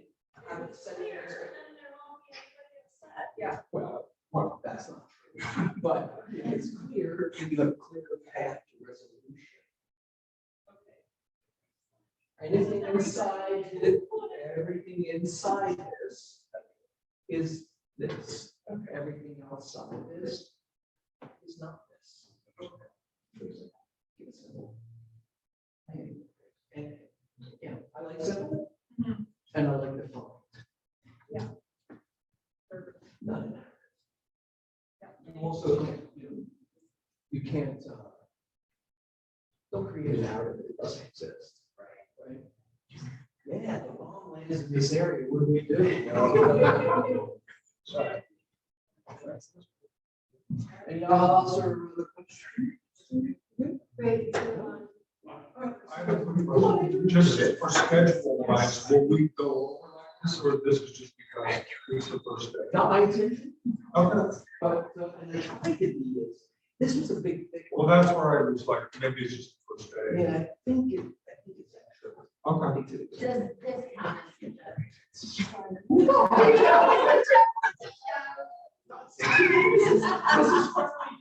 I would say. Yeah. Well, that's not true, but it's clear, you have a clear path to resolution. Anything inside, everything inside this is this. Everything outside this is not this. Keep it simple. And, yeah, I like simple. And I like the fun. Yeah. Not in that. You also, you can't, don't create a narrative that doesn't exist. Right? Yeah, the bomb lands in this area, what do we do? Sorry. Any other questions? Great. I have a quick question. Just for schedule wise, will we go over like this, or this is just because it's the first day? Not my intention, Okay, but, and I tried to be this was a big thing. well, that's where I was like, maybe it's just the first day. Yeah, I think it's extra. Okay. Does this count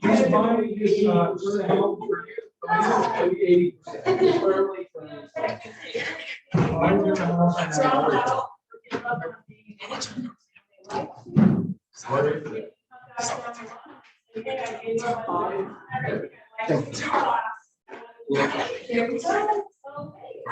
This money is not sound for you. I'm gonna There we go. Okay.